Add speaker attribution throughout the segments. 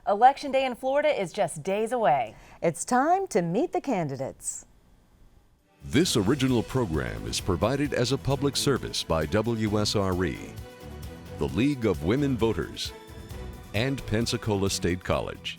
Speaker 1: Election Day in Florida is just days away.
Speaker 2: It's time to meet the candidates.
Speaker 3: This original program is provided as a public service by WSRE, the League of Women Voters, and Pensacola State College.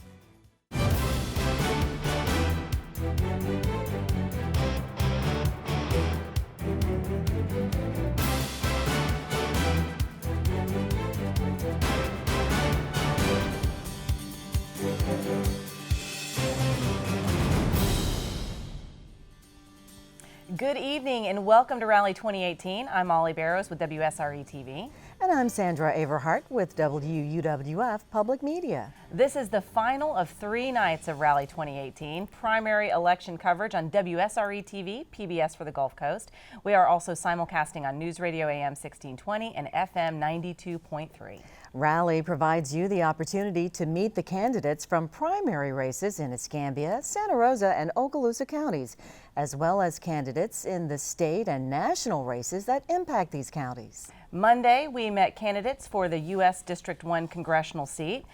Speaker 1: Good evening and welcome to Rally 2018. I'm Molly Barrows with WSRE TV.
Speaker 2: And I'm Sandra Averhart with WUWF Public Media.
Speaker 1: This is the final of 3 nights of Rally 2018, primary election coverage on WSRE TV, PBS for the Gulf Coast. We are also simulcasting on News Radio AM 1620 and FM 92.3.
Speaker 2: Rally provides you the opportunity to meet the candidates from primary races in Escambia, Santa Rosa, and Okaloosa counties, as well as candidates in the state and national races that impact these counties.
Speaker 1: Monday, we met candidates for the U.S. District 1 congressional seat,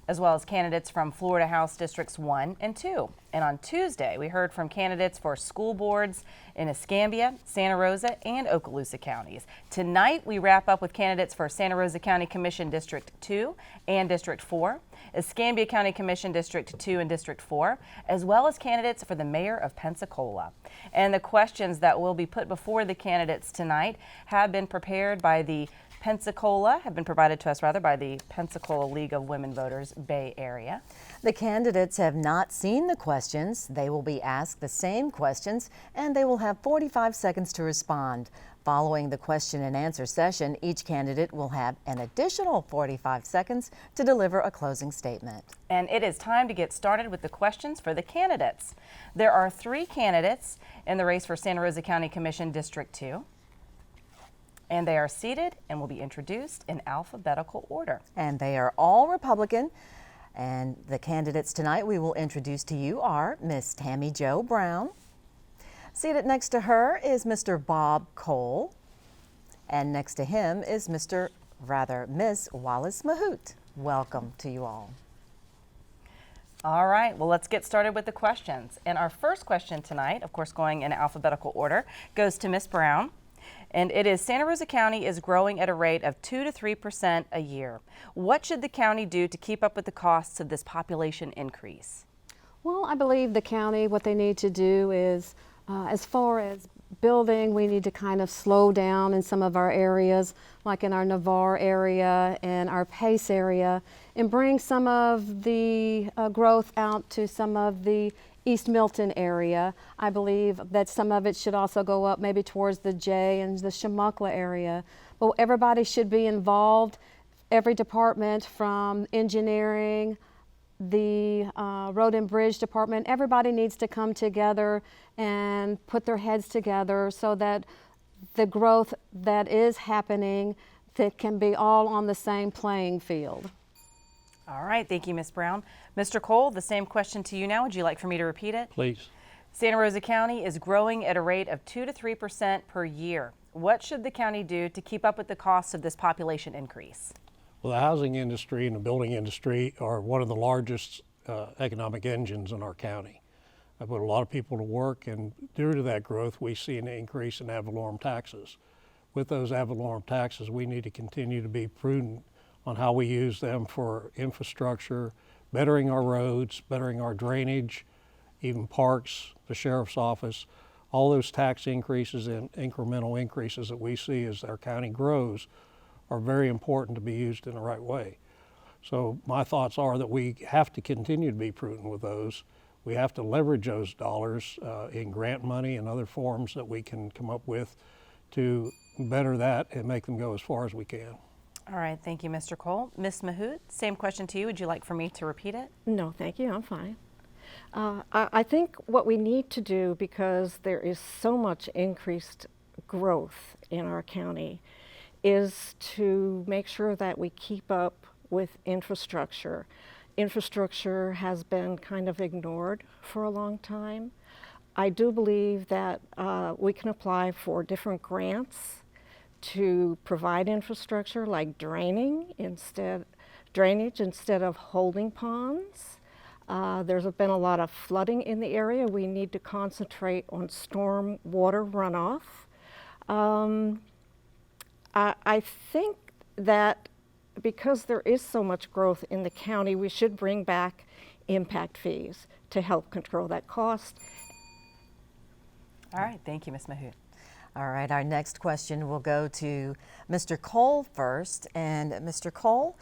Speaker 1: as well as candidates from Florida House Districts 1 and 2. And on Tuesday, we heard from candidates for school boards in Escambia, Santa Rosa, and Okaloosa counties. Tonight, we wrap up with candidates for Santa Rosa County Commission District 2 and District 4, Escambia County Commission District 2 and District 4, as well as candidates for the mayor of Pensacola. And the questions that will be put before the candidates tonight have been provided to us by the Pensacola League of Women Voters Bay Area.
Speaker 2: The candidates have not seen the questions. They will be asked the same questions and they will have 45 seconds to respond. Following the question and answer session, each candidate will have an additional 45 seconds to deliver a closing statement.
Speaker 1: And it is time to get started with the questions for the candidates. There are 3 candidates in the race for Santa Rosa County Commission District 2. And they are seated and will be introduced in alphabetical order.
Speaker 2: And they are all Republican. And the candidates tonight we will introduce to you are Miss Tammy Jo Brown. Seated next to her is Mr. Bob Cole. And next to him is Miss Wallace Mahout. Welcome to you all.
Speaker 1: All right, well, let's get started with the questions. And our first question tonight, of course going in alphabetical order, goes to Miss Brown. And it is, Santa Rosa County is growing at a rate of 2 to 3% a year. What should the county do to keep up with the costs of this population increase?
Speaker 4: Well, I believe the county, what they need to do is, as far as building, we need to kind of slow down in some of our areas, like in our Navarre area and our Pace area, and bring some of the growth out to some of the East Milton area. I believe that some of it should also go up maybe towards the J and the Shamuckla area. But everybody should be involved, every department from engineering, the road and bridge department, everybody needs to come together and put their heads together so that the growth that is happening, that can be all on the same playing field.
Speaker 1: All right, thank you, Ms. Brown. Mr. Cole, the same question to you now. Would you like for me to repeat it?
Speaker 5: Please.
Speaker 1: Santa Rosa County is growing at a rate of 2 to 3% per year. What should the county do to keep up with the costs of this population increase?
Speaker 5: Well, the housing industry and the building industry are one of the largest economic engines in our county. I put a lot of people to work, and due to that growth, we see an increase in ad valorem taxes. With those ad valorem taxes, we need to continue to be prudent on how we use them for infrastructure, bettering our roads, bettering our drainage, even parks, the sheriff's office. All those tax increases and incremental increases that we see as our county grows are very important to be used in the right way. So my thoughts are that we have to continue to be prudent with those. We have to leverage those dollars in grant money and other forms that we can come up with to better that and make them go as far as we can.
Speaker 1: All right, thank you, Mr. Cole. Ms. Mahout, same question to you. Would you like for me to repeat it?
Speaker 6: No, thank you, I'm fine. I think what we need to do, because there is so much increased growth in our county, is to make sure that we keep up with infrastructure. Infrastructure has been kind of ignored for a long time. I do believe that we can apply for different grants to provide infrastructure like draining instead drainage instead of holding ponds. There's been a lot of flooding in the area. We need to concentrate on storm water runoff. I think that because there is so much growth in the county, we should bring back impact fees to help control that cost.
Speaker 1: All right, thank you, Ms. Mahout.
Speaker 2: All right, our next question will go to Mr. Cole first. And Mr. Cole,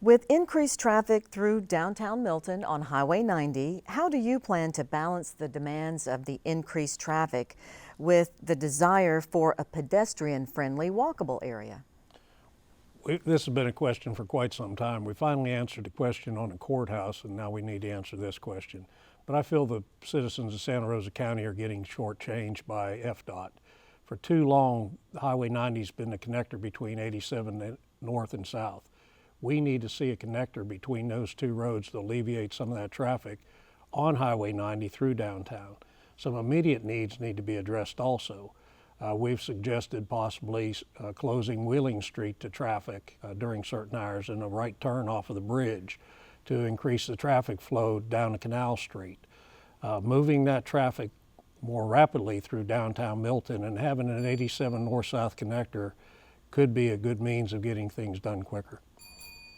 Speaker 2: with increased traffic through downtown Milton on Highway 90, how do you plan to balance the demands of the increased traffic with the desire for a pedestrian-friendly walkable area?
Speaker 5: This has been a question for quite some time. We finally answered the question on the courthouse, and now we need to answer this question. But I feel the citizens of Santa Rosa County are getting shortchanged by FDOT. For too long, Highway 90 has been the connector between 87 north and south. We need to see a connector between those two roads to alleviate some of that traffic on Highway 90 through downtown. Some immediate needs need to be addressed also. We've suggested possibly closing Wheeling Street to traffic during certain hours and a right turn off of the bridge to increase the traffic flow down to Canal Street. Moving that traffic more rapidly through downtown Milton and having an 87 north-south connector could be a good means of getting things done quicker.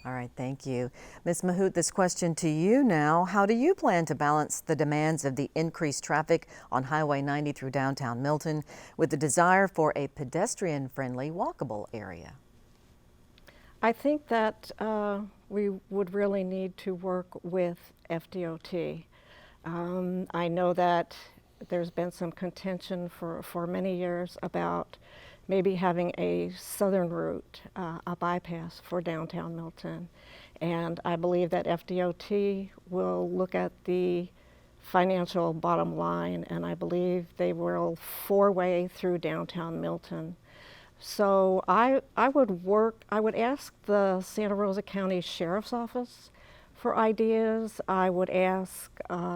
Speaker 2: All right, thank you. Ms. Mahout, this question to you now. How do you plan to balance the demands of the increased traffic on Highway 90 through downtown Milton with the desire for a pedestrian-friendly walkable area?
Speaker 6: I think that we would really need to work with FDOT. I know that there's been some contention for many years about maybe having a southern route, a bypass for downtown Milton. And I believe that FDOT will look at the financial bottom line, and I believe they will four-way through downtown Milton. So I would ask the Santa Rosa County Sheriff's Office for ideas. I would ask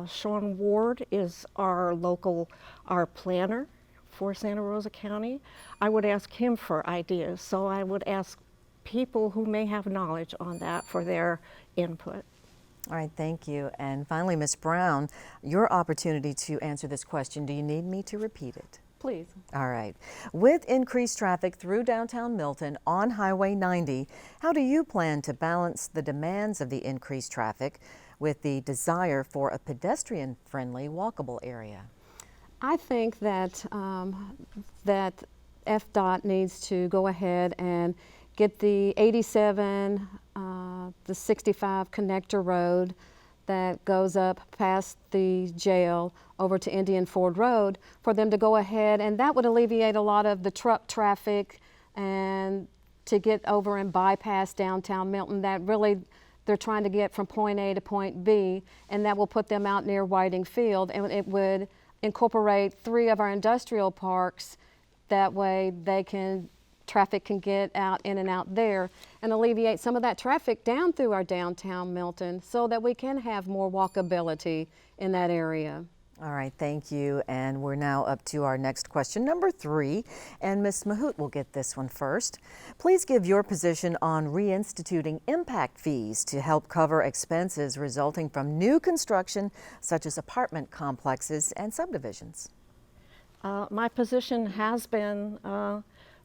Speaker 6: Sean Ward is our planner for Santa Rosa County. I would ask him for ideas. So I would ask people who may have knowledge on that for their input.
Speaker 2: All right, thank you. And finally, Ms. Brown, your opportunity to answer this question. Do you need me to repeat it?
Speaker 4: Please.
Speaker 2: All right. With increased traffic through downtown Milton on Highway 90, how do you plan to balance the demands of the increased traffic with the desire for a pedestrian-friendly walkable area?
Speaker 4: I think that that FDOT needs to go ahead and get the 87, the 65 connector road that goes up past the jail over to Indian Ford Road for them to go ahead, and that would alleviate a lot of the truck traffic and to get over and bypass downtown Milton that really they're trying to get from point A to point B, and that will put them out near Whiting Field, and it would incorporate 3 of our industrial parks. That way traffic can get out in and out there and alleviate some of that traffic down through our downtown Milton so that we can have more walkability in that area.
Speaker 2: All right, thank you. And we're now up to our next question, number 3. And Ms. Mahout will get this one first. Please give your position on reinstituting impact fees to help cover expenses resulting from new construction, such as apartment complexes and subdivisions.
Speaker 6: My position has been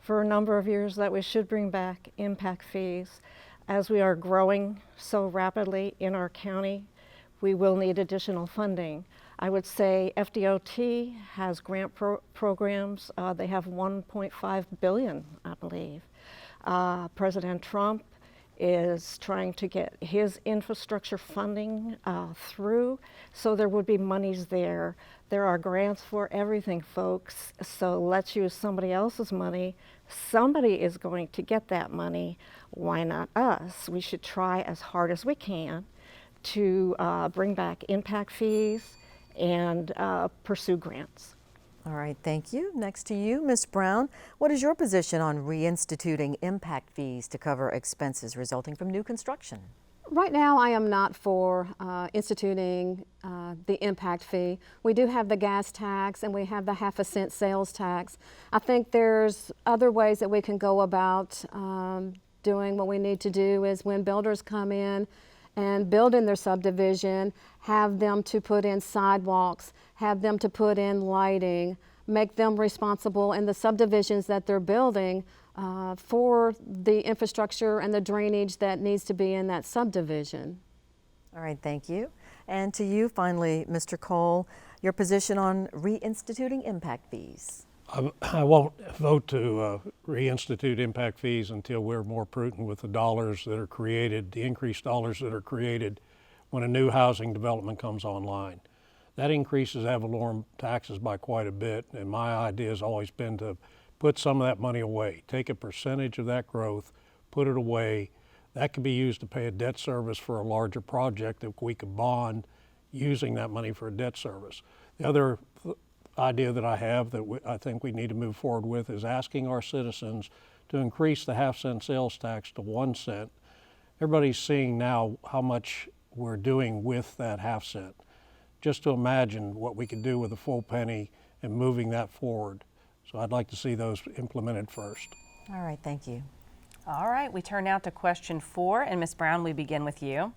Speaker 6: for a number of years that we should bring back impact fees. As we are growing so rapidly in our county, we will need additional funding. I would say FDOT has grant programs. They have $1.5 billion, I believe. President Trump is trying to get his infrastructure funding through, so there would be monies there. There are grants for everything, folks, so let's use somebody else's money. Somebody is going to get that money. Why not us? We should try as hard as we can to bring back impact fees and pursue grants.
Speaker 2: All right, thank you. Next to you, Ms. Brown. What is your position on reinstituting impact fees to cover expenses resulting from new construction?
Speaker 4: Right now, I am not for instituting the impact fee. We do have the gas tax and we have the half-a-cent sales tax. I think there's other ways that we can go about doing. What we need to do is when builders come in and build in their subdivision, have them to put in sidewalks, have them to put in lighting, make them responsible in the subdivisions that they're building for the infrastructure and the drainage that needs to be in that subdivision.
Speaker 2: All right, thank you. And to you, finally, Mr. Cole, your position on reinstituting impact fees.
Speaker 5: I won't vote to reinstitute impact fees until we're more prudent with the dollars that are created, the increased dollars that are created when a new housing development comes online. That increases ad valorem taxes by quite a bit, and my idea has always been to put some of that money away. Take a percentage of that growth, put it away. That could be used to pay a debt service for a larger project that we could bond using that money for a debt service. The other idea that I have that I think we need to move forward with is asking our citizens to increase the half-cent sales tax to 1 cent. Everybody's seeing now how much we're doing with that half cent. Just to imagine what we could do with a full penny and moving that forward. So I'd like to see those implemented first.
Speaker 2: All right, thank you.
Speaker 1: All right, we turn now to question 4, and Ms. Brown, we begin with you.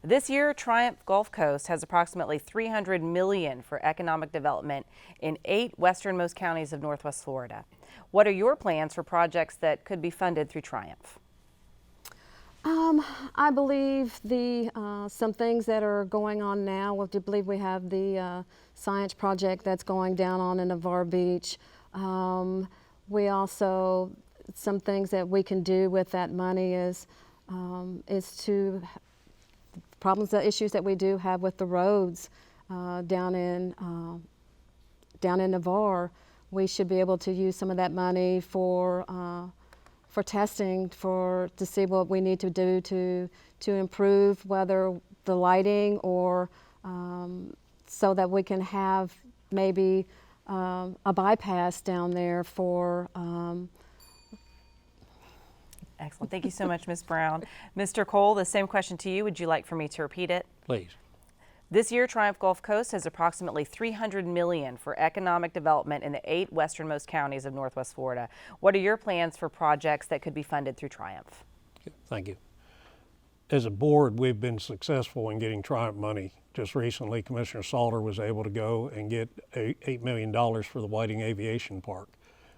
Speaker 1: This year, Triumph Gulf Coast has approximately $300 million for economic development in 8 westernmost counties of Northwest Florida. What are your plans for projects that could be funded through Triumph?
Speaker 4: I believe some things that are going on now. I do believe we have the science project that's going down on in Navarre Beach. We also, some things that we can do with that money is to issues that we do have with the roads down in Navarre. We should be able to use some of that money for testing, to see what we need to do to improve whether the lighting or so that we can have maybe a bypass down there for.
Speaker 1: Excellent. Thank you so much, Ms. Brown. Mr. Cole, the same question to you. Would you like for me to repeat it?
Speaker 5: Please.
Speaker 1: This year, Triumph Gulf Coast has approximately $300 million for economic development in the 8 westernmost counties of Northwest Florida. What are your plans for projects that could be funded through Triumph?
Speaker 5: Thank you. As a board, we've been successful in getting Triumph money. Just recently, Commissioner Salter was able to go and get $8 million for the Whiting Aviation Park.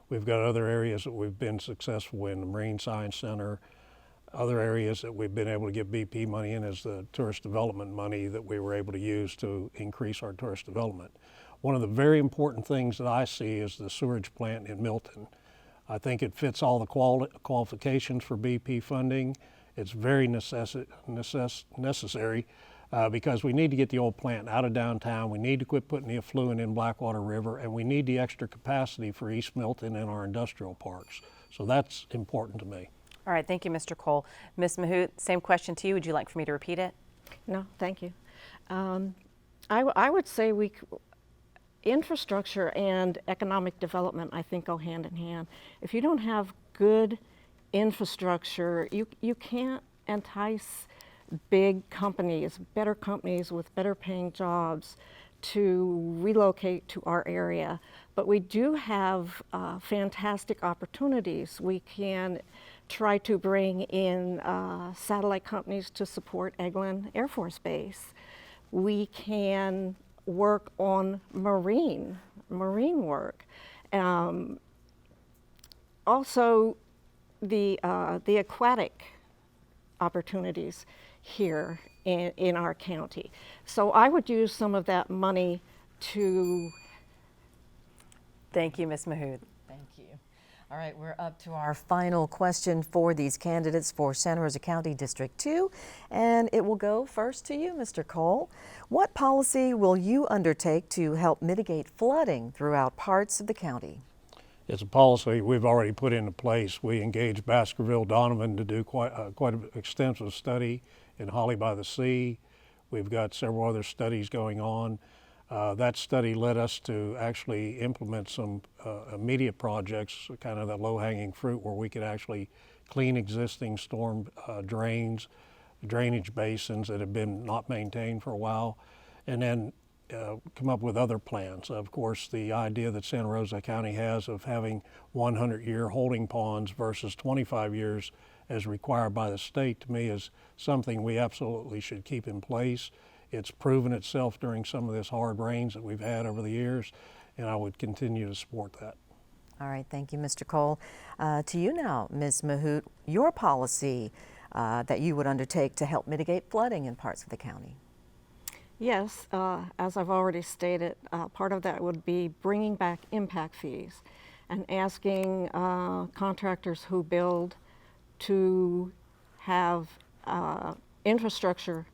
Speaker 5: We've got other areas that we've been successful in, the Marine Science Center. Other areas that we've been able to get BP money in is the tourist development money that we were able to use to increase our tourist development. One of the very important things that I see is the sewage plant in Milton. I think it fits all the qualifications for BP funding. It's very necessary because we need to get the old plant out of downtown. We need to quit putting the effluent in Blackwater River, and we need the extra capacity for East Milton and our industrial parks. So that's important to me.
Speaker 1: All right, thank you, Mr. Cole. Ms. Mahout, same question to you. Would you like for me to repeat it?
Speaker 6: No, thank you. I would say infrastructure and economic development, I think, go hand in hand. If you don't have good infrastructure, you can't entice big companies, better companies with better paying jobs to relocate to our area. But we do have fantastic opportunities. We can try to bring in satellite companies to support Eglin Air Force Base. We can work on marine work. Also, the aquatic opportunities here in our county. So I would use some of that money to.
Speaker 1: Thank you, Ms. Mahout.
Speaker 2: Thank you. All right, we're up to our final question for these candidates for Santa Rosa County District 2, and it will go first to you, Mr. Cole. What policy will you undertake to help mitigate flooding throughout parts of the county?
Speaker 5: It's a policy we've already put into place. We engaged Baskerville-Donovan to do quite an extensive study in Holly by the Sea. We've got several other studies going on. That study led us to actually implement some immediate projects, kind of the low-hanging fruit, where we could actually clean existing storm drains, drainage basins that have been not maintained for a while, and then come up with other plans. Of course, the idea that Santa Rosa County has of having 100-year holding ponds versus 25 years as required by the state, to me is something we absolutely should keep in place. It's proven itself during some of this hard rains that we've had over the years, and I would continue to support that.
Speaker 2: All right, thank you, Mr. Cole. To you now, Ms. Mahout, your policy that you would undertake to help mitigate flooding in parts of the county.
Speaker 6: Yes, as I've already stated, part of that would be bringing back impact fees and asking contractors who build to have infrastructure,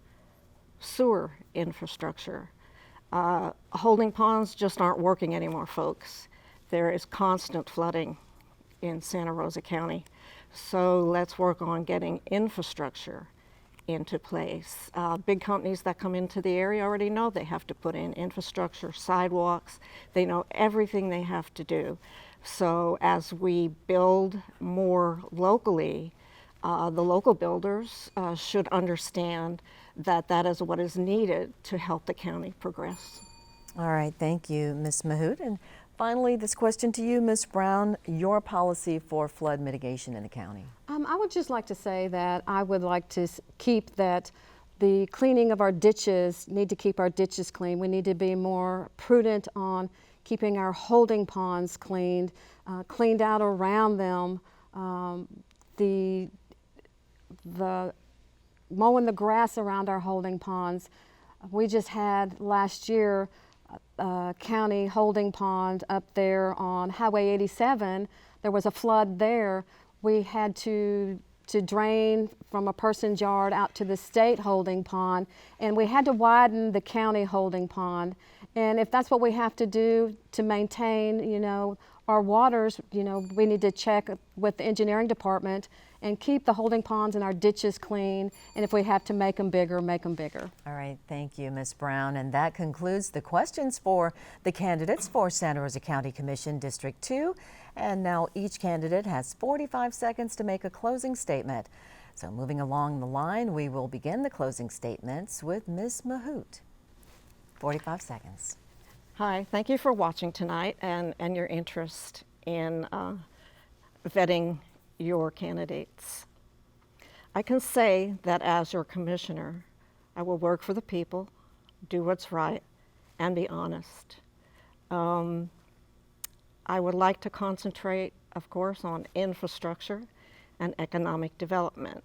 Speaker 6: sewer infrastructure. Holding ponds just aren't working anymore, folks. There is constant flooding in Santa Rosa County. So let's work on getting infrastructure into place. Big companies that come into the area already know they have to put in infrastructure, sidewalks. They know everything they have to do. So as we build more locally, the local builders should understand that that is what is needed to help the county progress.
Speaker 2: All right, thank you, Ms. Mahout. And finally, this question to you, Ms. Brown, your policy for flood mitigation in the county.
Speaker 4: I would just like to say that I would like to keep that the cleaning of our ditches, need to keep our ditches clean. We need to be more prudent on keeping our holding ponds cleaned out around them. The mowing the grass around our holding ponds. We just had last year county holding pond up there on Highway 87. There was a flood there. We had to drain from a person's yard out to the state holding pond, and we had to widen the county holding pond. And if that's what we have to do to maintain, you know, our waters, you know, we need to check with the engineering department and keep the holding ponds and our ditches clean. And if we have to make them bigger, make them bigger.
Speaker 2: All right, thank you, Ms. Brown. And that concludes the questions for the candidates for Santa Rosa County Commission District 2. And now each candidate has 45 seconds to make a closing statement. So moving along the line, we will begin the closing statements with Ms. Mahout. 45 seconds.
Speaker 6: Hi, thank you for watching tonight and your interest in vetting your candidates. I can say that as your commissioner, I will work for the people, do what's right, and be honest. I would like to concentrate, of course, on infrastructure and economic development.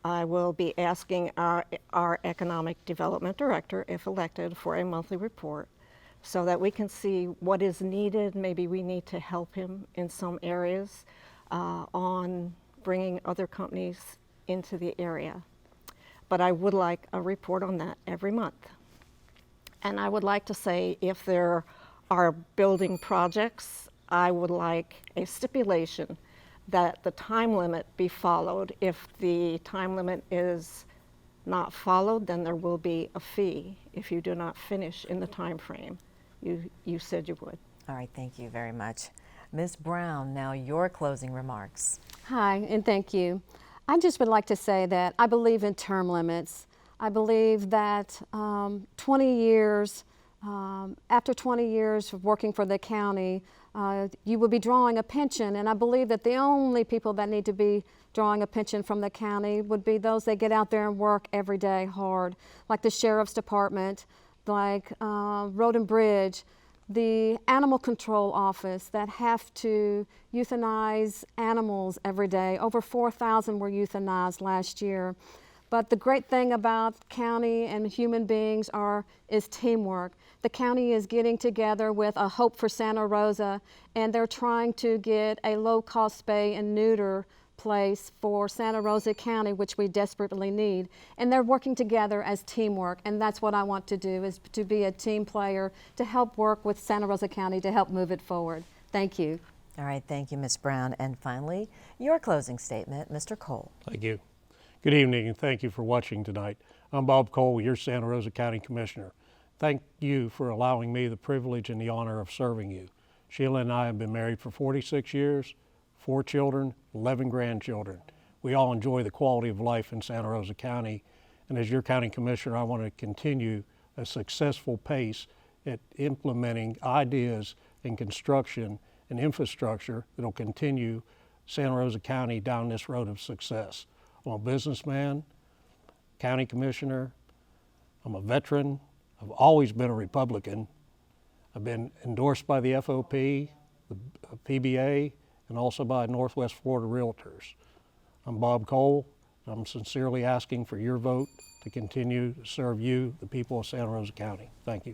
Speaker 6: I will be asking our economic development director, if elected, for a monthly report so that we can see what is needed. Maybe we need to help him in some areas on bringing other companies into the area. But I would like a report on that every month. And I would like to say if there are building projects, I would like a stipulation that the time limit be followed. If the time limit is not followed, then there will be a fee if you do not finish in the time frame you said you would.
Speaker 2: All right, thank you very much. Ms. Brown, now your closing remarks.
Speaker 4: Hi, and thank you. I just would like to say that I believe in term limits. I believe that 20 years, after 20 years of working for the county, you will be drawing a pension, and I believe that the only people that need to be drawing a pension from the county would be those that get out there and work every day hard, like the sheriff's department, like Road and Bridge, the animal control office that have to euthanize animals every day. Over 4,000 were euthanized last year. But the great thing about county and human beings is teamwork. The county is getting together with a Hope for Santa Rosa, and they're trying to get a low-cost spay and neuter place for Santa Rosa County, which we desperately need. And they're working together as teamwork, and that's what I want to do, is to be a team player to help work with Santa Rosa County to help move it forward. Thank you.
Speaker 2: All right, thank you, Ms. Brown. And finally, your closing statement, Mr. Cole.
Speaker 5: Thank you. Good evening, and thank you for watching tonight. I'm Bob Cole, your Santa Rosa County Commissioner. Thank you for allowing me the privilege and the honor of serving you. Sheila and I have been married for 46 years, 4 children, 11 grandchildren. We all enjoy the quality of life in Santa Rosa County, and as your county commissioner, I want to continue a successful pace at implementing ideas in construction and infrastructure that will continue Santa Rosa County down this road of success. I'm a businessman, county commissioner, I'm a veteran, I've always been a Republican. I've been endorsed by the FOP, the PBA, and also by Northwest Florida Realtors. I'm Bob Cole. I'm sincerely asking for your vote to continue to serve you, the people of Santa Rosa County. Thank you.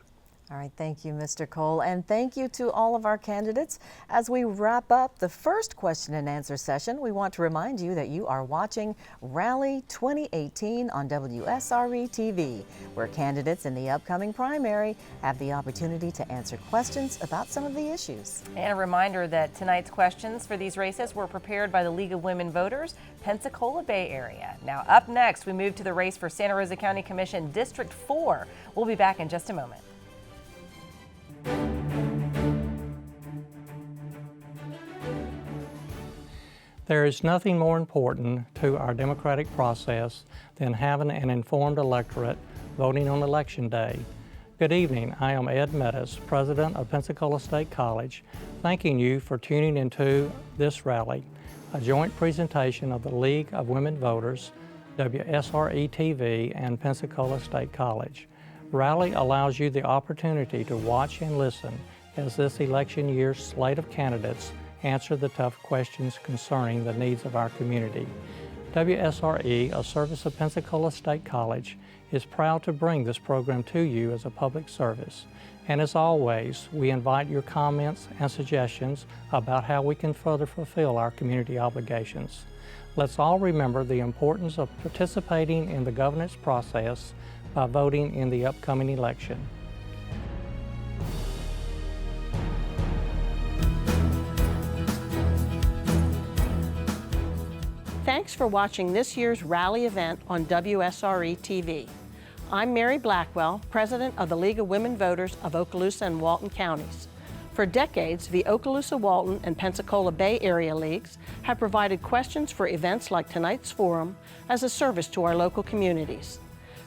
Speaker 2: All right, thank you, Mr. Cole, and thank you to all of our candidates. As we wrap up the first question and answer session, we want to remind you that you are watching Rally 2018 on WSRE TV, where candidates in the upcoming primary have the opportunity to answer questions about some of the issues.
Speaker 1: And a reminder that tonight's questions for these races were prepared by the League of Women Voters, Pensacola Bay Area. Now, up next, we move to the race for Santa Rosa County Commission District 4. We'll be back in just a moment.
Speaker 7: There is nothing more important to our democratic process than having an informed electorate voting on Election Day. Good evening, I am Ed Meadows, President of Pensacola State College, thanking you for tuning into this rally, a joint presentation of the League of Women Voters, WSRE TV, and Pensacola State College. Rally allows you the opportunity to watch and listen as this election year's slate of candidates answer the tough questions concerning the needs of our community. WSRE, a service of Pensacola State College, is proud to bring this program to you as a public service. And as always, we invite your comments and suggestions about how we can further fulfill our community obligations. Let's all remember the importance of participating in the governance process by voting in the upcoming election.
Speaker 8: Thanks for watching this year's rally event on WSRE TV. I'm Mary Blackwell, President of the League of Women Voters of Okaloosa and Walton Counties. For decades, the Okaloosa, Walton, and Pensacola Bay Area Leagues have provided questions for events like tonight's forum as a service to our local communities.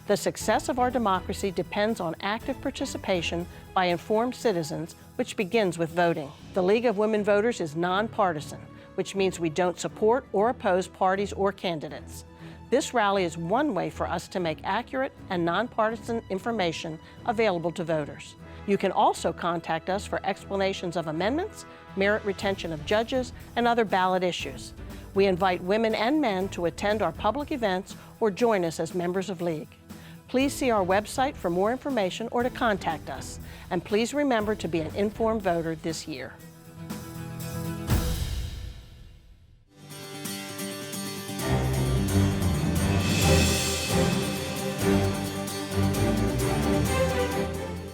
Speaker 8: The success of our democracy depends on active participation by informed citizens, which begins with voting. The League of Women Voters is nonpartisan, which means we don't support or oppose parties or candidates. This rally is one way for us to make accurate and nonpartisan information available to voters. You can also contact us for explanations of amendments, merit retention of judges, and other ballot issues. We invite women and men to attend our public events or join us as members of League. Please see our website for more information or to contact us. And please remember to be an informed voter this year.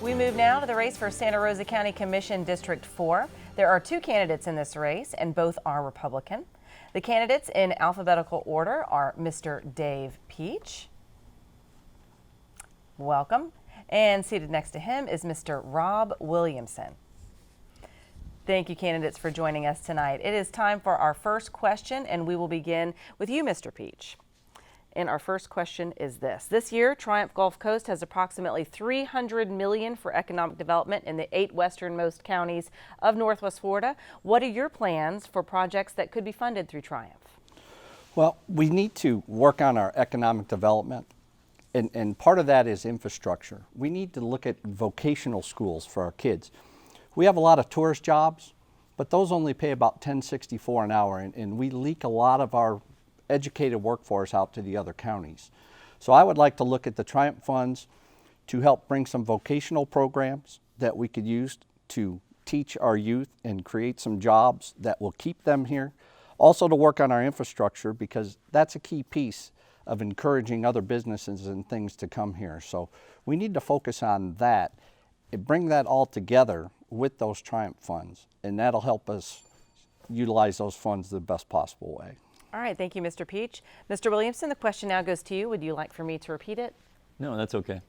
Speaker 1: We move now to the race for Santa Rosa County Commission District 4. There are two candidates in this race, and both are Republican. The candidates in alphabetical order are Mr. Dave Peach. Welcome. And seated next to him is Mr. Rob Williamson. Thank you, candidates, for joining us tonight. It is time for our first question, and we will begin with you, Mr. Peach. And our first question is this. This year, Triumph Gulf Coast has approximately $300 million for economic development in the 8 westernmost counties of Northwest Florida. What are your plans for projects that could be funded through Triumph?
Speaker 9: Well, we need to work on our economic development, and part of that is infrastructure. We need to look at vocational schools for our kids. We have a lot of tourist jobs, but those only pay about $10.64 an hour, and we leak a lot of our educated workforce out to the other counties. So I would like to look at the Triumph funds to help bring some vocational programs that we could use to teach our youth and create some jobs that will keep them here. Also to work on our infrastructure, because that's a key piece of encouraging other businesses and things to come here. So we need to focus on that and bring that all together with those Triumph funds, and that'll help us utilize those funds the best possible way.
Speaker 1: All right, thank you, Mr. Peach. Mr. Williamson, the question now goes to you. Would you like for me to repeat it?
Speaker 10: No, that's okay.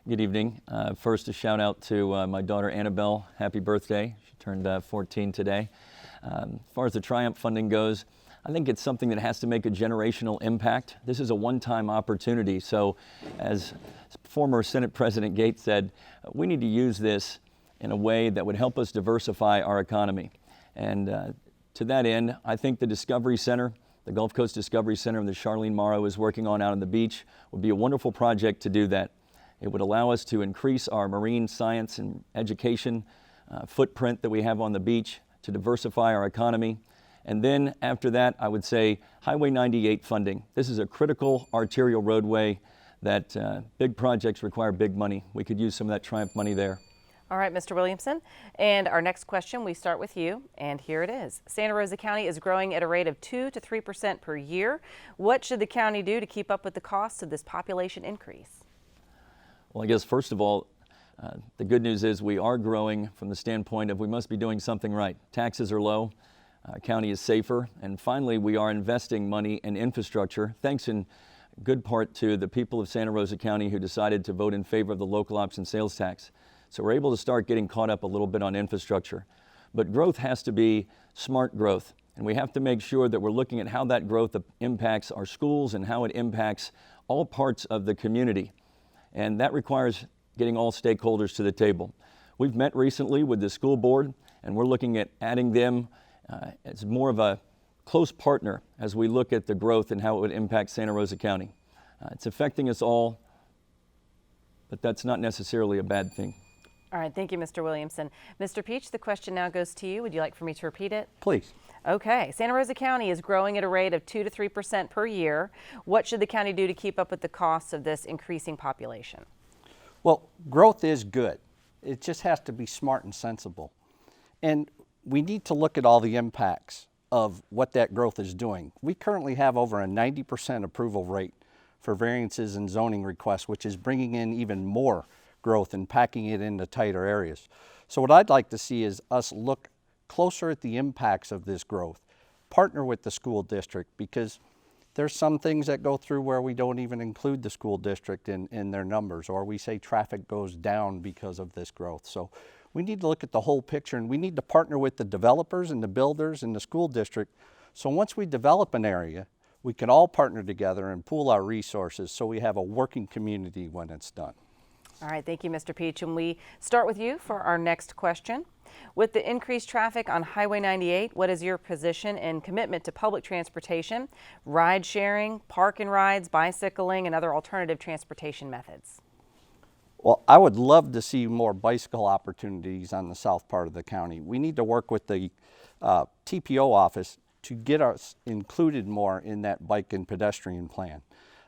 Speaker 10: Good evening. First, a shout out to my daughter Annabelle. Happy birthday. She turned 14 today. As far as the Triumph funding goes, I think it's something that has to make a generational impact. This is a one-time opportunity. So as former Senate President Gates said, we need to use this in a way that would help us diversify our economy. And To that end, I think the Discovery Center, the Gulf Coast Discovery Center that Charlene Morrow is working on out on the beach would be a wonderful project to do that. It would allow us to increase our marine science and education footprint that we have on the beach, to diversify our economy. And then after that, I would say Highway 98 funding. This is a critical arterial roadway that big projects require big money. We could use some of that Triumph money there.
Speaker 1: All right, Mr. Williamson. And our next question, we start with you, and here it is. Santa Rosa County is growing at a rate of 2 to 3% per year. What should the county do to keep up with the costs of this population increase?
Speaker 10: Well, I guess first of all, the good news is we are growing from the standpoint of we must be doing something right. Taxes are low, county is safer, and finally we are investing money in infrastructure, thanks in good part to the people of Santa Rosa County who decided to vote in favor of the local option sales tax. So we're able to start getting caught up a little bit on infrastructure. But growth has to be smart growth, and we have to make sure that we're looking at how that growth impacts our schools and how it impacts all parts of the community. And that requires getting all stakeholders to the table. We've met recently with the school board, and we're looking at adding them as more of a close partner as we look at the growth and how it would impact Santa Rosa County. It's affecting us all, but that's not necessarily a bad thing.
Speaker 1: All right, thank you, Mr. Williamson. Mr. Peach, the question now goes to you. Would you like for me to repeat it?
Speaker 9: Please.
Speaker 1: Okay, Santa Rosa County is growing at a rate of 2 to 3% per year. What should the county do to keep up with the costs of this increasing population?
Speaker 9: Well, growth is good. It just has to be smart and sensible. And we need to look at all the impacts of what that growth is doing. We currently have over a 90% approval rate for variances and zoning requests, which is bringing in even more growth and packing it into tighter areas. So what I'd like to see is us look closer at the impacts of this growth, partner with the school district, because there's some things that go through where we don't even include the school district in their numbers, or we say traffic goes down because of this growth. So we need to look at the whole picture, and we need to partner with the developers and the builders and the school district. So once we develop an area, we can all partner together and pool our resources so we have a working community when it's done.
Speaker 1: All right, thank you, Mr. Peach. And we start with you for our next question. With the increased traffic on Highway 98, what is your position and commitment to public transportation, ride sharing, park and rides, bicycling, and other alternative transportation methods?
Speaker 9: Well, I would love to see more bicycle opportunities on the south part of the county. We need to work with the TPO office to get us included more in that bike and pedestrian plan.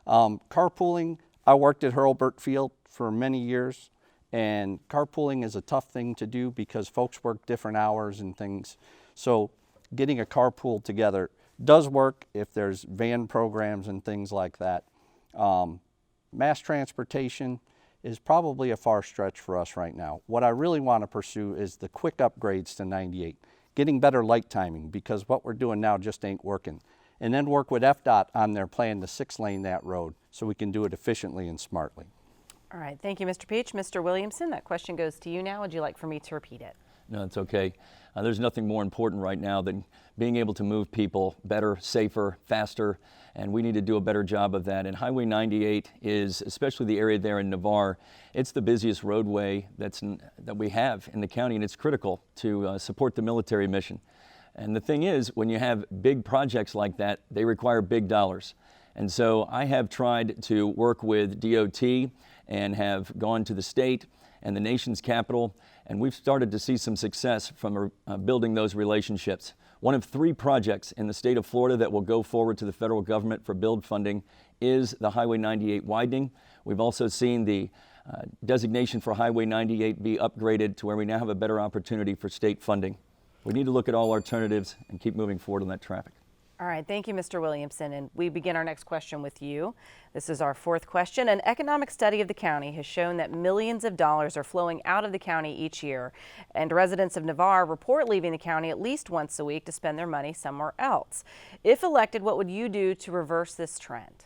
Speaker 9: Carpooling, I worked at Hurlburt Field for many years, and carpooling is a tough thing to do because folks work different hours and things. So getting a carpool together does work if there's van programs and things like that. Mass transportation is probably a far stretch for us right now. What I really want to pursue is the quick upgrades to 98, getting better light timing, because what we're doing now just ain't working. And then work with FDOT on their plan to 6-lane that road so we can do it efficiently and smartly.
Speaker 1: All right, thank you, Mr. Peach. Mr. Williamson, that question goes to you now. Would you like for me to repeat it?
Speaker 10: No, it's okay. There's nothing more important right now than being able to move people better, safer, faster, and we need to do a better job of that. And Highway 98 is, especially the area there in Navarre, it's the busiest roadway that we have in the county, and it's critical to support the military mission. And the thing is, when you have big projects like that, they require big dollars. And so I have tried to work with DOT and have gone to the state and the nation's capital, and we've started to see some success from building those relationships. One of 3 projects in the state of Florida that will go forward to the federal government for build funding is the Highway 98 widening. We've also seen the designation for Highway 98 be upgraded to where we now have a better opportunity for state funding. We need to look at all alternatives and keep moving forward on that traffic.
Speaker 1: All right, thank you, Mr. Williamson. And we begin our next question with you. This is our 4th question. An economic study of the county has shown that millions of dollars are flowing out of the county each year, and residents of Navarre report leaving the county at least once a week to spend their money somewhere else. If elected, what would you do to reverse this trend?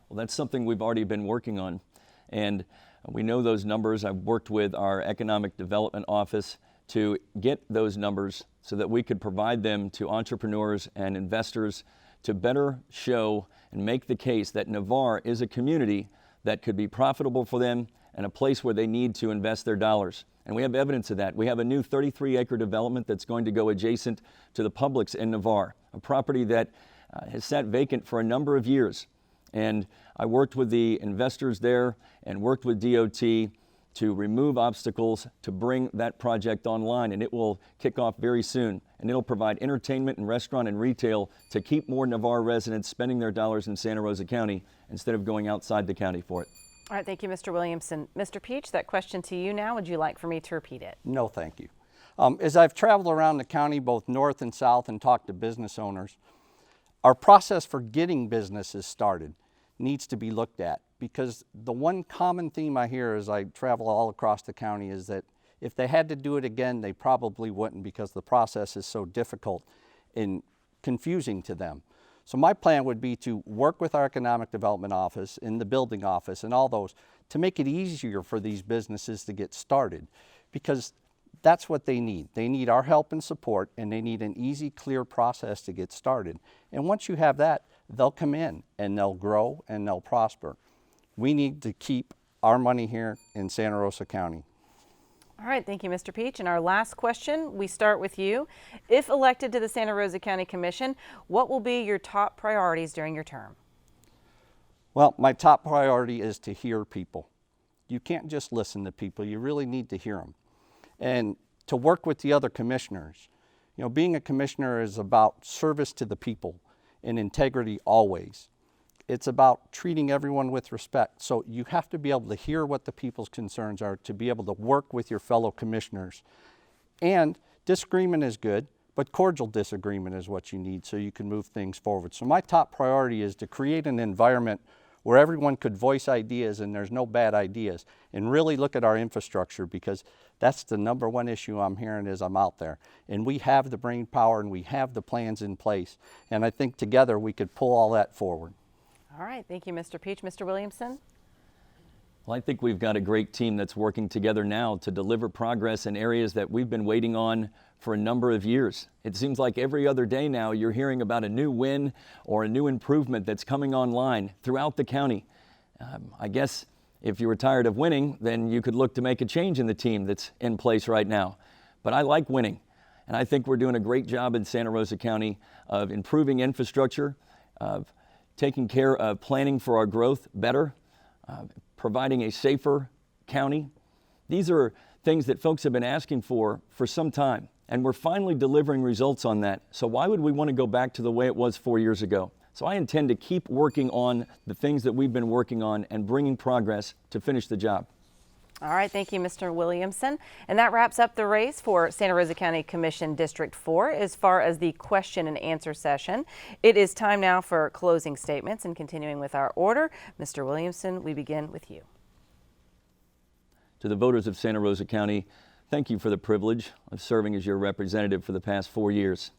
Speaker 10: Well, that's something we've already been working on, and we know those numbers. I've worked with our economic development office to get those numbers so that we could provide them to entrepreneurs and investors to better show and make the case that Navarre is a community that could be profitable for them and a place where they need to invest their dollars. And we have evidence of that. We have a new 33-acre development that's going to go adjacent to the Publix in Navarre, a property that has sat vacant for a number of years. And I worked with the investors there and worked with DOT to remove obstacles to bring that project online, and it will kick off very soon. And it'll provide entertainment and restaurant and retail to keep more Navarre residents spending their dollars in Santa Rosa County instead of going outside the county for it.
Speaker 1: All right, thank you, Mr. Williamson. Mr. Peach, that question to you now. Would you like for me to repeat it?
Speaker 9: No, thank you. As I've traveled around the county, both north and south, and talked to business owners, our process for getting businesses started needs to be looked at, because the one common theme I hear as I travel all across the county is that if they had to do it again, they probably wouldn't, because the process is so difficult and confusing to them. So my plan would be to work with our Economic Development Office, in the building office, and all those, to make it easier for these businesses to get started, because that's what they need. They need our help and support, and they need an easy, clear process to get started. And once you have that, they'll come in and they'll grow and they'll prosper. We need to keep our money here in Santa Rosa County.
Speaker 1: All right, thank you, Mr. Peach. And our last question, we start with you. If elected to the Santa Rosa County Commission, what will be your top priorities during your term?
Speaker 9: Well, my top priority is to hear people. You can't just listen to people, you really need to hear them. And to work with the other commissioners. You know, being a commissioner is about service to the people and integrity always. It's about treating everyone with respect. So you have to be able to hear what the people's concerns are, to be able to work with your fellow commissioners. And disagreement is good, but cordial disagreement is what you need so you can move things forward. So my top priority is to create an environment where everyone could voice ideas and there's no bad ideas, and really look at our infrastructure, because that's the number one issue I'm hearing as I'm out there. And we have the brain power and we have the plans in place, and I think together we could pull all that forward.
Speaker 1: All right, thank you, Mr. Peach. Mr. Williamson?
Speaker 10: Well, I think we've got a great team that's working together now to deliver progress in areas that we've been waiting on for a number of years. It seems like every other day now you're hearing about a new win or a new improvement that's coming online throughout the county. I guess if you were tired of winning, then you could look to make a change in the team that's in place right now. But I like winning, and I think we're doing a great job in Santa Rosa County of improving infrastructure, of taking care of planning for our growth better, providing a safer county. These are things that folks have been asking for some time, and we're finally delivering results on that. So why would we want to go back to the way it was 4 years ago? So I intend to keep working on the things that we've been working on and bringing progress to finish the job.
Speaker 1: All right, thank you, Mr. Williamson. And that wraps up the race for Santa Rosa County Commission District 4 as far as the question and answer session. It is time now for closing statements, and continuing with our order, Mr. Williamson, we begin with you.
Speaker 10: To the voters of Santa Rosa County, thank you for the privilege of serving as your representative for the past 4 years.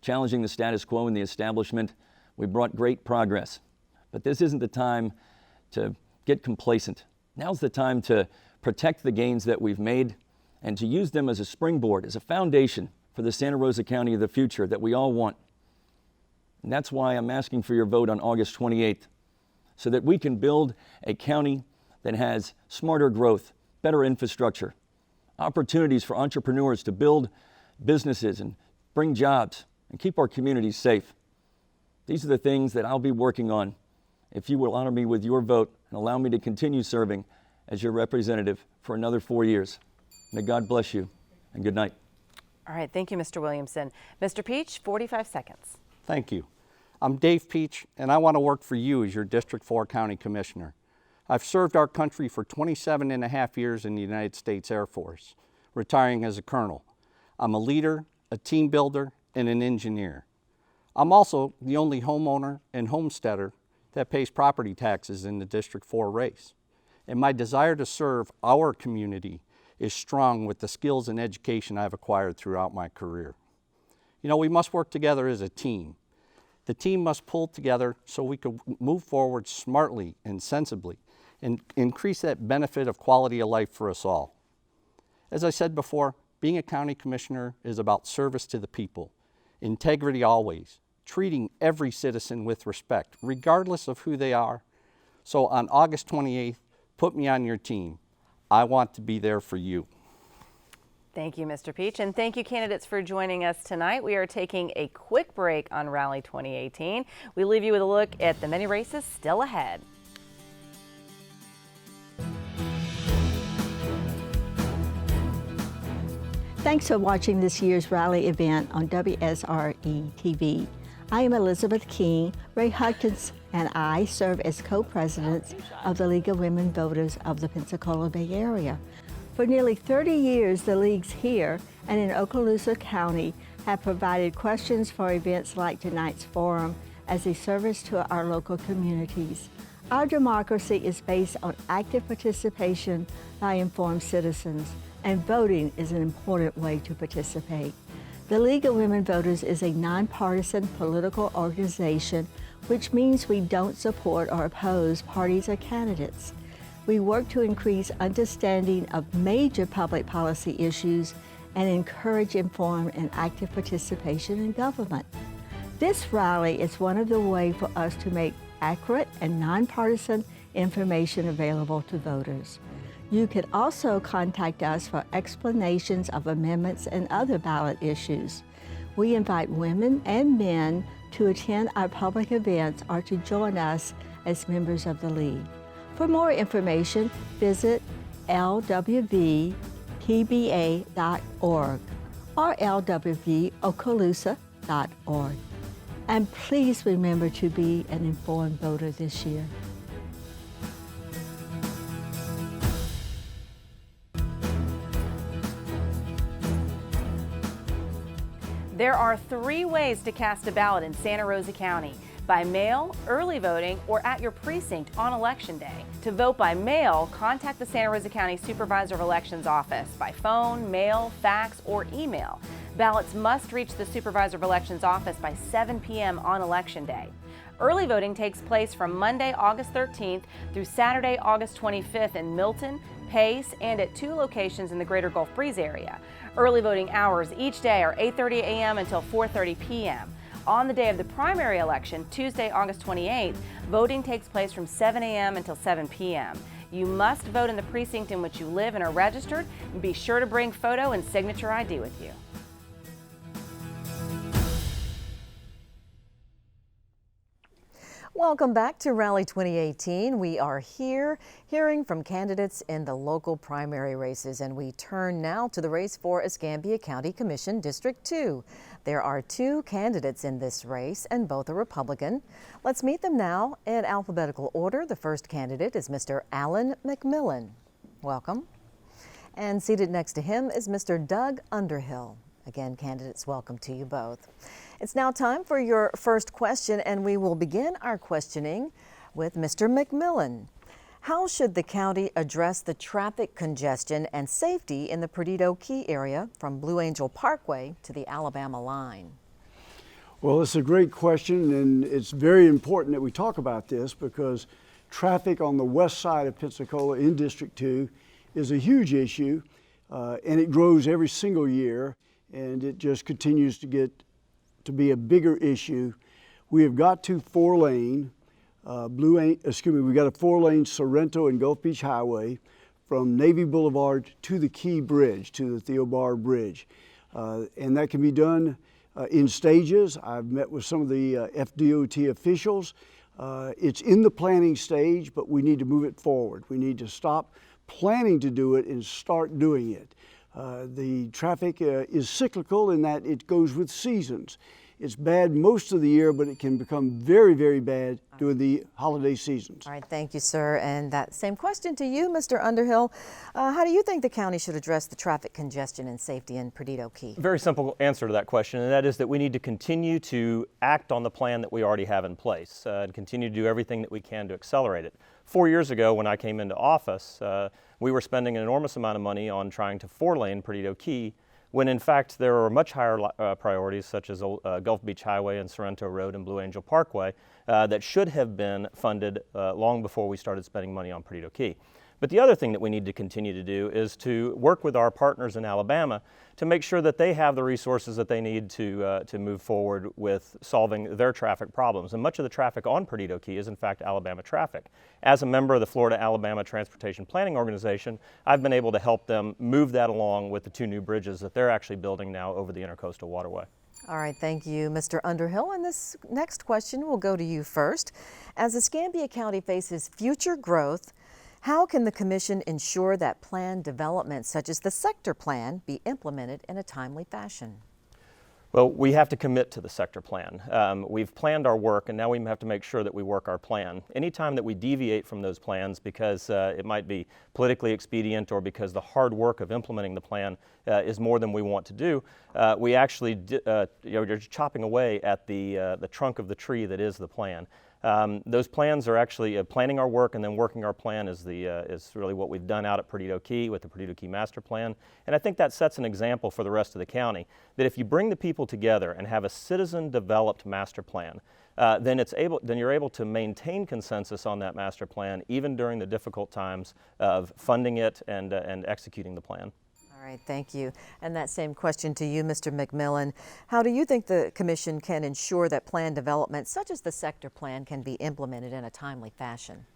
Speaker 10: Challenging the status quo in the establishment, we brought great progress. But this isn't the time to get complacent. Now's the time to protect the gains that we've made and to use them as a springboard, as a foundation for the Santa Rosa County of the future that we all want. And that's why I'm asking for your vote on August 28th, so that we can build a county that has smarter growth, better infrastructure, opportunities for entrepreneurs to build businesses and bring jobs and keep our communities safe. These are the things that I'll be working on if you will honor me with your vote and allow me to continue serving as your representative for another 4 years. May God bless you, and good night.
Speaker 1: All right, thank you, Mr. Williamson. Mr. Peach, 45 seconds.
Speaker 9: Thank you. I'm Dave Peach, and I want to work for you as your District 4 County Commissioner. I've served our country for 27 and a half years in the United States Air Force, retiring as a colonel. I'm a leader, a team builder, and an engineer. I'm also the only homeowner and homesteader that pays property taxes in the District 4 race. And my desire to serve our community is strong with the skills and education I've acquired throughout my career. You know, we must work together as a team. The team must pull together so we can move forward smartly and sensibly and increase that benefit of quality of life for us all. As I said before, being a county commissioner is about service to the people, integrity always, treating every citizen with respect, regardless of who they are. So on August 28th, put me on your team. I want to be there for you.
Speaker 1: Thank you, Mr. Peach, and thank you, candidates, for joining us tonight. We are taking a quick break on Rally 2018. We leave you with a look at the many races still ahead.
Speaker 11: Thanks for watching this year's rally event on WSRE TV. I am Elizabeth King. Ray Hudkins and I serve as co-presidents of the League of Women Voters of the Pensacola Bay Area. For nearly 30 years, the leagues here and in Okaloosa County have provided questions for events like tonight's forum as a service to our local communities. Our democracy is based on active participation by informed citizens, and voting is an important way to participate. The League of Women Voters is a nonpartisan political organization, which means we don't support or oppose parties or candidates. We work to increase understanding of major public policy issues and encourage informed and active participation in government. This rally is one of the ways for us to make accurate and nonpartisan information available to voters. You can also contact us for explanations of amendments and other ballot issues. We invite women and men to attend our public events or to join us as members of the League. For more information, visit lwvpba.org or lwvokaloosa.org. And please remember to be an informed voter this year.
Speaker 1: There are 3 ways to cast a ballot in Santa Rosa County: by mail, early voting, or at your precinct on Election Day. To vote by mail, contact the Santa Rosa County Supervisor of Elections office by phone, mail, fax, or email. Ballots must reach the Supervisor of Elections office by 7 p.m. on Election Day. Early voting takes place from Monday, August 13th through Saturday, August 25th in Milton, Pace, and at 2 locations in the Greater Gulf Breeze area. Early voting hours each day are 8:30 a.m. until 4:30 p.m. On the day of the primary election, Tuesday, August 28th, voting takes place from 7 a.m. until 7 p.m. You must vote in the precinct in which you live and are registered, and be sure to bring photo and signature ID with you.
Speaker 2: Welcome back to Rally 2018. We are here hearing from candidates in the local primary races, and we turn now to the race for Escambia County Commission District 2. There are 2 candidates in this race, and both are Republican. Let's meet them now in alphabetical order. The first candidate is Mr. Alan McMillan. Welcome. And seated next to him is Mr. Doug Underhill. Again, candidates, welcome to you both. It's now time for your first question, and we will begin our questioning with Mr. McMillan. How should the county address the traffic congestion and safety in the Perdido Key area from Blue Angel Parkway to the Alabama line?
Speaker 12: Well, it's a great question, and it's very important that we talk about this because traffic on the west side of Pensacola in District 2 is a huge issue, and it grows every single year, and it just continues to get to be a bigger issue. We have got to 4-lane we got a 4-lane Sorrento and Gulf Beach Highway from Navy Boulevard to the Key Bridge, to the Theo Bar Bridge. And that can be done in stages. I've met with some of the FDOT officials. It's in the planning stage, but we need to move it forward. We need to stop planning to do it and start doing it. The traffic is cyclical in that it goes with seasons. It's bad most of the year, but it can become very, very bad during the holiday seasons.
Speaker 2: All right, thank you, sir. And that same question to you, Mr. Underhill. How do you think the county should address the traffic congestion and safety in Perdido Key?
Speaker 13: Very simple answer to that question, and that is that we need to continue to act on the plan that we already have in place and continue to do everything that we can to accelerate it. 4 years ago, when I came into office, we were spending an enormous amount of money on trying to 4-lane Perdido Key, when in fact there are much higher priorities such as Gulf Beach Highway and Sorrento Road and Blue Angel Parkway that should have been funded long before we started spending money on Perdido Key. But the other thing that we need to continue to do is to work with our partners in Alabama to make sure that they have the resources that they need to move forward with solving their traffic problems. And much of the traffic on Perdido Key is in fact Alabama traffic. As a member of the Florida-Alabama Transportation Planning Organization, I've been able to help them move that along with the 2 new bridges that they're actually building now over the Intercoastal Waterway.
Speaker 2: All right, thank you, Mr. Underhill. And this next question will go to you first. As Escambia County faces future growth, how can the Commission ensure that planned developments such as the sector plan be implemented in a timely fashion?
Speaker 13: Well, we have to commit to the sector plan. We've planned our work, and now we have to make sure that we work our plan. Anytime that we deviate from those plans because it might be politically expedient or because the hard work of implementing the plan is more than we want to do, we actually you're chopping away at the trunk of the tree that is the plan. Those plans are actually planning our work and then working our plan is really what we've done out at Perdido Key with the Perdido Key Master Plan. And I think that sets an example for the rest of the county that if you bring the people together and have a citizen-developed master plan, then you're able to maintain consensus on that master plan even during the difficult times of funding it and executing the plan.
Speaker 2: All right, thank you. And that same question to you, Mr. McMillan. How do you think the Commission can ensure that planned development, such as the sector plan, can be implemented in a timely fashion?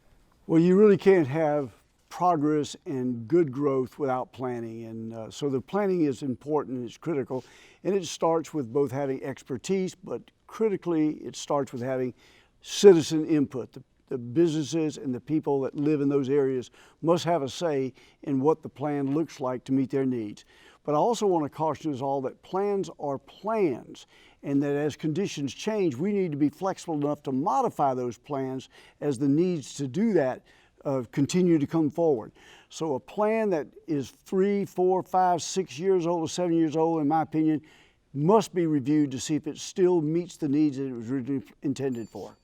Speaker 12: Well, you really can't have progress and good growth without planning. And so the planning is important, it's critical. And it starts with both having expertise, but critically, it starts with having citizen input. The businesses and the people that live in those areas must have a say in what the plan looks like to meet their needs. But I also want to caution us all that plans are plans, and that as conditions change, we need to be flexible enough to modify those plans as the needs to do that continue to come forward. So a plan that is 3, 4, 5, 6 years old or 7 years old, in my opinion, must be reviewed to see if it still meets the needs that it was originally intended for.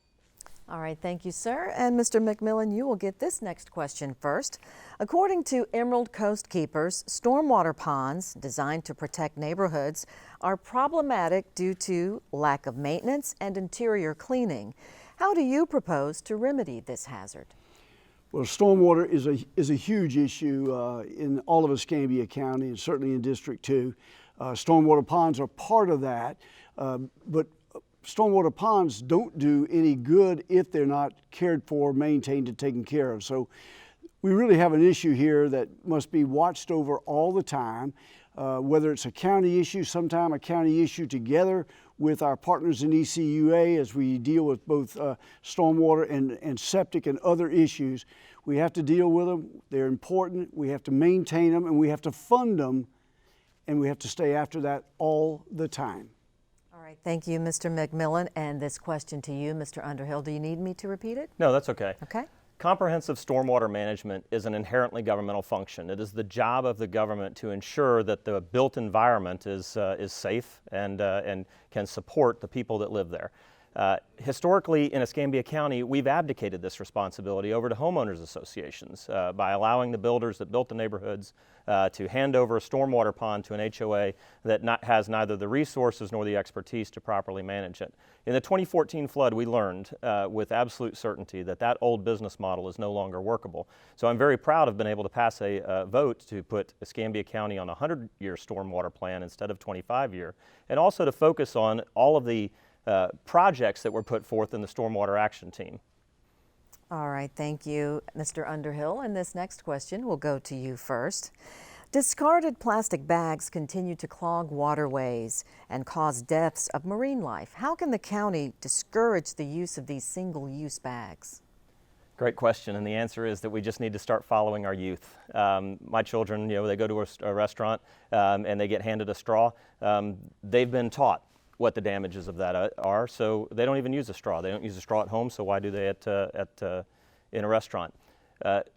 Speaker 2: All right, thank you, sir. And Mr. McMillan, you will get this next question first. According to Emerald Coast Keepers, stormwater ponds designed to protect neighborhoods are problematic due to lack of maintenance and interior cleaning. How do you propose to remedy this hazard?
Speaker 12: Well, stormwater is a huge issue in all of Escambia County and certainly in District 2. Stormwater ponds are part of that, but stormwater ponds don't do any good if they're not cared for, maintained, and taken care of. So we really have an issue here that must be watched over all the time, whether it's a county issue, sometime a county issue together with our partners in ECUA as we deal with both stormwater and septic and other issues. We have to deal with them. They're important. We have to maintain them, and we have to fund them, and we have to stay after that all the time.
Speaker 2: All right, thank you, Mr. McMillan. And this question to you, Mr. Underhill, do you need me to repeat it?
Speaker 13: No, that's okay.
Speaker 2: Okay.
Speaker 13: Comprehensive stormwater management is an inherently governmental function. It is the job of the government to ensure that the built environment is safe and can support the people that live there. Historically, in Escambia County, we've abdicated this responsibility over to homeowners associations by allowing the builders that built the neighborhoods to hand over a stormwater pond to an HOA that has neither the resources nor the expertise to properly manage it. In the 2014 flood, we learned with absolute certainty that that old business model is no longer workable. So I'm very proud of being able to pass a vote to put Escambia County on a 100-year stormwater plan instead of 25-year, and also to focus on all of the projects that were put forth in the Stormwater Action Team.
Speaker 2: All right, thank you, Mr. Underhill. And this next question will go to you first. Discarded plastic bags continue to clog waterways and cause deaths of marine life. How can the county discourage the use of these single-use bags?
Speaker 13: Great question, and the answer is that we just need to start following our youth. My children, they go to a restaurant and they get handed a straw. They've been taught what the damages of that are, so they don't even use a straw. They don't use a straw at home, so why do they in a restaurant?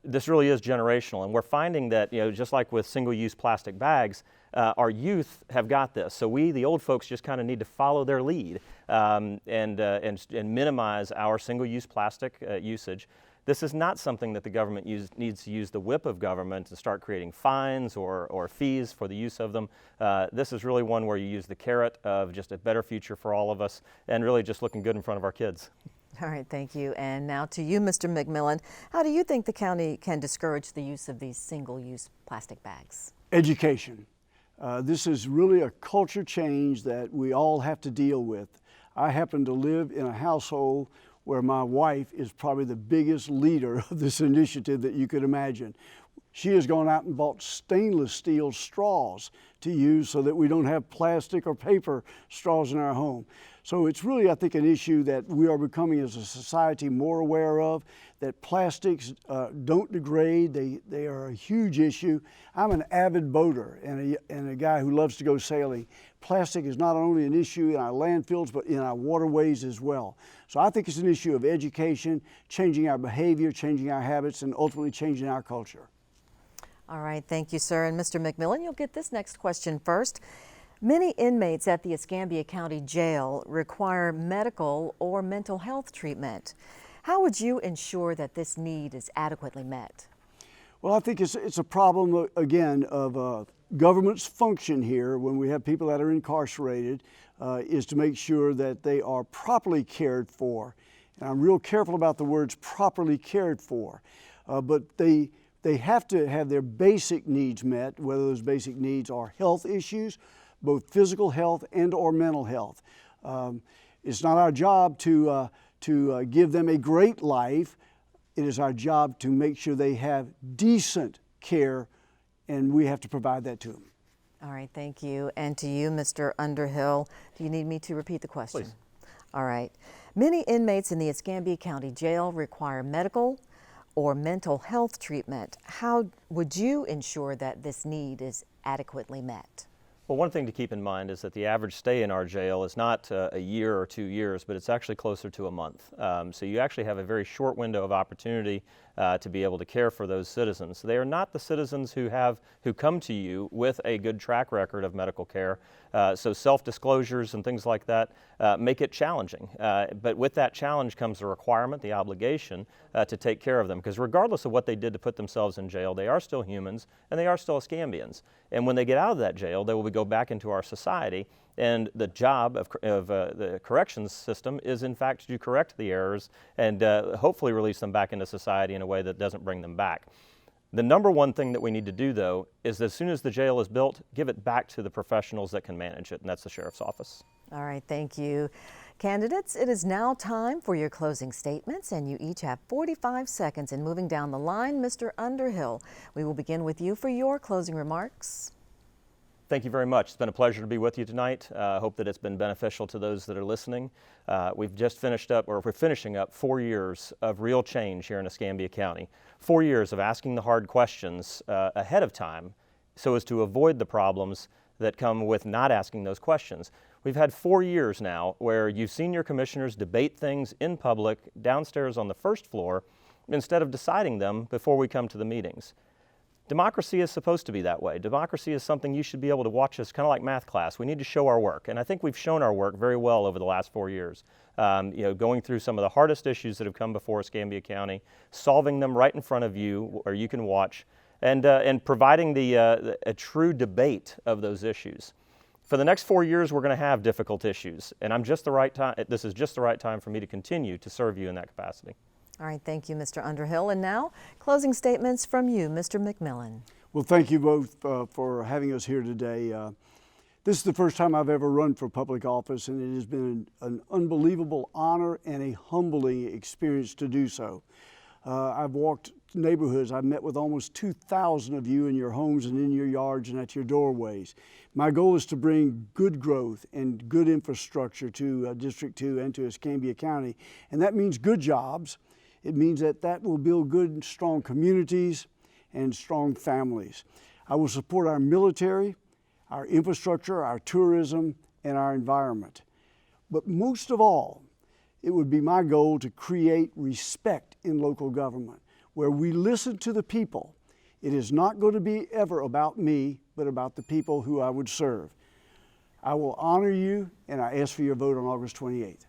Speaker 13: This really is generational, and we're finding that, just like with single-use plastic bags, our youth have got this. So we, the old folks, just kind of need to follow their lead and minimize our single-use plastic usage. This is not something that the government needs to use the whip of government to start creating fines or fees for the use of them. This is really one where you use the carrot of just a better future for all of us and really just looking good in front of our kids.
Speaker 2: All right, thank you. And now to you, Mr. McMillan. How do you think the county can discourage the use of these single-use plastic bags?
Speaker 12: Education. This is really a culture change that we all have to deal with. I happen to live in a household where my wife is probably the biggest leader of this initiative that you could imagine. She has gone out and bought stainless steel straws to use so that we don't have plastic or paper straws in our home. So it's really, I think, an issue that we are becoming as a society more aware of, that plastics don't degrade. They are a huge issue. I'm an avid boater and a guy who loves to go sailing. Plastic is not only an issue in our landfills, but in our waterways as well. So I think it's an issue of education, changing our behavior, changing our habits, and ultimately changing our culture.
Speaker 2: All right, thank you, sir. And Mr. McMillan, you'll get this next question first. Many inmates at the Escambia County Jail require medical or mental health treatment. How would you ensure that this need is adequately met?
Speaker 12: Well, I think it's a problem, again, of government's function here when we have people that are incarcerated, is to make sure that they are properly cared for. And I'm real careful about the words properly cared for, but they have to have their basic needs met, whether those basic needs are health issues, both physical health and or mental health. It's not our job to give them a great life. It is our job to make sure they have decent care, and we have to provide that to them.
Speaker 2: All right, thank you. And to you, Mr. Underhill, do you need me to repeat the question?
Speaker 13: Please.
Speaker 2: All right. Many inmates in the Escambia County Jail require medical or mental health treatment. How would you ensure that this need is adequately met?
Speaker 13: Well, one thing to keep in mind is that the average stay in our jail is not a year or 2 years, but it's actually closer to a month. So you actually have a very short window of opportunity to be able to care for those citizens. They are not the citizens who come to you with a good track record of medical care. So self-disclosures and things like that make it challenging. But with that challenge comes the requirement, the obligation to take care of them. Because regardless of what they did to put themselves in jail, they are still humans and they are still Escambians. And when they get out of that jail, they will go back into our society. And the job of the corrections system is, in fact, to correct the errors and hopefully release them back into society in a way that doesn't bring them back. The number one thing that we need to do, though, is that as soon as the jail is built, give it back to the professionals that can manage it, and that's the sheriff's office.
Speaker 2: All right, thank you. Candidates, it is now time for your closing statements, and you each have 45 seconds. And moving down the line, Mr. Underhill, we will begin with you for your closing remarks.
Speaker 13: Thank you very much. It's been a pleasure to be with you tonight. I hope that it's been beneficial to those that are listening. We've just finished up, or we're finishing up 4 years of real change here in Escambia County. 4 years of asking the hard questions ahead of time so as to avoid the problems that come with not asking those questions. We've had 4 years now where you've seen your commissioners debate things in public downstairs on the first floor instead of deciding them before we come to the meetings. Democracy is supposed to be that way. Democracy is something you should be able to watch as kind of like math class. We need to show our work, and I think we've shown our work very well over the last 4 years. Going through some of the hardest issues that have come before Escambia County, solving them right in front of you where you can watch, and providing a true debate of those issues. For the next 4 years, we're going to have difficult issues, and this is just the right time for me to continue to serve you in that capacity.
Speaker 2: All right, thank you, Mr. Underhill. And now, closing statements from you, Mr. McMillan.
Speaker 12: Well, thank you both for having us here today. This is the first time I've ever run for public office, and it has been an unbelievable honor and a humbling experience to do so. I've walked neighborhoods. I've met with almost 2,000 of you in your homes and in your yards and at your doorways. My goal is to bring good growth and good infrastructure to District 2 and to Escambia County, and that means good jobs. It means that will build good, strong communities and strong families. I will support our military, our infrastructure, our tourism, and our environment. But most of all, it would be my goal to create respect in local government, where we listen to the people. It is not going to be ever about me, but about the people who I would serve. I will honor you, and I ask for your vote on August 28th.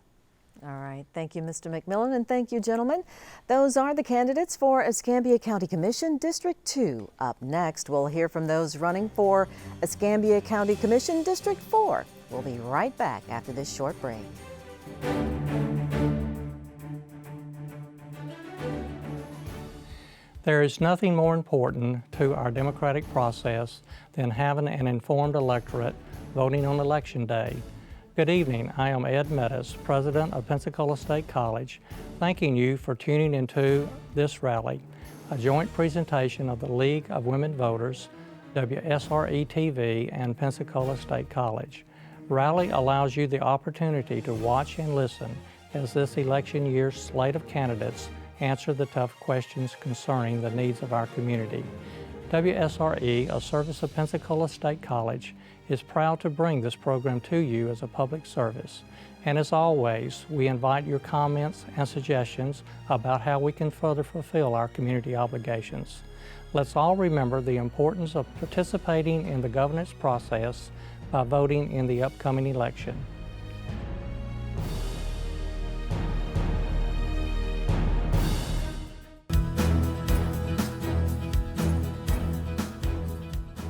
Speaker 2: All right, thank you, Mr. McMillan, and thank you, gentlemen. Those are the candidates for Escambia County Commission District 2. Up next, we'll hear from those running for Escambia County Commission District 4. We'll be right back after this short break.
Speaker 7: There is nothing more important to our democratic process than having an informed electorate voting on Election Day. Good evening. I am Ed Meadows, President of Pensacola State College, thanking you for tuning into this rally, a joint presentation of the League of Women Voters, WSRE TV, and Pensacola State College. Rally allows you the opportunity to watch and listen as this election year's slate of candidates answer the tough questions concerning the needs of our community. WSRE, a service of Pensacola State College, is proud to bring this program to you as a public service. And as always, we invite your comments and suggestions about how we can further fulfill our community obligations. Let's all remember the importance of participating in the governance process by voting in the upcoming election.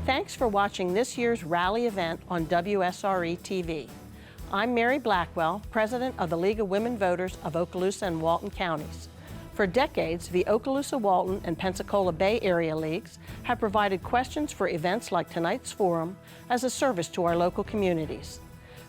Speaker 8: Thanks for watching this year's rally event on WSRE TV. I'm Mary Blackwell, President of the League of Women Voters of Okaloosa and Walton Counties. For decades, the Okaloosa-Walton and Pensacola Bay Area Leagues have provided questions for events like tonight's forum as a service to our local communities.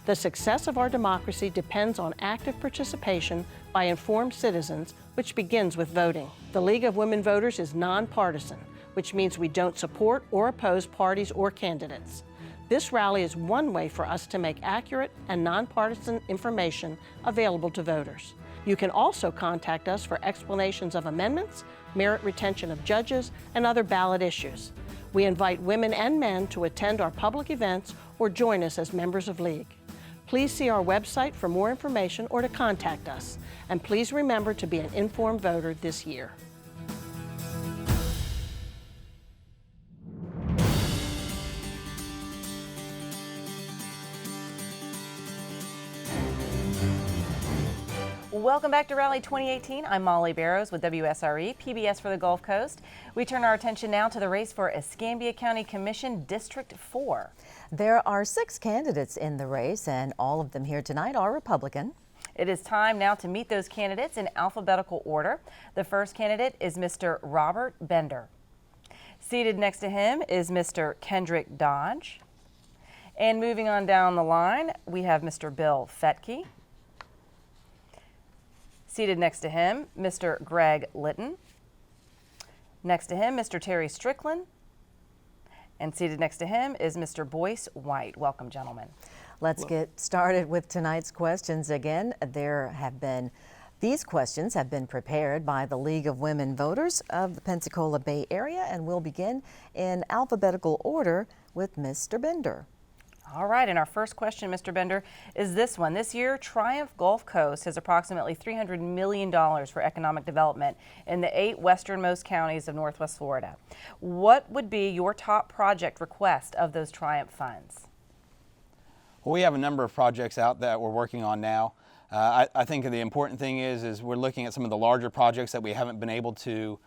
Speaker 8: The success of our democracy depends on active participation by informed citizens, which begins with voting. The League of Women Voters is nonpartisan, which means we don't support or oppose parties or candidates. This rally is one way for us to make accurate and nonpartisan information available to voters. You can also contact us for explanations of amendments, merit retention of judges, and other ballot issues. We invite women and men to attend our public events or join us as members of League. Please see our website for more information or to contact us. And please remember to be an informed voter this year.
Speaker 1: Welcome back to Rally 2018. I'm Molly Barrows with WSRE, PBS for the Gulf Coast. We turn our attention now to the race for Escambia County Commission District 4.
Speaker 2: There are 6 candidates in the race, and all of them here tonight are Republican.
Speaker 1: It is time now to meet those candidates in alphabetical order. The first candidate is Mr. Robert Bender. Seated next to him is Mr. Kendrick Dodge. And moving on down the line, we have Mr. Bill Fetke. Seated next to him, Mr. Greg Litton. Next to him, Mr. Terry Strickland. And seated next to him is Mr. Boyce White. Welcome, gentlemen.
Speaker 2: Let's get started with tonight's questions. Again, these questions have been prepared by the League of Women Voters of the Pensacola Bay Area, and we'll begin in alphabetical order with Mr. Bender.
Speaker 1: All right, and our first question, Mr. Bender, is this one. This year, Triumph Gulf Coast has approximately $300 million for economic development in the 8 westernmost counties of Northwest Florida. What would be your top project request of those Triumph funds?
Speaker 14: Well, we have a number of projects out that we're working on now. I think the important thing is we're looking at some of the larger projects that we haven't been able to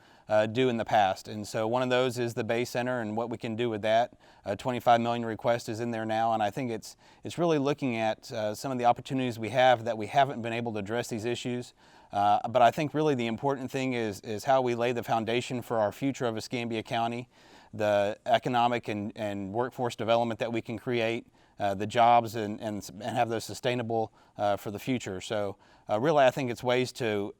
Speaker 14: do in the past. And so one of those is the Bay Center and what we can do with that. $25 million request is in there now, and I think it's really looking at some of the opportunities we have that we haven't been able to address these issues. But I think really the important thing is how we lay the foundation for our future of Escambia County, the economic and workforce development that we can create, the jobs and have those sustainable for the future. So really I think it's ways to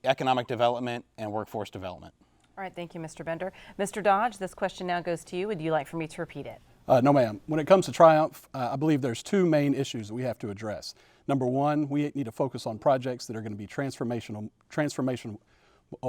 Speaker 14: economic development and workforce development.
Speaker 1: All right, thank you, Mr. Bender. Mr. Dodge, this question now goes to you. Would you like for me to repeat it?
Speaker 15: No, ma'am. When it comes to Triumph, I believe there's 2 main issues that we have to address. Number one, we need to focus on projects that are going to be transformational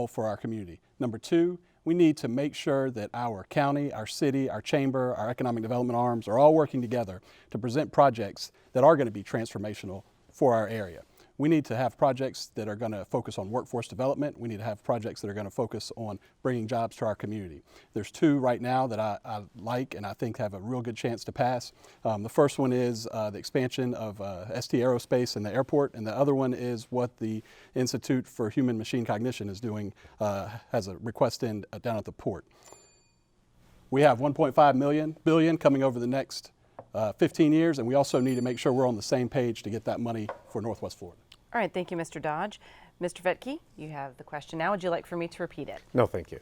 Speaker 15: for our community. Number 2, we need to make sure that our county, our city, our chamber, our economic development arms are all working together to present projects that are going to be transformational for our area. We need to have projects that are going to focus on workforce development. We need to have projects that are going to focus on bringing jobs to our community. There's 2 right now that I like and I think have a real good chance to pass. The first one is the expansion of ST Aerospace and the airport, and the other one is what the Institute for Human Machine Cognition is doing, has a request in down at the port. We have $1.5 billion coming over the next 15 years, and we also need to make sure we're on the same page to get that money for Northwest Florida.
Speaker 1: All right, thank you, Mr. Dodge. Mr. Vetke, you have the question now. Would you like for me to repeat it?
Speaker 16: No, thank you.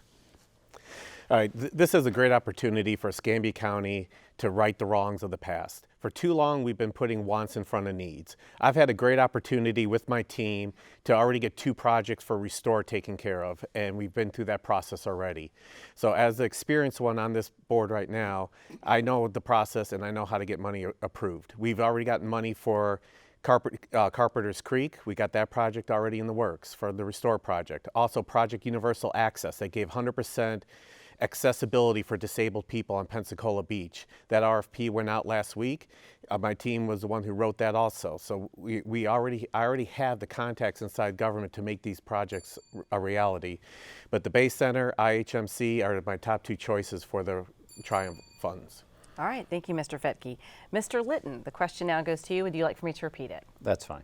Speaker 16: All right, this is a great opportunity for Escambia County to right the wrongs of the past. For too long, we've been putting wants in front of needs. I've had a great opportunity with my team to already get 2 projects for Restore taken care of, and we've been through that process already. So as the experienced one on this board right now, I know the process and I know how to get money approved. We've already gotten money for Carpenter's Creek. We got that project already in the works for the Restore project. Also Project Universal Access, they gave 100% accessibility for disabled people on Pensacola Beach. That RFP went out last week. My team was the one who wrote that also. So I already have the contacts inside government to make these projects a reality. But the Bay Center, IHMC are my top 2 choices for the Triumph funds.
Speaker 1: All right, thank you, Mr. Vetke. Mr. Litton, the question now goes to you. Would you like for me to repeat it?
Speaker 17: That's fine.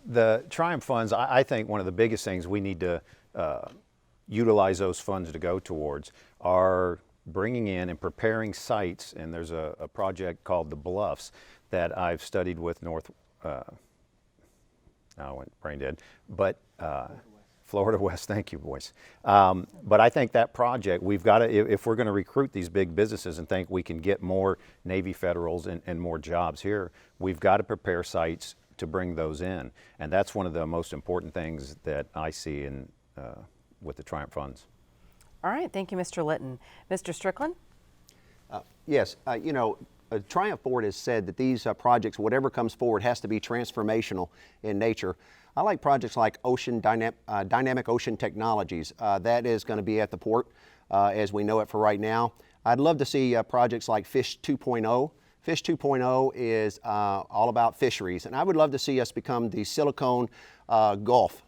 Speaker 17: The Triumph funds, I think one of the biggest things we need to utilize those funds to go towards are bringing in and preparing sites, and there's a project called the Bluffs that I've studied with now I went brain dead, but Florida West, thank you, boys. But I think that project, we've got to, if we're going to recruit these big businesses and think we can get more Navy Federals and more jobs here, we've got to prepare sites to bring those in. And that's one of the most important things that I see in with the Triumph funds.
Speaker 1: All right, thank you, Mr. Litton. Mr. Strickland?
Speaker 18: Yes, you know, Triumph Board has said that these projects, whatever comes forward, has to be transformational in nature. I like projects like Dynamic Ocean Technologies. That is going to be at the port as we know it for right now. I'd love to see projects like Fish 2.0. Fish 2.0 is all about fisheries, and I would love to see us become the Silicon Gulf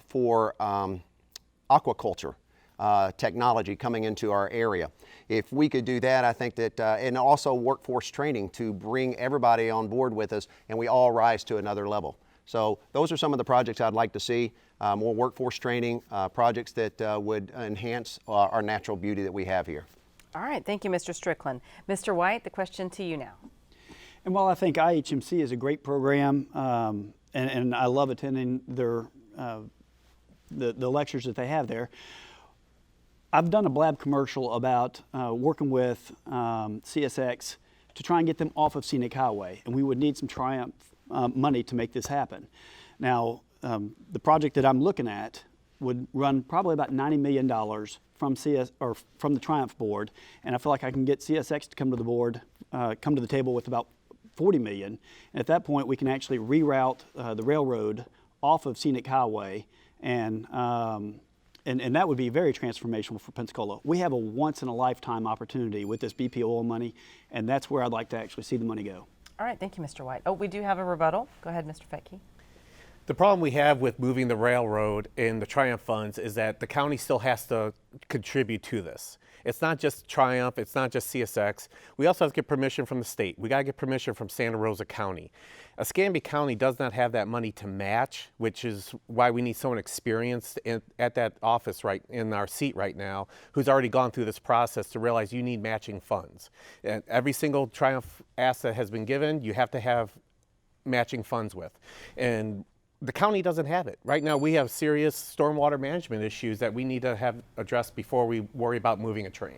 Speaker 18: for aquaculture technology coming into our area. If we could do that, I think that, and also workforce training to bring everybody on board with us and we all rise to another level. So those are some of the projects I'd like to see, more workforce training, projects that would enhance our natural beauty that we have here.
Speaker 1: All right, thank you, Mr. Strickland. Mr. White, the question to you now.
Speaker 19: And while I think IHMC is a great program, and I love attending their the lectures that they have there, I've done a blab commercial about working with CSX to try and get them off of Scenic Highway, and we would need some Triumph money to make this happen. Now, the project that I'm looking at would run probably about $90 million from from the Triumph board, and I feel like I can get CSX to come to the board, come to the table with about $40 million, and at that point we can actually reroute the railroad off of Scenic Highway, and that would be very transformational for Pensacola. We have a once-in-a-lifetime opportunity with this BP oil money, and that's where I'd like to actually see the money go.
Speaker 1: All right, thank you, Mr. White. Oh, we do have a rebuttal. Go ahead, Mr. Vetke.
Speaker 16: The problem we have with moving the railroad in the Triumph funds is that the county still has to contribute to this. It's not just Triumph, it's not just CSX. We also have to get permission from the state. We got to get permission from Santa Rosa County. Escambia County does not have that money to match, which is why we need someone experienced at that office right in our seat right now, who's already gone through this process to realize you need matching funds. And every single Triumph asset has been given, you have to have matching funds with. And the county doesn't have it. Right now we have serious stormwater management issues that we need to have addressed before we worry about moving a train.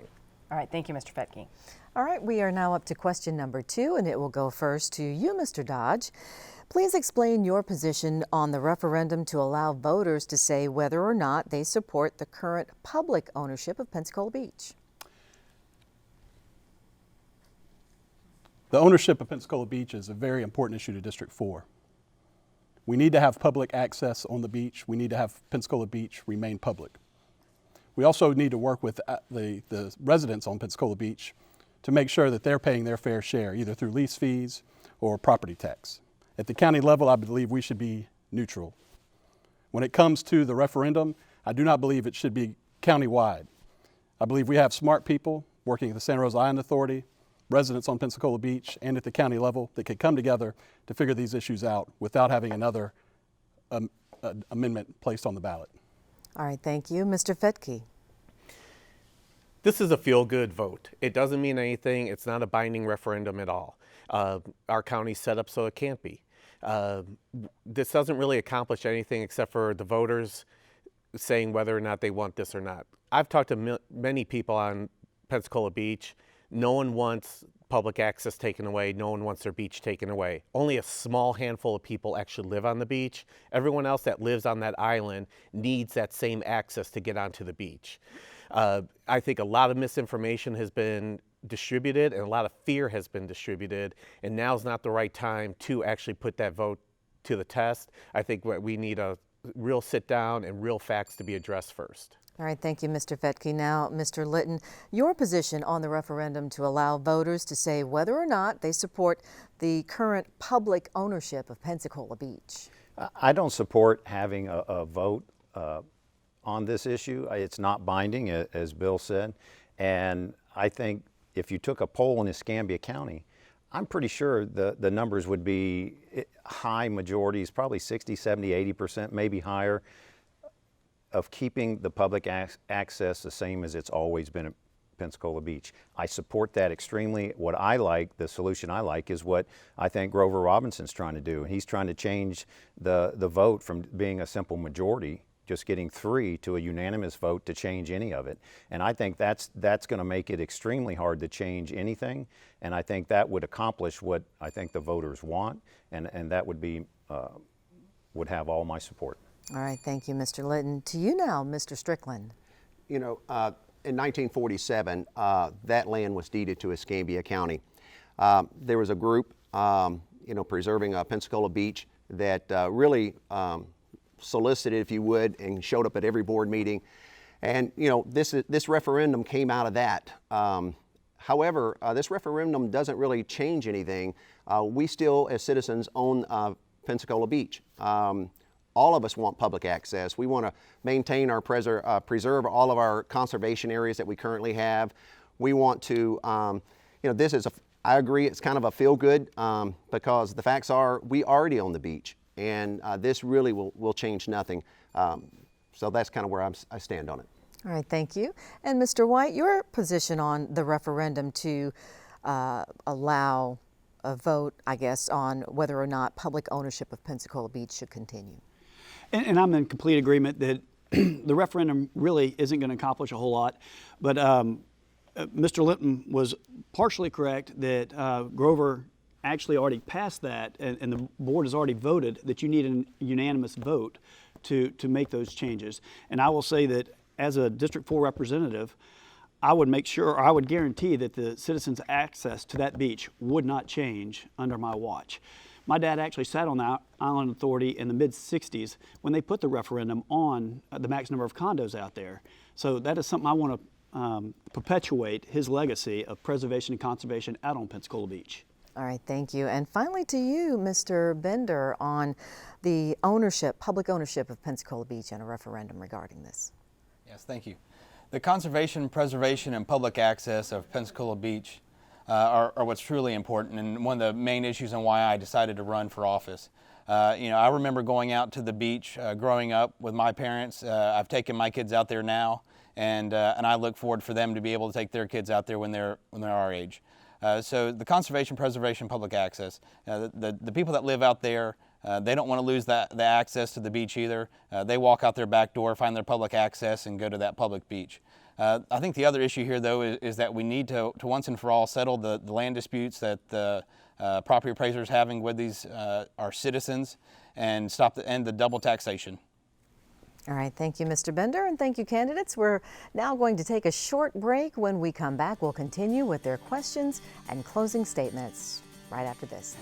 Speaker 1: All right, thank you, Mr. Vetke.
Speaker 2: All right, we are now up to question number 2, and it will go first to you, Mr. Dodge. Please explain your position on the referendum to allow voters to say whether or not they support the current public ownership of Pensacola Beach.
Speaker 15: The ownership of Pensacola Beach is a very important issue to District 4. We need to have public access on the beach. We need to have Pensacola Beach remain public. We also need to work with the residents on Pensacola Beach to make sure that they're paying their fair share, either through lease fees or property tax. At the county level, I believe we should be neutral. When it comes to the referendum, I do not believe it should be countywide. I believe we have smart people working at the Santa Rosa Island Authority, residents on Pensacola Beach, and at the county level that could come together to figure these issues out without having another amendment placed on the ballot.
Speaker 2: All right, thank you. Mr. Vetke.
Speaker 16: This is a feel-good vote. It doesn't mean anything. It's not a binding referendum at all. Our county's set up so it can't be. This doesn't really accomplish anything except for the voters saying whether or not they want this or not. I've talked to many people on Pensacola Beach. No one wants public access taken away. No one wants their beach taken away. Only a small handful of people actually live on the beach. Everyone else that lives on that island needs that same access to get onto the beach. I think a lot of misinformation has been distributed and a lot of fear has been distributed, and now's not the right time to actually put that vote to the test. I think we need a real sit down and real facts to be addressed first.
Speaker 2: All right, thank you, Mr. Fetke. Now, Mr. Litton, your position on the referendum to allow voters to say whether or not they support the current public ownership of Pensacola Beach.
Speaker 17: I don't support having a vote on this issue. It's not binding, as Bill said, and I think if you took a poll in Escambia County, I'm pretty sure the numbers would be high majorities, probably 60, 70, 80%, maybe higher, of keeping the public access the same as it's always been at Pensacola Beach. I support that extremely. What I like, the solution I like, is what I think Grover Robinson's trying to do. He's trying to change the vote from being a simple majority, just getting 3, to a unanimous vote to change any of it. And I think that's going to make it extremely hard to change anything. And I think that would accomplish what I think the voters want, and that would be would have all my support.
Speaker 2: All right, thank you, Mr. Litton. To you now, Mr. Strickland.
Speaker 18: You know, in 1947, that land was deeded to Escambia County. There was a group, you know, preserving Pensacola Beach that really solicited, if you would, and showed up at every board meeting. And, you know, this referendum came out of that. However, this referendum doesn't really change anything. We still, as citizens, own Pensacola Beach. All of us want public access. We want to maintain our preserve all of our conservation areas that we currently have. We want to, you know, this is I agree, it's kind of a feel-good because the facts are we already own the beach, and this really will change nothing. So that's kind of where I stand on it.
Speaker 2: All right, thank you. And Mr. White, your position on the referendum to allow a vote, I guess, on whether or not public ownership of Pensacola Beach should continue.
Speaker 19: And I'm in complete agreement that the referendum really isn't going to accomplish a whole lot. But Mr. Litton was partially correct that Grover actually already passed that, and the board has already voted that you need a unanimous vote to make those changes. And I will say that as a District 4 representative, I would make sure, or I would guarantee that the citizens' access to that beach would not change under my watch. My dad actually sat on the Island Authority in the mid-'60s when they put the referendum on the max number of condos out there. So that is something I want to perpetuate, his legacy of preservation and conservation out on Pensacola Beach.
Speaker 2: All right, thank you. And finally to you, Mr. Bender, on the ownership, public ownership of Pensacola Beach and a referendum regarding this.
Speaker 14: Yes, thank you. The conservation, preservation, and public access of Pensacola Beach are what's truly important, and one of the main issues on why I decided to run for office. You know, I remember going out to the beach growing up with my parents. I've taken my kids out there now, and I look forward for them to be able to take their kids out there when they're our age. So the conservation, preservation, public access. The people that live out there, they don't want to lose the access to the beach either. They walk out their back door, find their public access, and go to that public beach. I think the other issue here, though, is that we need to once and for all settle the land disputes that the property appraisers having with these our citizens, and end the double taxation.
Speaker 2: All right, thank you, Mr. Bender, and thank you, candidates. We're now going to take a short break. When we come back, we'll continue with their questions and closing statements right after this.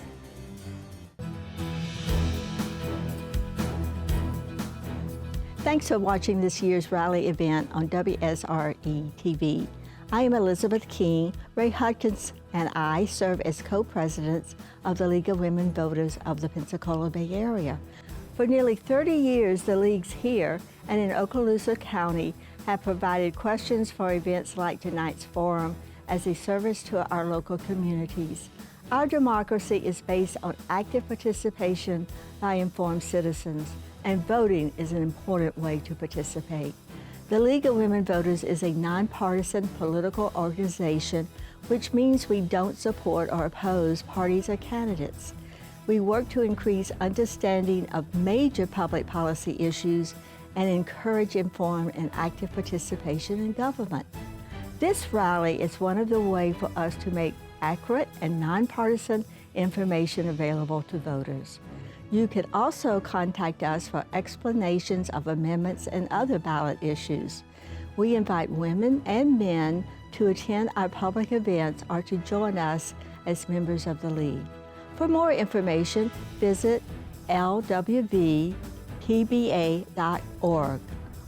Speaker 11: Thanks for watching this year's rally event on WSRE TV. I am Elizabeth King. Ray Hodkins and I serve as co-presidents of the League of Women Voters of the Pensacola Bay Area. For nearly 30 years, the leagues here and in Okaloosa County have provided questions for events like tonight's forum as a service to our local communities. Our democracy is based on active participation by informed citizens, and voting is an important way to participate. The League of Women Voters is a nonpartisan political organization, which means we don't support or oppose parties or candidates. We work to increase understanding of major public policy issues and encourage informed and active participation in government. This rally is one of the ways for us to make accurate and nonpartisan information available to voters. You can also contact us for explanations of amendments and other ballot issues. We invite women and men to attend our public events or to join us as members of the League. For more information, visit lwvpba.org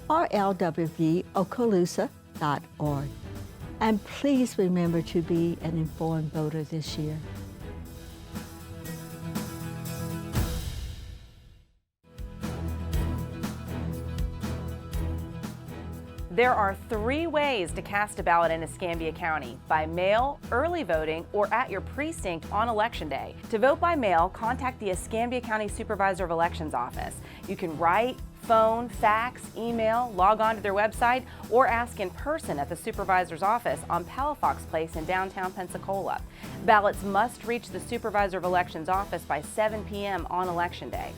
Speaker 11: or lwvokaloosa.org. And please remember to be an informed voter this year.
Speaker 1: There are 3 ways to cast a ballot in Escambia County: by mail, early voting, or at your precinct on Election Day. To vote by mail, contact the Escambia County Supervisor of Elections office. You can write, phone, fax, email, log on to their website, or ask in person at the supervisor's office on Palafox Place in downtown Pensacola. Ballots must reach the Supervisor of Elections office by 7 p.m. on Election Day.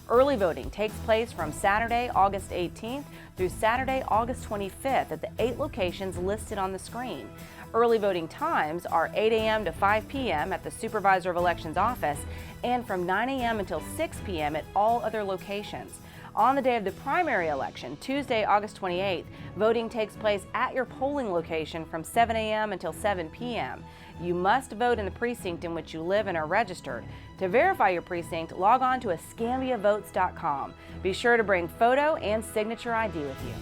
Speaker 1: Early voting takes place from Saturday, August 18th through Saturday, August 25th at the 8 locations listed on the screen. Early voting times are 8 a.m. to 5 p.m. at the Supervisor of Elections office and from 9 a.m. until 6 p.m. at all other locations. On the day of the primary election, Tuesday, August 28th, voting takes place at your polling location from 7 a.m. until 7 p.m. You must vote in the precinct in which you live and are registered. To verify your precinct, log on to escambiavotes.com. Be sure to bring photo and signature ID with you.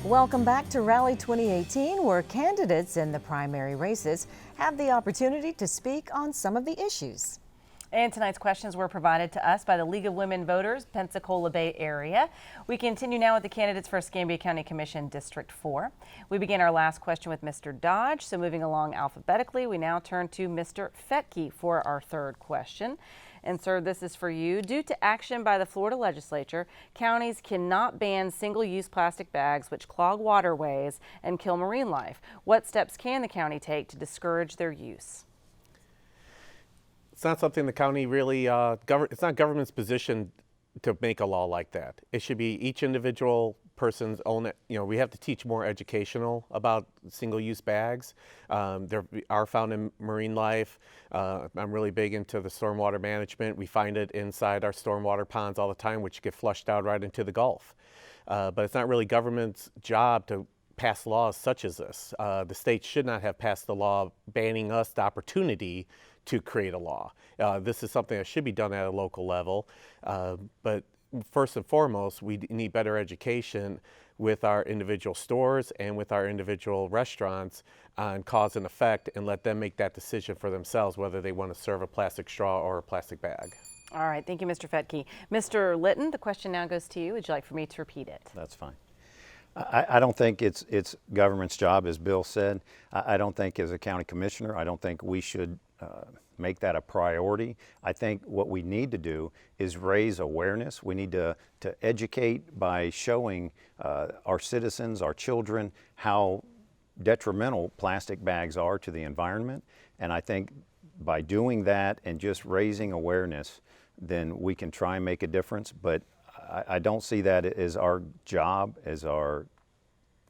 Speaker 2: Welcome back to Rally 2018, where candidates in the primary races have the opportunity to speak on some of the issues.
Speaker 1: And tonight's questions were provided to us by the League of Women Voters, Pensacola Bay Area. We continue now with the candidates for Escambia County Commission District 4. We begin our last question with Mr. Dodge. So moving along alphabetically, we now turn to Mr. Fetke for our third question. And sir, this is for you. Due to action by the Florida legislature, counties cannot ban single-use plastic bags which clog waterways and kill marine life. What steps can the county take to discourage their use?
Speaker 16: It's not something the county really, it's not government's position to make a law like that. It should be each individual person's own, we have to teach more educational about single-use bags. They are found in marine life. I'm really big into the stormwater management. We find it inside our stormwater ponds all the time, which get flushed out right into the Gulf. But it's not really government's job to pass laws such as this. The state should not have passed the law banning us the opportunity to create a law. This is something that should be done at a local level, but first and foremost, we need better education with our individual stores and with our individual restaurants on cause and effect, and let them make that decision for themselves whether they want to serve a plastic straw or a plastic bag.
Speaker 1: All right, thank you, Mr. Fetke. Mr. Litton, the question now goes to you. Would you like for me to repeat it?
Speaker 17: That's fine. I don't think it's government's job, as Bill said. I don't think as a county commissioner, I don't think we should make that a priority. I think what we need to do is raise awareness. We need to educate by showing our citizens, our children, how detrimental plastic bags are to the environment. And I think by doing that and just raising awareness, then we can try and make a difference. But I don't see that as our job, as our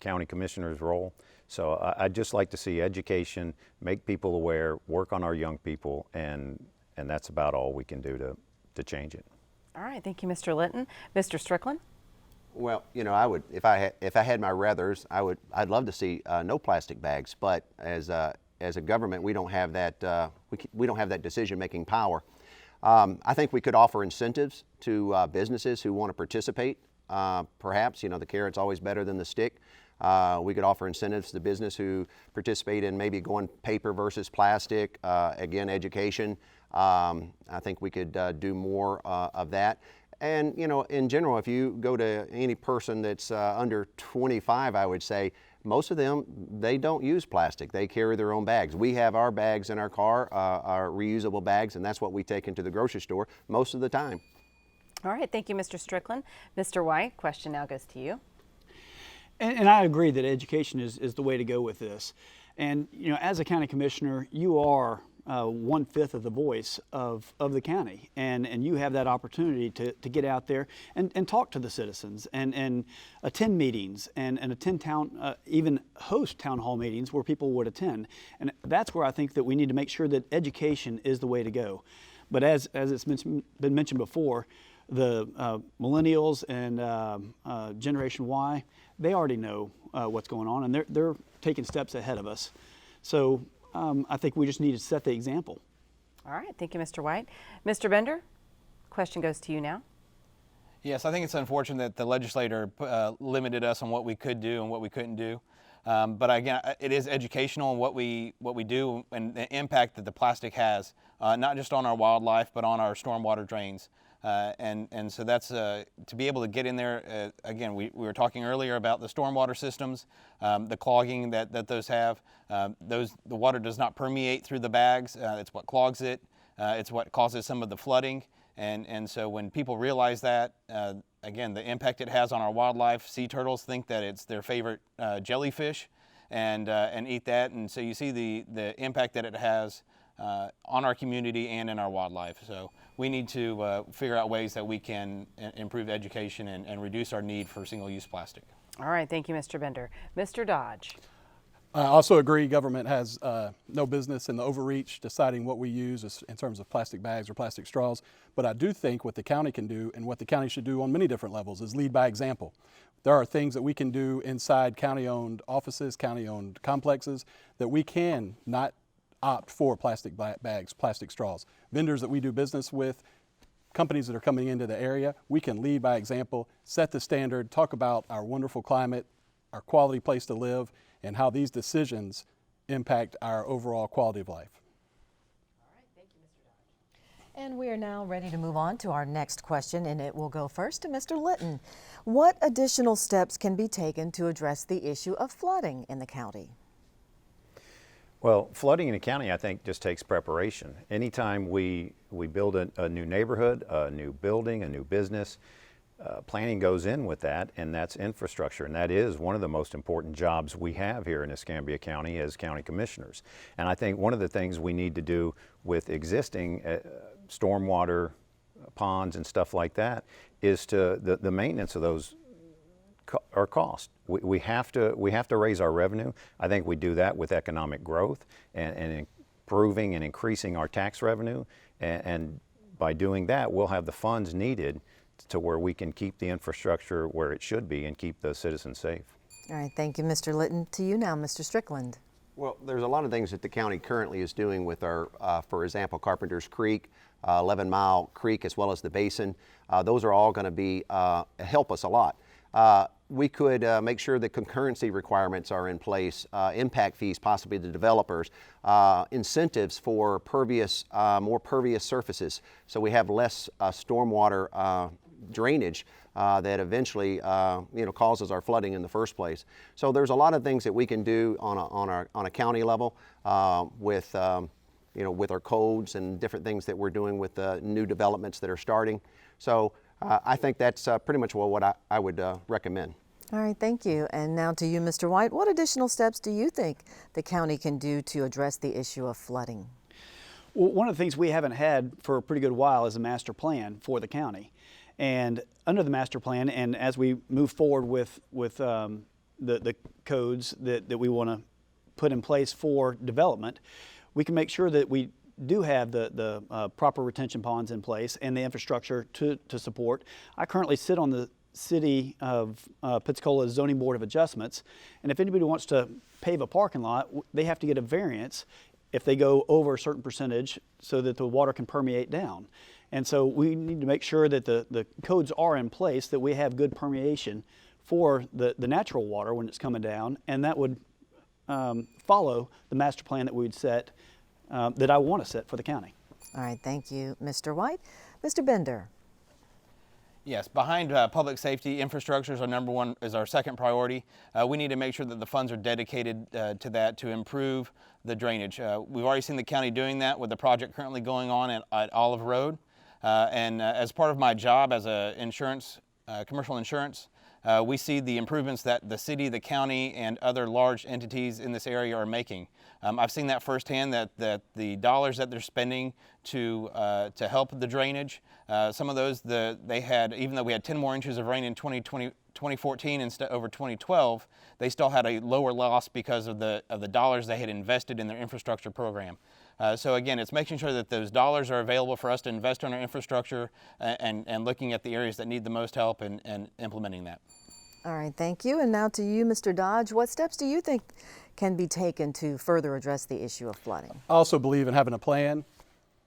Speaker 17: county commissioner's role. So I'd just like to see education, make people aware, work on our young people, and that's about all we can do to change it.
Speaker 1: All right, thank you, Mr. Litton. Mr. Strickland?
Speaker 18: Well, I would, if I had my ruthers, I'd love to see no plastic bags. But as a government, we don't have that we don't have that decision-making power. I think we could offer incentives to businesses who want to participate. Perhaps, the carrot's always better than the stick. We could offer incentives to business who participate in maybe going paper versus plastic. Again, education. I think we could do more of that. And, in general, if you go to any person that's under 25, I would say most of them, they don't use plastic. They carry their own bags. We have our bags in our car, our reusable bags, and that's what we take into the grocery store most of the time.
Speaker 1: All right, thank you, Mr. Strickland. Mr. White, question now goes to you.
Speaker 19: And I agree that education is the way to go with this. And as a county commissioner, you are 1/5 of the voice of the county, and you have that opportunity to get out there and talk to the citizens and attend meetings and attend even host town hall meetings where people would attend. And that's where I think that we need to make sure that education is the way to go. But as it's been mentioned before, the millennials and Generation Y, they already know what's going on, and they're taking steps ahead of us. So I think we just need to set the example.
Speaker 1: All right, thank you, Mr. White. Mr. Bender, question goes to you now.
Speaker 14: Yes, I think it's unfortunate that the legislator limited us on what we could do and what we couldn't do. But again, it is educational in what we do and the impact that the plastic has, not just on our wildlife, but on our stormwater drains. And so that's to be able to get in there. Again, we were talking earlier about the stormwater systems, the clogging that those have. The water does not permeate through the bags. It's what clogs it. It's what causes some of the flooding. And so when people realize that, again, the impact it has on our wildlife, sea turtles think that it's their favorite jellyfish and eat that. And so you see the impact that it has on our community and in our wildlife. So we need to figure out ways that we can improve education and reduce our need for single-use plastic.
Speaker 1: All right, thank you, Mr. Bender. Mr. Dodge.
Speaker 15: I also agree government has no business in the overreach deciding what we use in terms of plastic bags or plastic straws, but I do think what the county can do and what the county should do on many different levels is lead by example. There are things that we can do inside county-owned offices, county-owned complexes that we can not opt for plastic bags, plastic straws. Vendors that we do business with, companies that are coming into the area, we can lead by example, set the standard, talk about our wonderful climate, our quality place to live, and how these decisions impact our overall quality of life.
Speaker 2: All right, thank you, Mr. Dodge. And we are now ready to move on to our next question, and it will go first to Mr. Litton. What additional steps can be taken to address the issue of flooding in the county?
Speaker 17: Well, flooding in the county, I think, just takes preparation. Anytime we build a new neighborhood, a new building, a new business, planning goes in with that, and that's infrastructure. And that is one of the most important jobs we have here in Escambia County as county commissioners. And I think one of the things we need to do with existing stormwater ponds and stuff like that is to the maintenance of those our cost. We have to raise our revenue. I think we do that with economic growth and improving and increasing our tax revenue. And by doing that, we'll have the funds needed to where we can keep the infrastructure where it should be and keep the citizens safe.
Speaker 2: All right, thank you, Mr. Litton. To you now, Mr. Strickland.
Speaker 18: Well, there's a lot of things that the county currently is doing with our, for example, Carpenter's Creek, 11 Mile Creek, as well as the basin. Those are all going to be help us a lot. We could make sure that concurrency requirements are in place, impact fees possibly to developers, incentives for more pervious surfaces, so we have less stormwater drainage that eventually causes our flooding in the first place. So there's a lot of things that we can do on a county level with our codes and different things that we're doing with the new developments that are starting. So I think that's pretty much what I would recommend.
Speaker 2: All right, thank you. And now to you, Mr. White. What additional steps do you think the county can do to address the issue of flooding?
Speaker 19: Well, one of the things we haven't had for a pretty good while is a master plan for the county. And under the master plan, and as we move forward with the codes that we want to put in place for development, we can make sure that we do have the proper retention ponds in place and the infrastructure to support. I currently sit on the City of Pensacola Zoning Board of Adjustments, and if anybody wants to pave a parking lot, they have to get a variance if they go over a certain percentage so that the water can permeate down. And so we need to make sure that the codes are in place, that we have good permeation for the natural water when it's coming down, and that would follow the master plan that we would set, that I want to set for the county.
Speaker 2: All right, thank you, Mr. White. Mr. Bender.
Speaker 14: Yes, behind public safety, infrastructure is our second priority. We need to make sure that the funds are dedicated to that to improve the drainage. We've already seen the county doing that with the project currently going on at Olive Road. And as part of my job as a commercial insurance, we see the improvements that the city, the county, and other large entities in this area are making. I've seen that firsthand, that the dollars that they're spending to help the drainage, some of those, they had, even though we had 10 more inches of rain in 2014 instead over 2012, they still had a lower loss because of the dollars they had invested in their infrastructure program. So again, it's making sure that those dollars are available for us to invest in our infrastructure, and looking at the areas that need the most help and implementing that.
Speaker 2: All right, thank you. And now to you, Mr. Dodge. What steps do you think can be taken to further address the issue of flooding?
Speaker 15: I also believe in having a plan,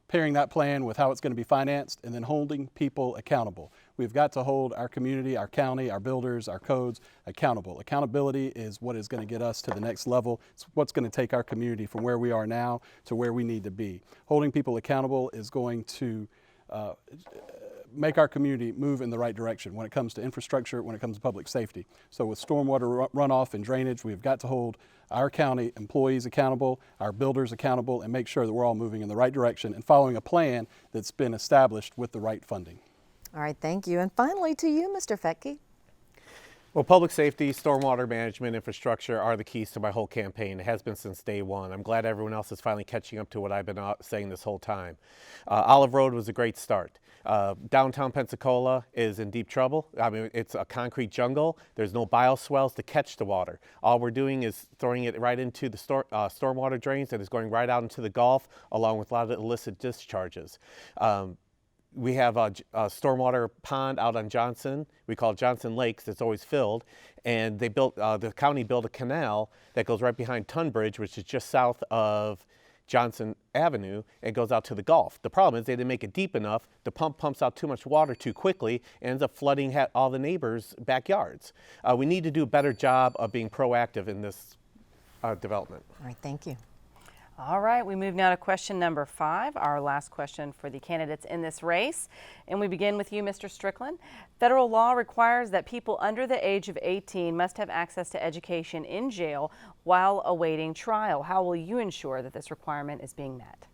Speaker 15: pairing that plan with how it's going to be financed, and then holding people accountable. We've got to hold our community, our county, our builders, our codes accountable. Accountability is what is going to get us to the next level. It's what's going to take our community from where we are now to where we need to be. Holding people accountable is going to make our community move in the right direction when it comes to infrastructure, when it comes to public safety. So with stormwater runoff and drainage, we've got to hold our county employees accountable, our builders accountable, and make sure that we're all moving in the right direction and following a plan that's been established with the right funding.
Speaker 2: All right, thank you. And finally to you, Mr. Fettke.
Speaker 16: Well, public safety, stormwater management, infrastructure are the keys to my whole campaign. It has been since day one. I'm glad everyone else is finally catching up to what I've been saying this whole time. Olive Road was a great start. Downtown Pensacola is in deep trouble. I mean, it's a concrete jungle. There's no bioswales to catch the water. All we're doing is throwing it right into the stormwater drains, and it's going right out into the Gulf, along with a lot of illicit discharges. We have a stormwater pond out on Johnson. We call it Johnson Lakes. It's always filled. And they built, the county built a canal that goes right behind Tunbridge, which is just south of Johnson Avenue, and goes out to the Gulf. The problem is they didn't make it deep enough. The pump pumps out too much water too quickly and ends up flooding all the neighbors' backyards. We need to do a better job of being proactive in this development.
Speaker 2: All right, thank you.
Speaker 1: All right, we move now to question number 5, our last question for the candidates in this race. And we begin with you, Mr. Strickland. Federal law requires that people under the age of 18 must have access to education in jail while awaiting trial. How will you ensure that this requirement is being met?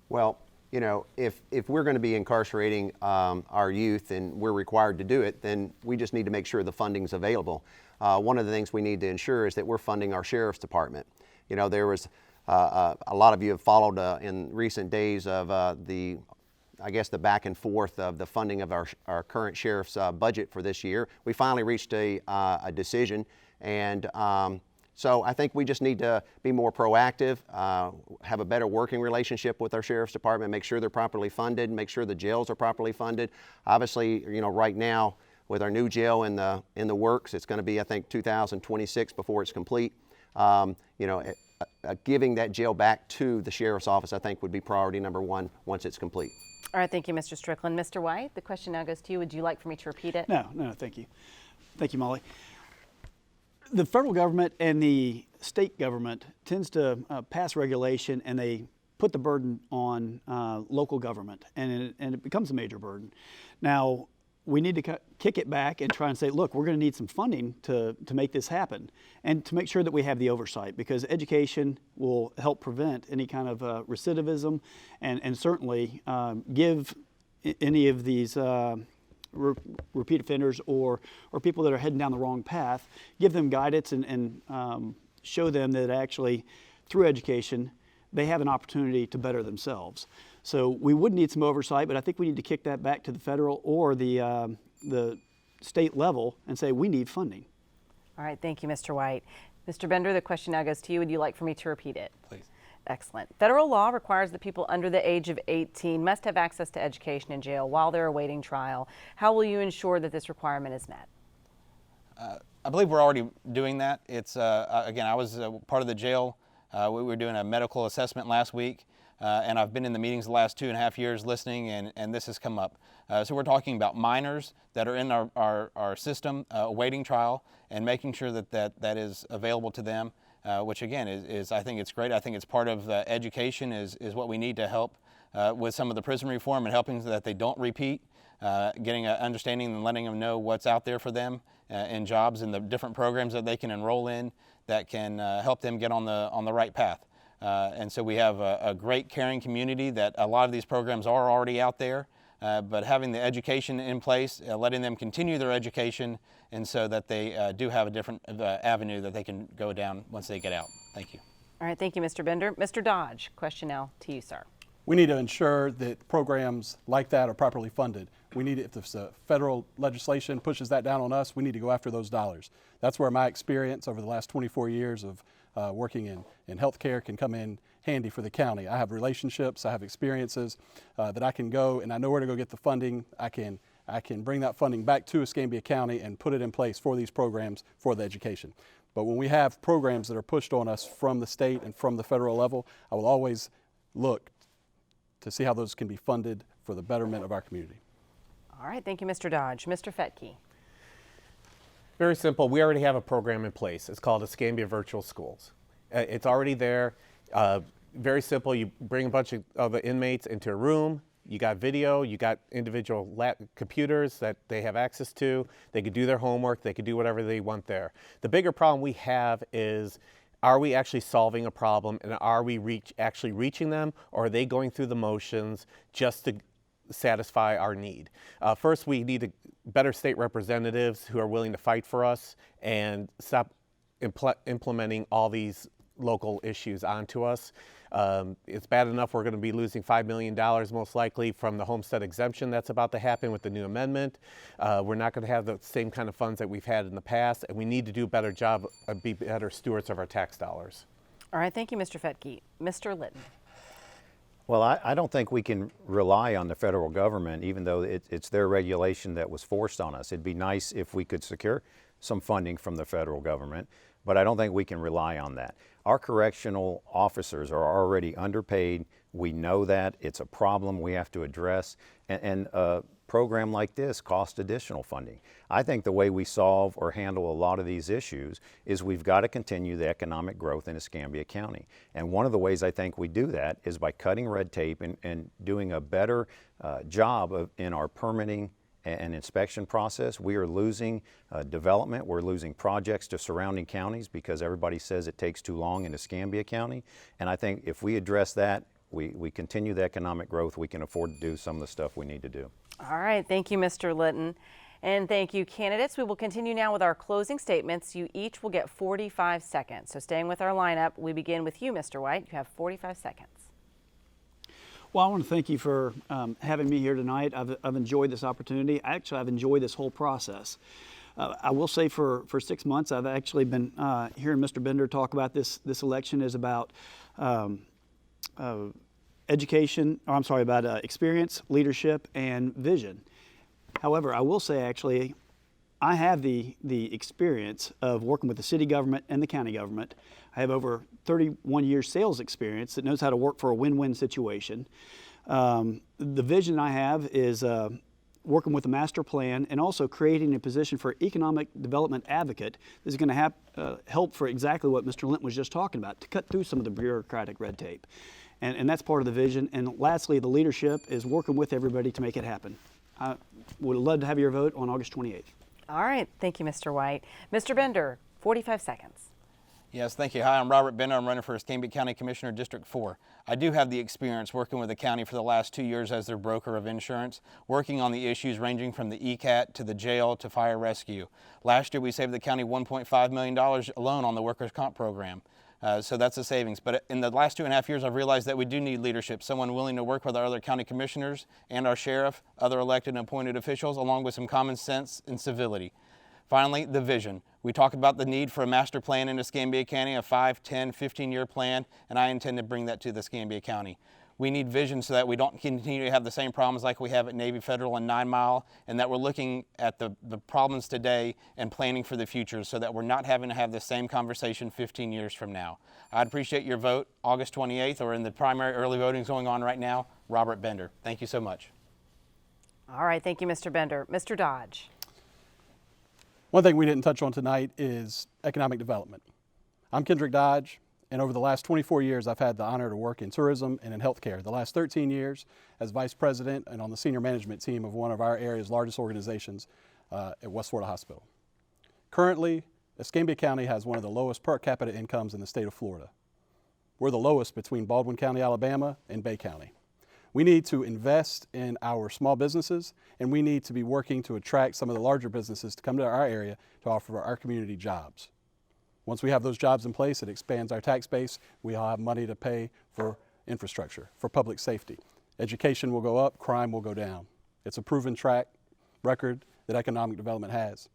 Speaker 18: Well, you know, if we're going to be incarcerating our youth and we're required to do it, then we just need to make sure the funding's available. One of the things we need to ensure is that we're funding our sheriff's department. You know, there was a lot of you have followed in recent days of the back and forth of the funding of our current sheriff's budget for this year. We finally reached a decision, and so I think we just need to be more proactive, have a better working relationship with our sheriff's department, make sure they're properly funded, make sure the jails are properly funded. Obviously, you know, right now with our new jail in the works, it's going to be, I think, 2026 before it's complete. You know, giving that jail back to the sheriff's office, I think, would be priority number 1 once it's complete.
Speaker 1: All right, thank you, Mr. Strickland. Mr. White, the question now goes to you. Would you like for me to repeat it?
Speaker 19: No, thank you. Thank you, Molly. The federal government and the state government tends to pass regulation, and they put the burden on local government, and it becomes a major burden. Now, we need to kick it back and try and say, look, we're going to need some funding to make this happen, and to make sure that we have the oversight, because education will help prevent any kind of recidivism, and certainly give any of these repeat offenders or people that are heading down the wrong path, give them guidance and show them that actually through education they have an opportunity to better themselves. So we would need some oversight, but I think we need to kick that back to the federal or the state level and say we need funding.
Speaker 1: All right, thank you, Mr. White. Mr. Bender, the question now goes to you. Would you like for me to repeat it?
Speaker 14: Please.
Speaker 1: Excellent. Federal law requires that people under the age of 18 must have access to education in jail while they're awaiting trial. How will you ensure that this requirement is met?
Speaker 14: I believe we're already doing that. It's again, I was part of the jail. We were doing a medical assessment last week. And I've been in the meetings the last 2.5 years listening, and this has come up. So we're talking about minors that are in our system awaiting trial, and making sure that is available to them, which again is I think it's great. I think it's part of education is what we need to help with some of the prison reform and helping so that they don't repeat, getting an understanding and letting them know what's out there for them in jobs and the different programs that they can enroll in that can help them get on the right path. And so we have a great caring community that a lot of these programs are already out there. but having the education in place, letting them continue their education, and so that they do have a different avenue that they can go down once they get out. Thank you.
Speaker 1: All right, thank you, Mr. Bender. Mr. Dodge, question now to you, sir.
Speaker 15: We need to ensure that programs like that are properly funded. We need, if the federal legislation pushes that down on us, we need to go after those dollars. That's where my experience over the last 24 years of working in healthcare can come in handy for the county. I have relationships, I have experiences that I can go, and I know where to go get the funding. I can bring that funding back to Escambia County and put it in place for these programs for the education. But when we have programs that are pushed on us from the state and from the federal level, I will always look to see how those can be funded for the betterment of our community.
Speaker 1: All right, thank you, Mr. Dodge. Mr. Fetke.
Speaker 16: Very simple. We already have a program in place. It's called Escambia Virtual Schools. It's already there. Very simple. You bring a bunch of the inmates into a room. You got video. You got individual computers that they have access to. They could do their homework. They could do whatever they want there. The bigger problem we have is, are we actually solving a problem, and are we actually reaching them, or are they going through the motions just to satisfy our need? First, we need better state representatives who are willing to fight for us and stop implementing all these local issues onto us. It's bad enough we're going to be losing $5 million most likely from the homestead exemption that's about to happen with the new amendment. We're not going to have the same kind of funds that we've had in the past, and we need to do a better job, be better stewards of our tax dollars.
Speaker 1: All right, thank you, Mr. Fetke. Mr. Litton.
Speaker 17: Well, I don't think we can rely on the federal government, even though it's their regulation that was forced on us. It'd be nice if we could secure some funding from the federal government, but I don't think we can rely on that. Our correctional officers are already underpaid. We know that. It's a problem we have to address, and a program like this costs additional funding. I think the way we solve or handle a lot of these issues is we've got to continue the economic growth in Escambia County. And one of the ways I think we do that is by cutting red tape and doing a better job in our permitting and inspection process. We are losing development. We're losing projects to surrounding counties because everybody says it takes too long in Escambia County. And I think if we address that, we continue the economic growth, we can afford to do some of the stuff we need to do.
Speaker 1: All right, thank you, Mr. Litton. And thank you, candidates. We will continue now with our closing statements. You each will get 45 seconds. So staying with our lineup, we begin with you, Mr. White. You have 45 seconds.
Speaker 19: Well, I want to thank you for having me here tonight. I've enjoyed this opportunity. Actually, I've enjoyed this whole process. I will say for 6 months, I've actually been hearing Mr. Bender talk about this election is about education, or I'm sorry, about experience, leadership, and vision. However, I will say actually, I have the experience of working with the city government and the county government. I have over 31 years sales experience that knows how to work for a win-win situation. The vision I have is working with a master plan and also creating a position for economic development advocate that is going to help for exactly what Mr. Linton was just talking about, to cut through some of the bureaucratic red tape. And that's part of the vision. And lastly, the leadership is working with everybody to make it happen. I would love to have your vote on August 28th.
Speaker 1: All right, thank you, Mr. White. Mr. Bender, 45 seconds.
Speaker 14: Yes, thank you. Hi, I'm Robert Bender. I'm running for Escambia County Commissioner, District 4. I do have the experience working with the county for the last 2 years as their broker of insurance, working on the issues ranging from the ECAT to the jail to fire rescue. Last year, we saved the county $1.5 million alone on the workers' comp program. So that's a savings. But in the last 2.5 years, I've realized that we do need leadership, someone willing to work with our other county commissioners and our sheriff, other elected and appointed officials, along with some common sense and civility. Finally, the vision. We talk about the need for a master plan in Escambia County, a 5, 10, 15-year plan, and I intend to bring that to the Escambia County. We need vision so that we don't continue to have the same problems like we have at Navy Federal and 9 Mile, and that we're looking at the problems today and planning for the future so that we're not having to have the same conversation 15 years from now. I'd appreciate your vote August 28th, or in the primary early voting going on right now, Robert Bender. Thank you so much.
Speaker 1: All right, thank you, Mr. Bender. Mr. Dodge.
Speaker 15: One thing we didn't touch on tonight is economic development. I'm Kendrick Dodge, and over the last 24 years, I've had the honor to work in tourism and in healthcare. The last 13 years as vice president and on the senior management team of one of our area's largest organizations at West Florida Hospital. Currently, Escambia County has one of the lowest per capita incomes in the state of Florida. We're the lowest between Baldwin County, Alabama, and Bay County. We need to invest in our small businesses, and we need to be working to attract some of the larger businesses to come to our area to offer our community jobs. Once we have those jobs in place, it expands our tax base. We'll have money to pay for infrastructure, for public safety. Education will go up, crime will go down. It's a proven track record that economic development has.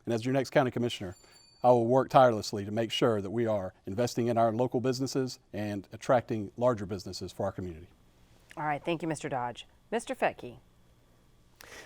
Speaker 15: And as your next county commissioner, I will work tirelessly to make sure that we are investing in our local businesses and attracting larger businesses for our community.
Speaker 1: All right, thank you, Mr. Dodge. Mr. Fettke.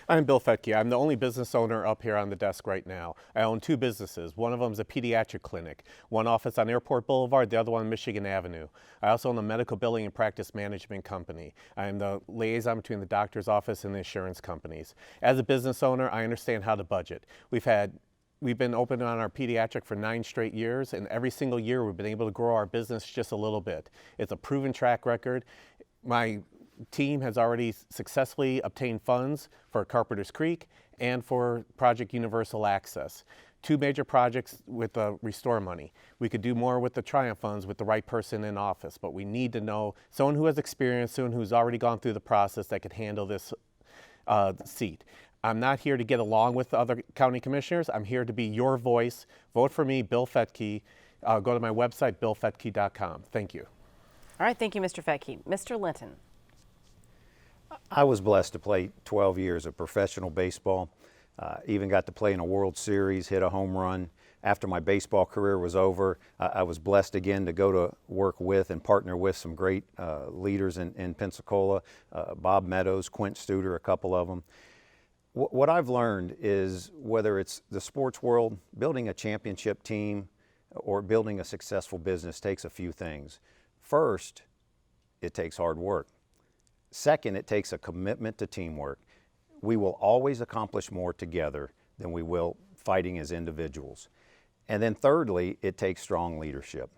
Speaker 16: I'm Bill Fettke. I'm the only business owner up here on the desk right now. I own two businesses. One of them is a pediatric clinic, one office on Airport Boulevard, the other one on Michigan Avenue. I also own a medical billing and practice management company. I am the liaison between the doctor's office and the insurance companies. As a business owner, I understand how to budget. We've been open on our pediatric for 9 straight years, and every single year we've been able to grow our business just a little bit. It's a proven track record. My team has already successfully obtained funds for Carpenter's Creek and for Project Universal Access. 2 major projects with the restore money. We could do more with the Triumph funds with the right person in office, but we need to know someone who has experience, someone who's already gone through the process that could handle this seat. I'm not here to get along with the other county commissioners. I'm here to be your voice. Vote for me, Bill Fettke. Go to my website, billfettke.com. Thank you.
Speaker 1: All right, thank you, Mr. Fettke. Mr. Linton.
Speaker 17: I was blessed to play 12 years of professional baseball. Even got to play in a World Series, hit a home run. After my baseball career was over, I was blessed again to go to work with and partner with some great leaders in Pensacola, Bob Meadows, Quint Studer, a couple of them. What I've learned is whether it's the sports world, building a championship team, or building a successful business takes a few things. First, it takes hard work. Second, it takes a commitment to teamwork. We will always accomplish more together than we will fighting as individuals. And then thirdly, it takes strong leadership.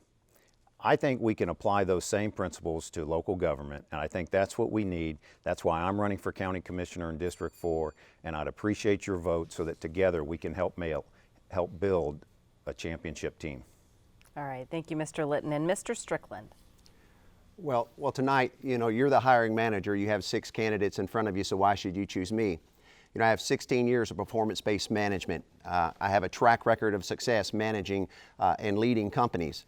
Speaker 17: I think we can apply those same principles to local government, and I think that's what we need. That's why I'm running for County Commissioner in District 4, and I'd appreciate your vote so that together we can help build a championship team.
Speaker 1: All right, thank you, Mr. Litton. And Mr. Strickland.
Speaker 18: Well, tonight, you're the hiring manager. You have 6 candidates in front of you, so why should you choose me? I have 16 years of performance-based management. I have a track record of success managing and leading companies,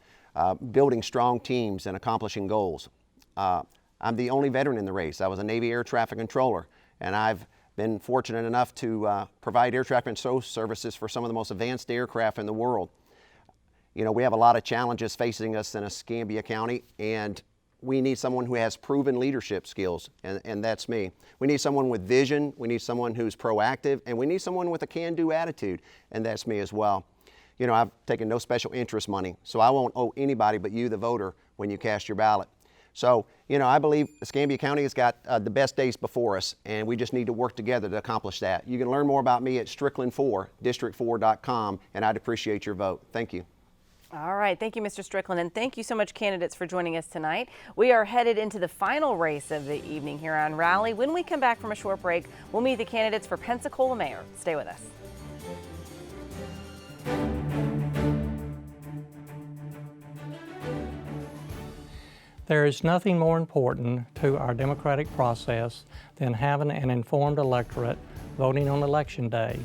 Speaker 18: building strong teams and accomplishing goals. I'm the only veteran in the race. I was a Navy air traffic controller, and I've been fortunate enough to provide air traffic control services for some of the most advanced aircraft in the world. We have a lot of challenges facing us in Escambia County, and we need someone who has proven leadership skills, and that's me. We need someone with vision, we need someone who's proactive, and we need someone with a can-do attitude, and that's me as well. I've taken no special interest money, so I won't owe anybody but you, the voter, when you cast your ballot. So, I believe Escambia County has got the best days before us, and we just need to work together to accomplish that. You can learn more about me at Strickland4, district4.com, and I'd appreciate your vote. Thank you.
Speaker 1: All right, thank you, Mr. Strickland, and thank you so much, candidates, for joining us tonight. We are headed into the final race of the evening here on Rally. When we come back from a short break, we'll meet the candidates for Pensacola Mayor. Stay with us.
Speaker 7: There is nothing more important to our democratic process than having an informed electorate voting on Election Day.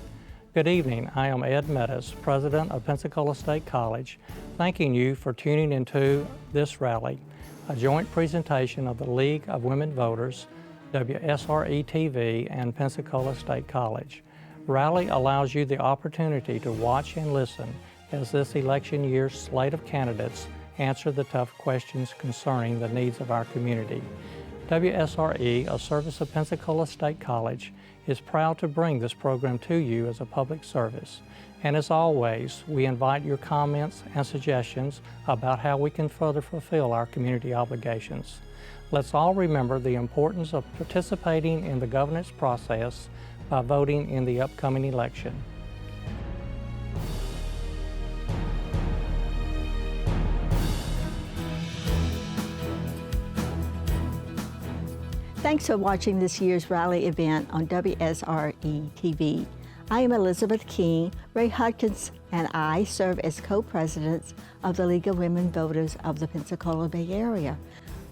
Speaker 7: Good evening. I am Ed Meadows, President of Pensacola State College, thanking you for tuning into this rally, a joint presentation of the League of Women Voters, WSRE TV, and Pensacola State College. Rally allows you the opportunity to watch and listen as this election year's slate of candidates answer the tough questions concerning the needs of our community. WSRE, a service of Pensacola State College, is proud to bring this program to you as a public service. And as always, we invite your comments and suggestions about how we can further fulfill our community obligations. Let's all remember the importance of participating in the governance process by voting in the upcoming election.
Speaker 11: Thanks for watching this year's rally event on WSRE TV. I am Elizabeth King. Ray Hudkins and I serve as co-presidents of the League of Women Voters of the Pensacola Bay Area.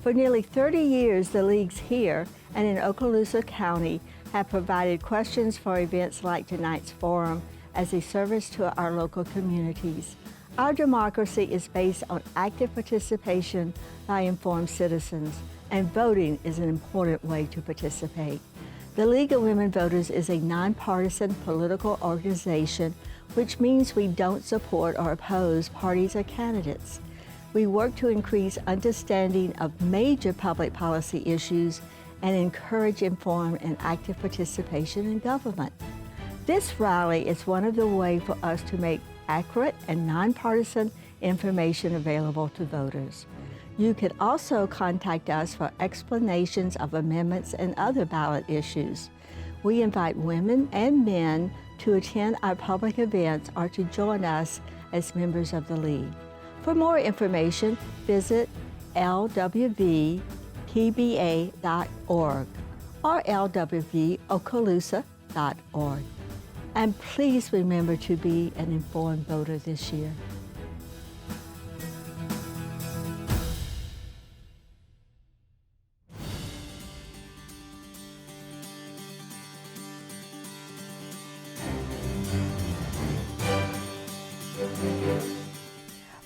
Speaker 11: For nearly 30 years, the leagues here and in Okaloosa County have provided questions for events like tonight's forum as a service to our local communities. Our democracy is based on active participation by informed citizens, and voting is an important way to participate. The League of Women Voters is a nonpartisan political organization, which means we don't support or oppose parties or candidates. We work to increase understanding of major public policy issues and encourage informed and active participation in government. This rally is one of the ways for us to make accurate and nonpartisan information available to voters. You can also contact us for explanations of amendments and other ballot issues. We invite women and men to attend our public events or to join us as members of the League. For more information, visit lwvpba.org or lwvokaloosa.org. And please remember to be an informed voter this year.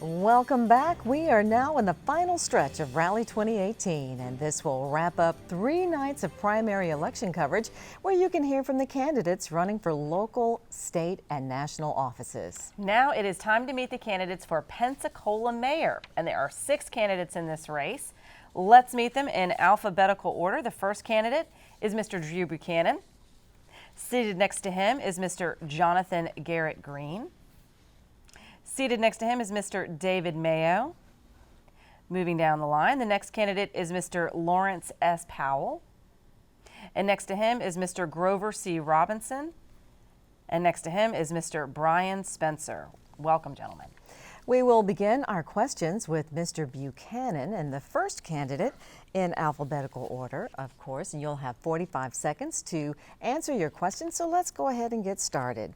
Speaker 2: Welcome back. We are now in the final stretch of Rally 2018, and this will wrap up 3 nights of primary election coverage where you can hear from the candidates running for local, state, and national offices.
Speaker 1: Now it is time to meet the candidates for Pensacola mayor, and there are 6 candidates in this race. Let's meet them in alphabetical order. The first candidate is Mr. Drew Buchanan. Seated next to him is Mr. Jonathan Garrett Green. Seated next to him is Mr. David Mayo. Moving down the line, the next candidate is Mr. Lawrence S. Powell. And next to him is Mr. Grover C. Robinson. And next to him is Mr. Brian Spencer. Welcome, gentlemen.
Speaker 2: We will begin our questions with Mr. Buchanan, and the first candidate in alphabetical order, of course, and you'll have 45 seconds to answer your question, so let's go ahead and get started.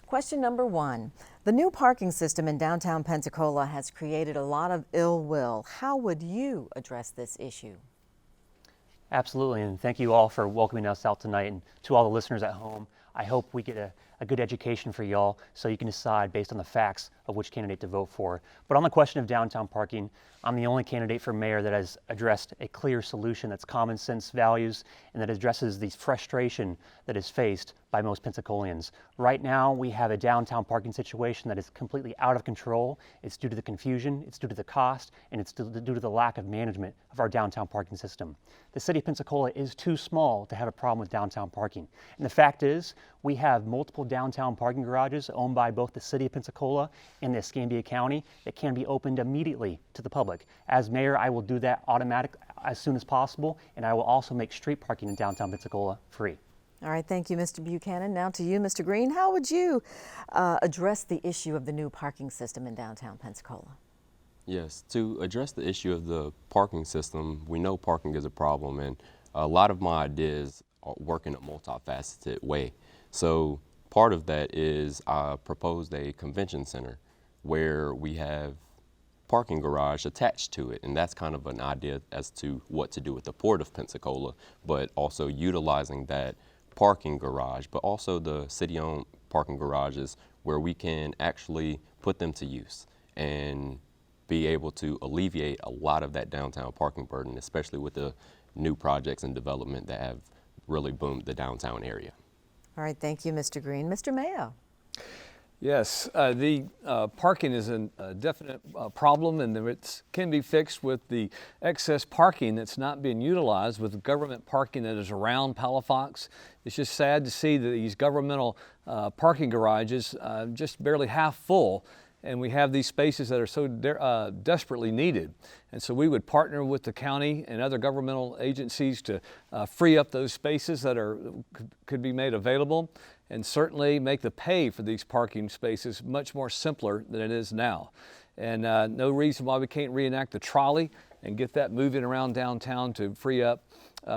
Speaker 2: Question number 1. The new parking system in downtown Pensacola has created a lot of ill will. How would you address this issue?
Speaker 20: Absolutely, and thank you all for welcoming us out tonight, and to all the listeners at home. I hope we get a good education for y'all so you can decide based on the facts of which candidate to vote for. But on the question of downtown parking, I'm the only candidate for mayor that has addressed a clear solution that's common sense values and that addresses the frustration that is faced by most Pensacolians. Right now, we have a downtown parking situation that is completely out of control. It's due to the confusion, it's due to the cost, and it's due to the lack of management of our downtown parking system. The city of Pensacola is too small to have a problem with downtown parking. And the fact is, we have multiple downtown parking garages owned by both the city of Pensacola and the Escambia County that can be opened immediately to the public. As mayor, I will do that automatically as soon as possible, and I will also make street parking in downtown Pensacola free.
Speaker 2: All right, thank you, Mr. Buchanan. Now to you, Mr. Green. How would you address the issue of the new parking system in downtown Pensacola?
Speaker 21: Yes, to address the issue of the parking system, we know parking is a problem, and a lot of my ideas work in a multifaceted way. So part of that is I proposed a convention center where we have parking garage attached to it, and that's kind of an idea as to what to do with the Port of Pensacola, but also utilizing that parking garage, but also the city-owned parking garages where we can actually put them to use and be able to alleviate a lot of that downtown parking burden, especially with the new projects and development that have really boomed the downtown area.
Speaker 2: All right, thank you, Mr. Green. Mr. Mayo.
Speaker 22: Yes, the parking is a definite problem, and it can be fixed with the excess parking that's not being utilized with the government parking that is around Palafox. It's just sad to see that these governmental parking garages just barely half full, and we have these spaces that are so desperately needed. And so we would partner with the county and other governmental agencies to free up those spaces that could be made available, and certainly make the pay for these parking spaces much more simpler than it is now. And no reason why we can't reenact the trolley and get that moving around downtown to free up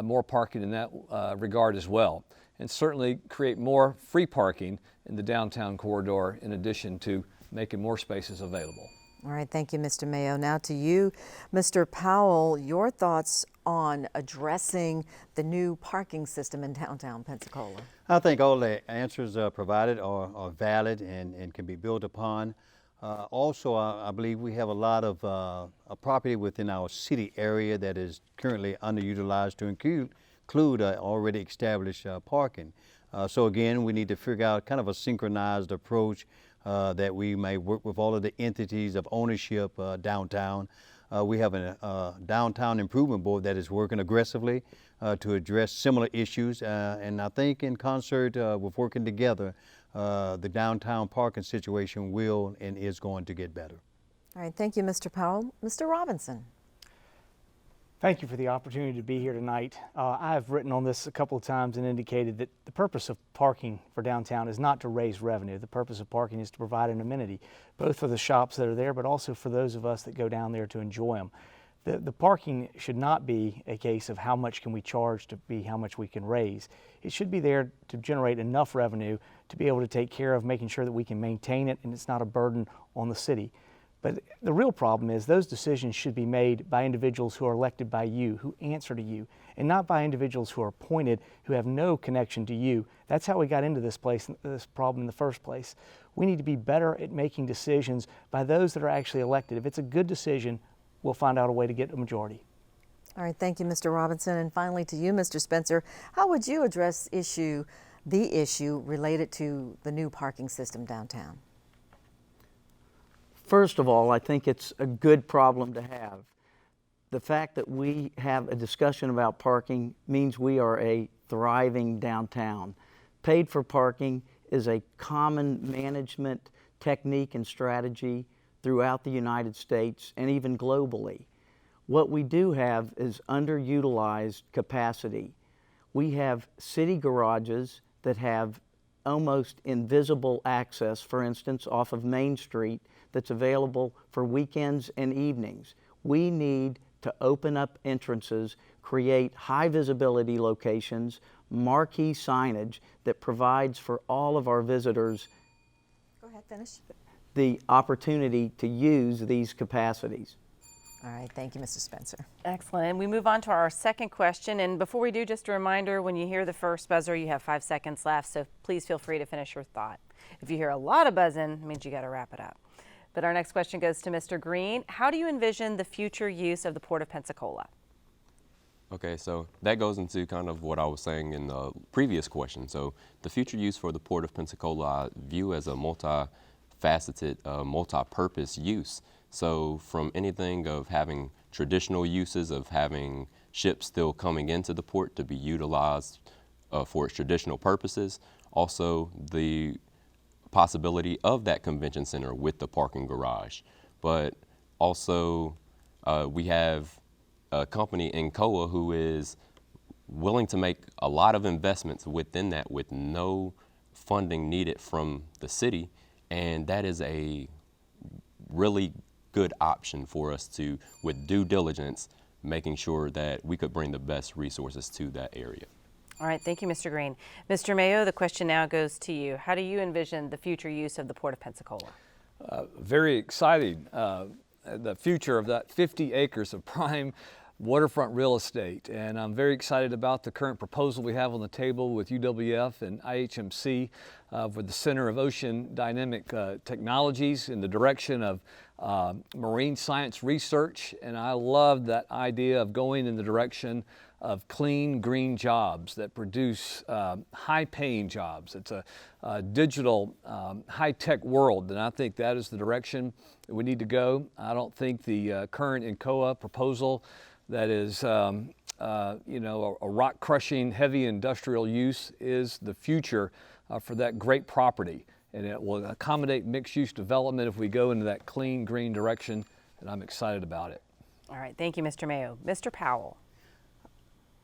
Speaker 22: more parking in that regard as well. And certainly create more free parking in the downtown corridor in addition to making more spaces available.
Speaker 2: All right, thank you, Mr. Mayo. Now to you, Mr. Powell, your thoughts on addressing the new parking system in downtown Pensacola.
Speaker 3: I think all the answers provided are valid and can be built upon. Also, I believe we have a lot of property within our city area that is currently underutilized to include already established parking. So again, we need to figure out kind of a synchronized approach that we may work with all of the entities of ownership downtown. We have a downtown improvement board that is working aggressively to address similar issues, and I think in concert with working together, the downtown parking situation will and is going to get better.
Speaker 2: All right, thank you, Mr. Powell. Mr. Robinson.
Speaker 6: Thank you for the opportunity to be here tonight. I have written on this a couple of times and indicated that the purpose of parking for downtown is not to raise revenue. The purpose of parking is to provide an amenity, both for the shops that are there, but also for those of us that go down there to enjoy them. The parking should not be a case of how much can we charge to be how much we can raise. It should be there to generate enough revenue to be able to take care of making sure that we can maintain it and it's not a burden on the city. But the real problem is those decisions should be made by individuals who are elected by you, who answer to you, and not by individuals who are appointed who have no connection to you. That's how we got into this problem in the first place. We need to be better at making decisions by those that are actually elected. If it's a good decision, we'll find out a way to get a majority.
Speaker 2: All right, thank you, Mr. Robinson. And finally to you, Mr. Spencer, how would you address the issue related to the new parking system downtown?
Speaker 23: First of all, I think it's a good problem to have. The fact that we have a discussion about parking means we are a thriving downtown. Paid for parking is a common management technique and strategy throughout the United States and even globally. What we do have is underutilized capacity. We have city garages that have almost invisible access, for instance, off of Main Street, that's available for weekends and evenings. We need to open up entrances, create high visibility locations, marquee signage that provides for all of our visitors
Speaker 2: Go ahead, finish.
Speaker 23: the opportunity to use these capacities.
Speaker 2: All right, thank you, Mr. Spencer.
Speaker 1: Excellent. And we move on to our second question. And before we do, just a reminder, when you hear the first buzzer, you have 5 seconds left, so please feel free to finish your thought. If you hear a lot of buzzing, it means you got to wrap it up. But our next question goes to Mr. Green. How do you envision the future use of the Port of Pensacola?
Speaker 21: Okay, so that goes into kind of what I was saying in the previous question. So the future use for the Port of Pensacola I view as a multifaceted, multi-purpose use. So from anything of having traditional uses of having ships still coming into the port to be utilized for its traditional purposes, also the possibility of that convention center with the parking garage. But also we have a company in COA who is willing to make a lot of investments within that with no funding needed from the city, and that is a really good option for us to, with due diligence, making sure that we could bring the best resources to that area.
Speaker 1: All right, thank you, Mr. Green. Mr. Mayo, the question now goes to you. How do you envision the future use of the Port of Pensacola?
Speaker 22: Very exciting. The future of that 50 acres of prime waterfront real estate. And I'm very excited about the current proposal we have on the table with UWF and IHMC for the Center of Ocean Dynamic Technologies in the direction of marine science research. And I love that idea of going in the direction of clean, green jobs that produce high-paying jobs. It's a digital, high-tech world, and I think that is the direction that we need to go. I don't think the current INCOA proposal that is, a rock-crushing, heavy industrial use is the future for that great property, and it will accommodate mixed-use development if we go into that clean, green direction, and I'm excited about it.
Speaker 1: All right, thank you, Mr. Mayo. Mr. Powell.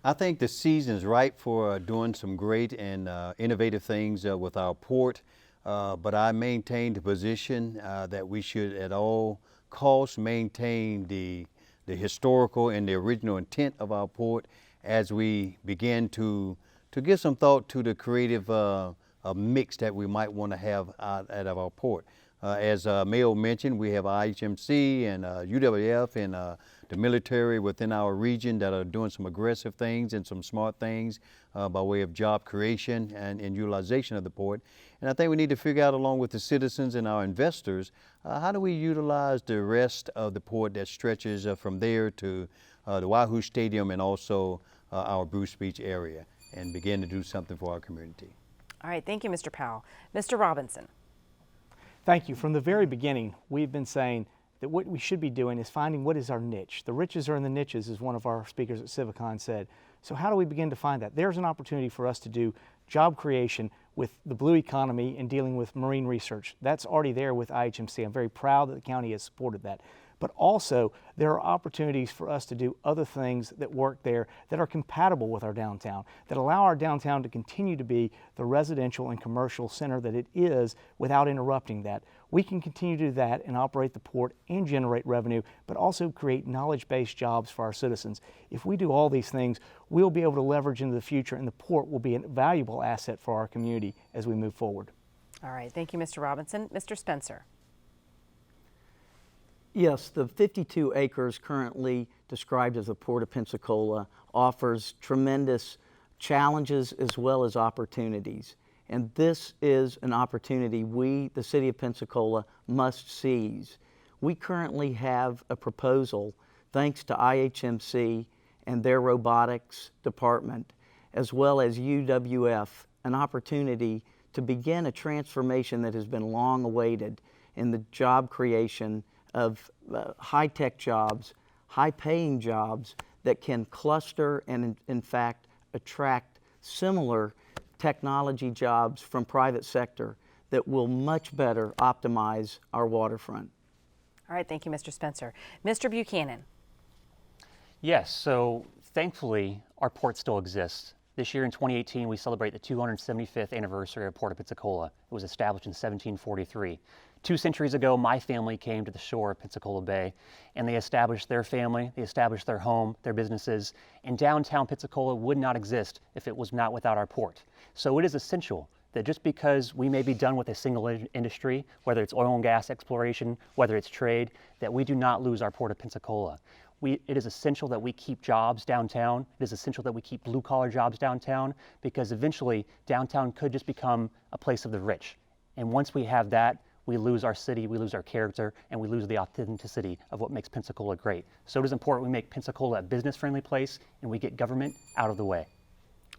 Speaker 3: I think the season is ripe for doing some great and innovative things with our port, but I maintain the position that we should at all costs maintain the historical and the original intent of our port as we begin to give some thought to the creative mix that we might want to have out of our port. As Mayo mentioned, we have IHMC and UWF and the military within our region that are doing some aggressive things and some smart things by way of job creation and utilization of the port. And I think we need to figure out, along with the citizens and our investors, how do we utilize the rest of the port that stretches from there to the Wahoo Stadium and also our Bruce Beach area, and begin to do something for our community.
Speaker 1: All right, thank you, Mr. Powell. Mr. Robinson.
Speaker 6: Thank you. From the very beginning, we've been saying that what we should be doing is finding what is our niche. The riches are in the niches, as one of our speakers at Civicon said. So how do we begin to find that? There's an opportunity for us to do job creation with the blue economy and dealing with marine research. That's already there with IHMC. I'm very proud that the county has supported that. But also, there are opportunities for us to do other things that work there that are compatible with our downtown, that allow our downtown to continue to be the residential and commercial center that it is without interrupting that. We can continue to do that and operate the port and generate revenue, but also create knowledge-based jobs for our citizens. If we do all these things, we'll be able to leverage into the future, and the port will be a valuable asset for our community as we move forward.
Speaker 1: All right, thank you, Mr. Robinson. Mr. Spencer.
Speaker 23: Yes, the 52 acres currently described as the Port of Pensacola offers tremendous challenges as well as opportunities. And this is an opportunity we, the City of Pensacola, must seize. We currently have a proposal, thanks to IHMC and their robotics department, as well as UWF, an opportunity to begin a transformation that has been long awaited in the job creation of high-tech jobs, high-paying jobs that can cluster and in fact attract similar technology jobs from private sector that will much better optimize our waterfront.
Speaker 1: All right, thank you, Mr. Spencer. Mr. Buchanan.
Speaker 20: Yes, so thankfully our port still exists. This year in 2018, we celebrate the 275th anniversary of Port of Pensacola. It was established in 1743. 2 centuries ago, my family came to the shore of Pensacola Bay, and they established their family, they established their home, their businesses, and downtown Pensacola would not exist if it was not without our port. So it is essential that just because we may be done with a single industry, whether it's oil and gas exploration, whether it's trade, that we do not lose our Port of Pensacola. It is essential that we keep jobs downtown. It is essential that we keep blue-collar jobs downtown, because eventually downtown could just become a place of the rich. And once we have that, we lose our city, we lose our character, and we lose the authenticity of what makes Pensacola great. So it is important we make Pensacola a business-friendly place and we get government out of the way.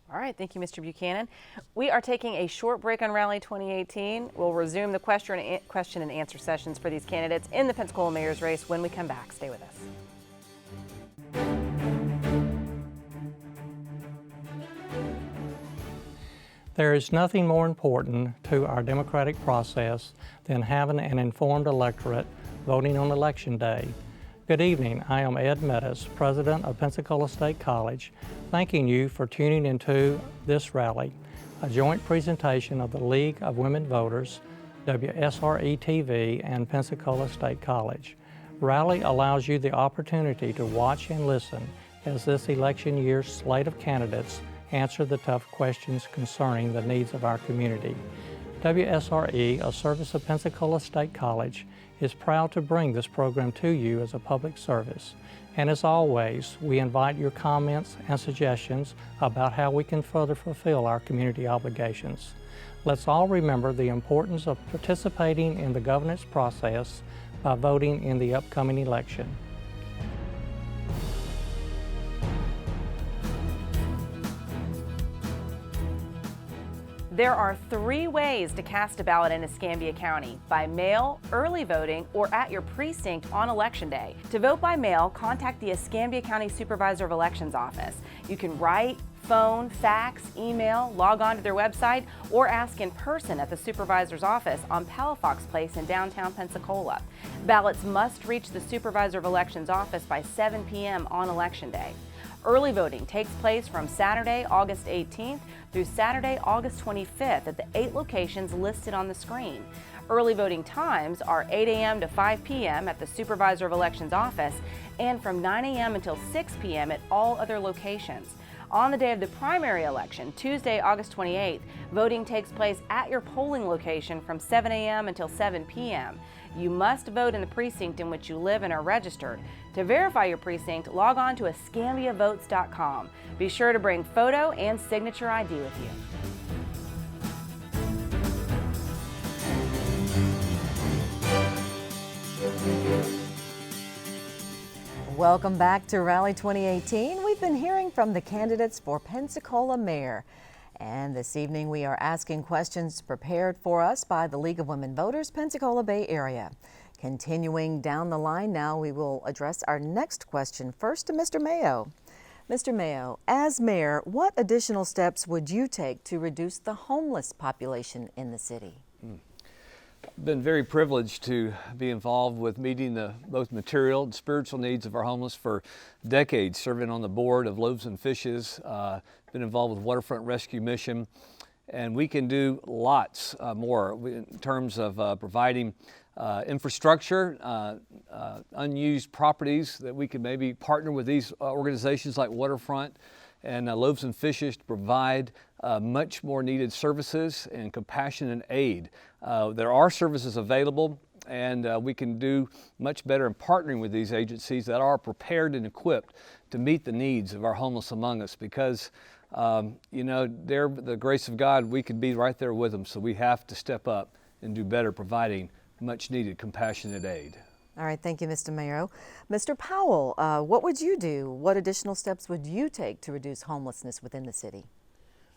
Speaker 1: All right, thank you, Mr. Buchanan. We are taking a short break on Rally 2018. We'll resume the question and answer sessions for these candidates in the Pensacola mayor's race when we come back. Stay with us.
Speaker 7: There is nothing more important to our democratic process than having an informed electorate voting on Election Day. Good evening, I am Ed Meadows, President of Pensacola State College, thanking you for tuning into this rally, a joint presentation of the League of Women Voters, WSRE TV, and Pensacola State College. Rally allows you the opportunity to watch and listen as this election year's slate of candidates answer the tough questions concerning the needs of our community. WSRE, a service of Pensacola State College, is proud to bring this program to you as a public service. And as always, we invite your comments and suggestions about how we can further fulfill our community obligations. Let's all remember the importance of participating in the governance process by voting in the upcoming election.
Speaker 1: There are 3 ways to cast a ballot in Escambia County: by mail, early voting, or at your precinct on Election Day. To vote by mail, contact the Escambia County Supervisor of Elections office. You can write, phone, fax, email, log on to their website, or ask in person at the supervisor's office on Palafox Place in downtown Pensacola. Ballots must reach the Supervisor of Elections office by 7 p.m. on Election Day. Early voting takes place from Saturday, August 18th through Saturday, August 25th at the 8 locations listed on the screen. Early voting times are 8 a.m. to 5 p.m. at the Supervisor of Elections office and from 9 a.m. until 6 p.m. at all other locations. On the day of the primary election, Tuesday, August 28th, voting takes place at your polling location from 7 a.m. until 7 p.m. You must vote in the precinct in which you live and are registered. To verify your precinct, log on to escambiavotes.com. Be sure to bring photo and signature ID with you.
Speaker 2: Welcome back to Rally 2018. We've been hearing from the candidates for Pensacola Mayor. And this evening we are asking questions prepared for us by the League of Women Voters, Pensacola Bay Area. Continuing down the line now, we will address our next question first to Mr. Mayo. Mr. Mayo, as mayor, what additional steps would you take to reduce the homeless population in the city?
Speaker 22: I've been very privileged to be involved with meeting the both material and spiritual needs of our homeless for decades, serving on the board of Loaves and Fishes, been involved with Waterfront Rescue Mission, and we can do lots more in terms of providing infrastructure, unused properties that we could maybe partner with these organizations like Waterfront and Loaves and Fishes to provide much more needed services and compassion and aid. There are services available, and we can do much better in partnering with these agencies that are prepared and equipped to meet the needs of our homeless among us, because you know, they're the grace of God, we could be right there with them, so we have to step up and do better providing much needed compassionate aid.
Speaker 2: All right, thank you, Mr. Mayo. Mr. Powell, what would you do? What additional steps would you take to reduce homelessness within the city?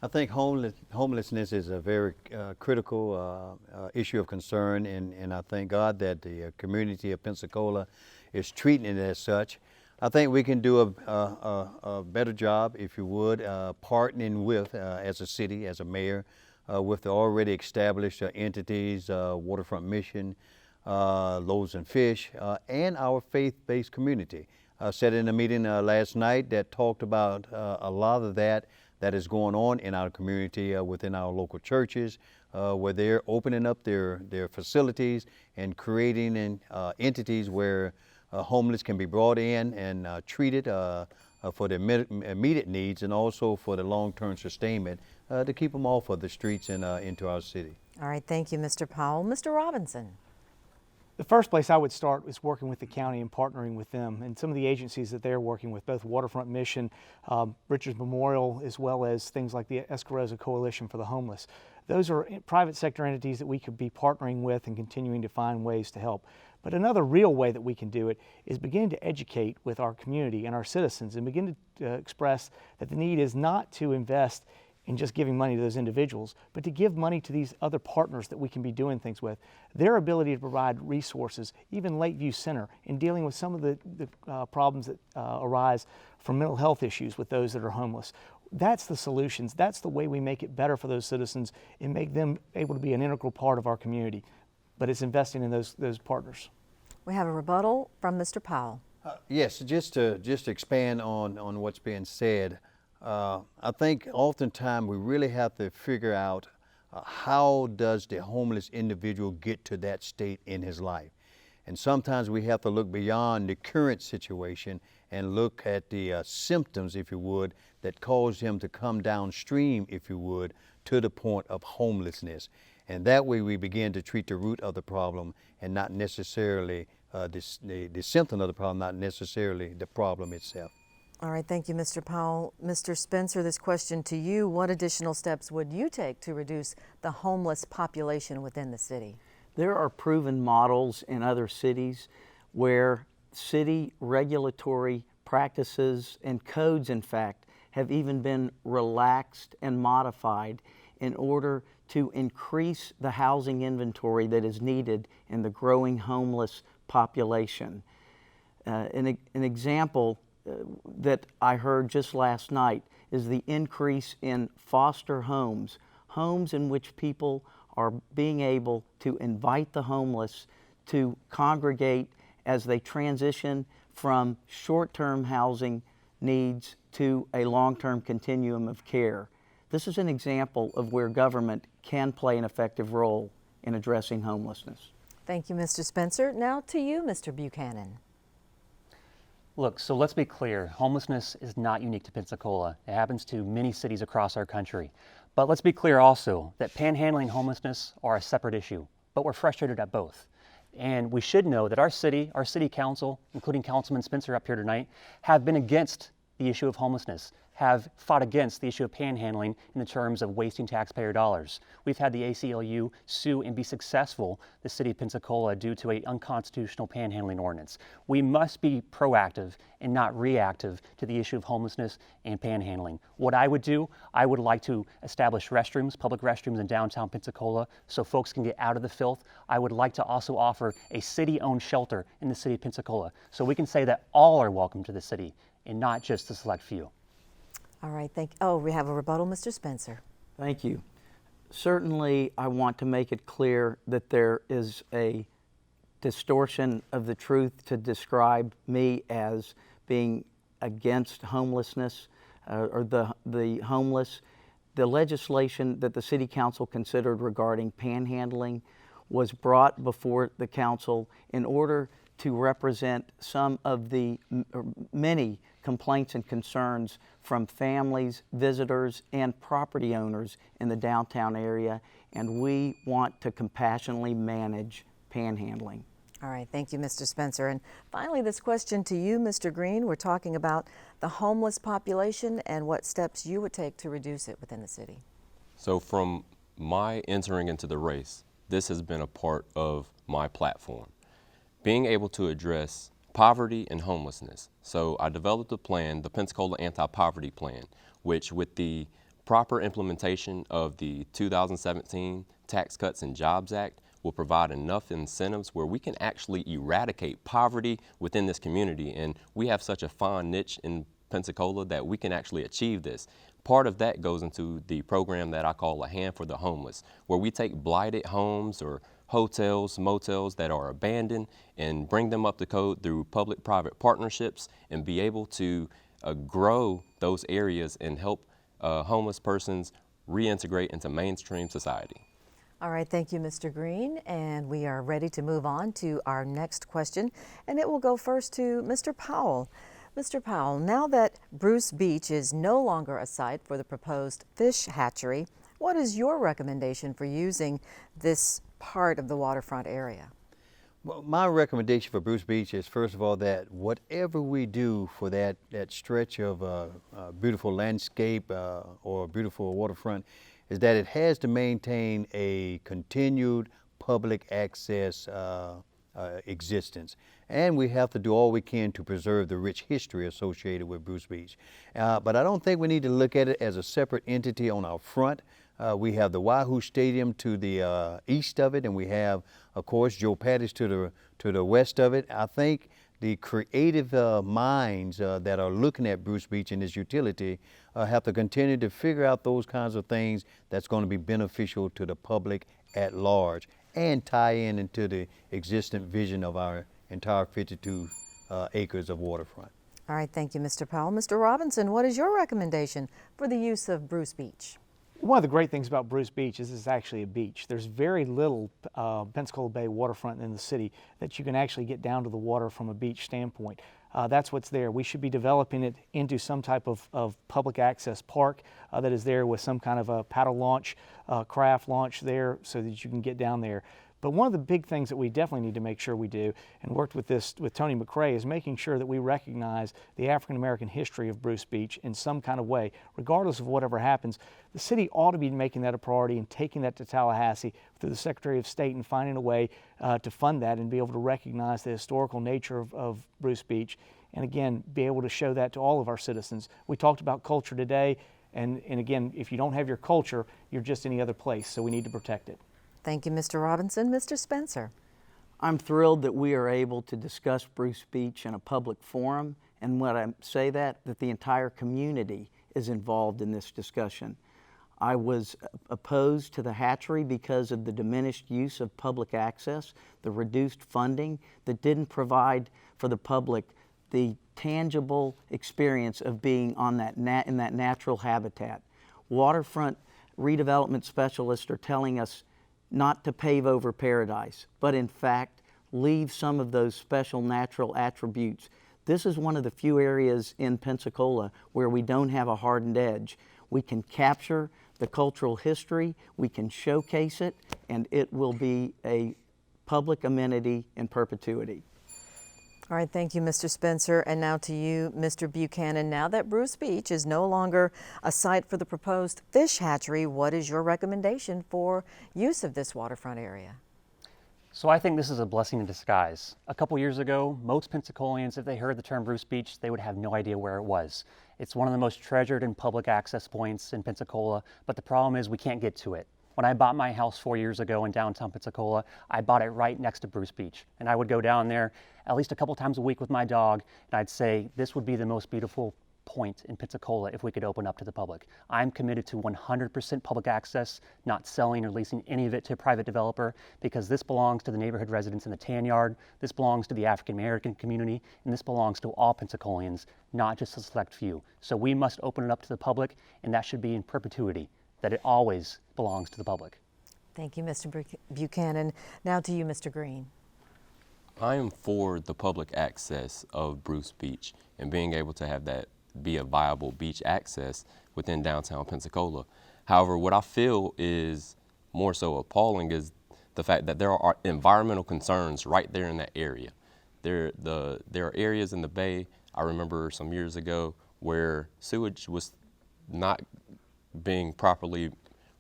Speaker 3: I think homelessness is a very critical issue of concern, and I thank God that the community of Pensacola is treating it as such. I think we can do a better job, if you would, partnering with, as a city, as a mayor, with the already established entities, Waterfront Mission, Loaves and Fish, and our faith-based community. I sat in a meeting last night that talked about a lot of that is going on in our community within our local churches, where they're opening up their facilities and creating entities where homeless can be brought in and treated for their immediate needs, and also for the long-term sustainment to keep them off of the streets and into our city.
Speaker 2: All right, thank you, Mr. Powell. Mr. Robinson.
Speaker 6: The first place I would start is working with the county and partnering with them and some of the agencies that they're working with, both Waterfront Mission, Richards Memorial, as well as things like the Escambia Coalition for the Homeless. Those are private sector entities that we could be partnering with and continuing to find ways to help. But another real way that we can do it is begin to educate with our community and our citizens, and begin to express that the need is not to invest in just giving money to those individuals, but to give money to these other partners that we can be doing things with. Their ability to provide resources, even Lakeview Center, in dealing with some of the problems that arise from mental health issues with those that are homeless. That's the solutions. That's the way we make it better for those citizens and make them able to be an integral part of our community. But it's investing in those partners.
Speaker 2: We have a rebuttal from Mr. Powell.
Speaker 3: Yes, just to expand on what's being said. I think oftentimes we really have to figure out how does the homeless individual get to that state in his life. And sometimes we have to look beyond the current situation and look at the symptoms, if you would, that cause him to come downstream, if you would, to the point of homelessness. And that way we begin to treat the root of the problem and not necessarily the symptom of the problem, not necessarily the problem itself.
Speaker 2: All right, thank you, Mr. Powell. Mr. Spencer, this question to you. What additional steps would you take to reduce the homeless population within the city?
Speaker 23: There are proven models in other cities where city regulatory practices and codes, in fact, have even been relaxed and modified in order to increase the housing inventory that is needed in the growing homeless population. An example that I heard just last night is the increase in foster homes, homes in which people are being able to invite the homeless to congregate as they transition from short-term housing needs to a long-term continuum of care. This is an example of where government can play an effective role in addressing homelessness.
Speaker 2: Thank you, Mr. Spencer. Now to you, Mr. Buchanan.
Speaker 20: Look, so let's be clear. Homelessness is not unique to Pensacola. It happens to many cities across our country. But let's be clear also that panhandling and homelessness are a separate issue, but we're frustrated at both. And we should know that our city council, including Councilman Spencer up here tonight, have been against the issue of homelessness, have fought against the issue of panhandling in the terms of wasting taxpayer dollars. We've had the ACLU sue and be successful the city of Pensacola due to an unconstitutional panhandling ordinance. We must be proactive and not reactive to the issue of homelessness and panhandling. What I would do, I would like to establish restrooms, public restrooms in downtown Pensacola so folks can get out of the filth. I would like to also offer a city-owned shelter in the city of Pensacola so we can say that all are welcome to the city and not just the select few.
Speaker 2: All right, oh, we have a rebuttal, Mr. Spencer.
Speaker 23: Thank you. Certainly, I want to make it clear that there is a distortion of the truth to describe me as being against homelessness or the homeless. The legislation that the City Council considered regarding panhandling was brought before the Council in order to represent some of the many complaints and concerns from families, visitors, and property owners in the downtown area, and we want to compassionately manage panhandling.
Speaker 2: All right, thank you, Mr. Spencer. And finally, this question to you, Mr. Green. We're talking about the homeless population and what steps you would take to reduce it within the city.
Speaker 21: So from my entering into the race, this has been a part of my platform. Being able to address poverty and homelessness. So I developed a plan, the Pensacola Anti-Poverty Plan, which with the proper implementation of the 2017 Tax Cuts and Jobs Act will provide enough incentives where we can actually eradicate poverty within this community. And we have such a fine niche in Pensacola that we can actually achieve this. Part of that goes into the program that I call A Hand for the Homeless, where we take blighted homes or hotels, motels that are abandoned and bring them up to code through public-private partnerships and be able to grow those areas and help homeless persons reintegrate into mainstream society.
Speaker 2: All right, thank you, Mr. Green. And we are ready to move on to our next question. And it will go first to Mr. Powell. Mr. Powell, now that Bruce Beach is no longer a site for the proposed fish hatchery, what is your recommendation for using this part of the waterfront area?
Speaker 3: Well, my recommendation for Bruce Beach is, first of all, that whatever we do for that stretch of beautiful landscape or beautiful waterfront, is that it has to maintain a continued public access existence. And we have to do all we can to preserve the rich history associated with Bruce Beach. But I don't think we need to look at it as a separate entity on our front. We have the Wahoo Stadium to the east of it, and we have, of course, Joe Patty's to the west of it. I think the creative minds that are looking at Bruce Beach and its utility have to continue to figure out those kinds of things that's going to be beneficial to the public at large and tie into the existing vision of our entire 52 acres of waterfront.
Speaker 2: All right, thank you, Mr. Powell. Mr. Robinson, what is your recommendation for the use of Bruce Beach?
Speaker 6: One of the great things about Bruce Beach is it's actually a beach. There's very little Pensacola Bay waterfront in the city that you can actually get down to the water from a beach standpoint. That's what's there. We should be developing it into some type of public access park that is there with some kind of a paddle launch, craft launch there so that you can get down there. But one of the big things that we definitely need to make sure we do, and worked with Tony McRae, is making sure that we recognize the African American history of Bruce Beach in some kind of way. Regardless of whatever happens, the city ought to be making that a priority and taking that to Tallahassee through the Secretary of State and finding a way to fund that and be able to recognize the historical nature of Bruce Beach, and again, be able to show that to all of our citizens. We talked about culture today, and again, if you don't have your culture, you're just any other place, so we need to protect it.
Speaker 2: Thank you, Mr. Robinson. Mr. Spencer.
Speaker 23: I'm thrilled that we are able to discuss Bruce Beach in a public forum, and when I say that the entire community is involved in this discussion. I was opposed to the hatchery because of the diminished use of public access, the reduced funding that didn't provide for the public the tangible experience of being on that in that natural habitat. Waterfront redevelopment specialists are telling us not to pave over paradise, but in fact leave some of those special natural attributes This is one of the few areas in Pensacola where we don't have a hardened edge. We can capture the cultural history, we can showcase it, and it will be a public amenity in perpetuity.
Speaker 2: All right, thank you, Mr. Spencer. And now to you, Mr. Buchanan. Now that Bruce Beach is no longer a site for the proposed fish hatchery, what is your recommendation for use of this waterfront area?
Speaker 20: So I think this is a blessing in disguise. A couple years ago, most Pensacolians, if they heard the term Bruce Beach, they would have no idea where it was. It's one of the most treasured and public access points in Pensacola, but the problem is we can't get to it. When I bought my house 4 years ago in downtown Pensacola, I bought it right next to Bruce Beach. And I would go down there at least a couple times a week with my dog, and I'd say this would be the most beautiful point in Pensacola if we could open up to the public. I'm committed to 100% public access, not selling or leasing any of it to a private developer, because this belongs to the neighborhood residents in the tan yard, this belongs to the African American community, and this belongs to all Pensacolians, not just a select few. So we must open it up to the public, and that should be in perpetuity, that it always belongs to the public.
Speaker 2: Thank you, Mr. Buchanan. Now to you, Mr. Green.
Speaker 21: I am for the public access of Bruce Beach and being able to have that be a viable beach access within downtown Pensacola. However, what I feel is more so appalling is the fact that there are environmental concerns right there in that area. There are areas in the bay, I remember some years ago, where sewage was not being properly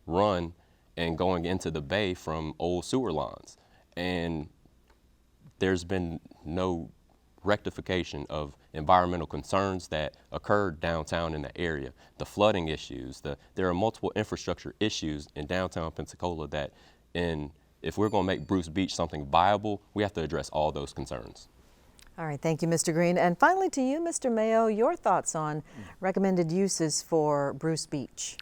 Speaker 21: run and going into the bay from old sewer lines. And there's been no rectification of environmental concerns that occurred downtown in the area. The flooding issues, there are multiple infrastructure issues in downtown Pensacola that if we're going to make Bruce Beach something viable, we have to address all those concerns.
Speaker 2: All right, thank you, Mr. Green. And finally to you, Mr. Mayo, your thoughts on recommended uses for Bruce Beach.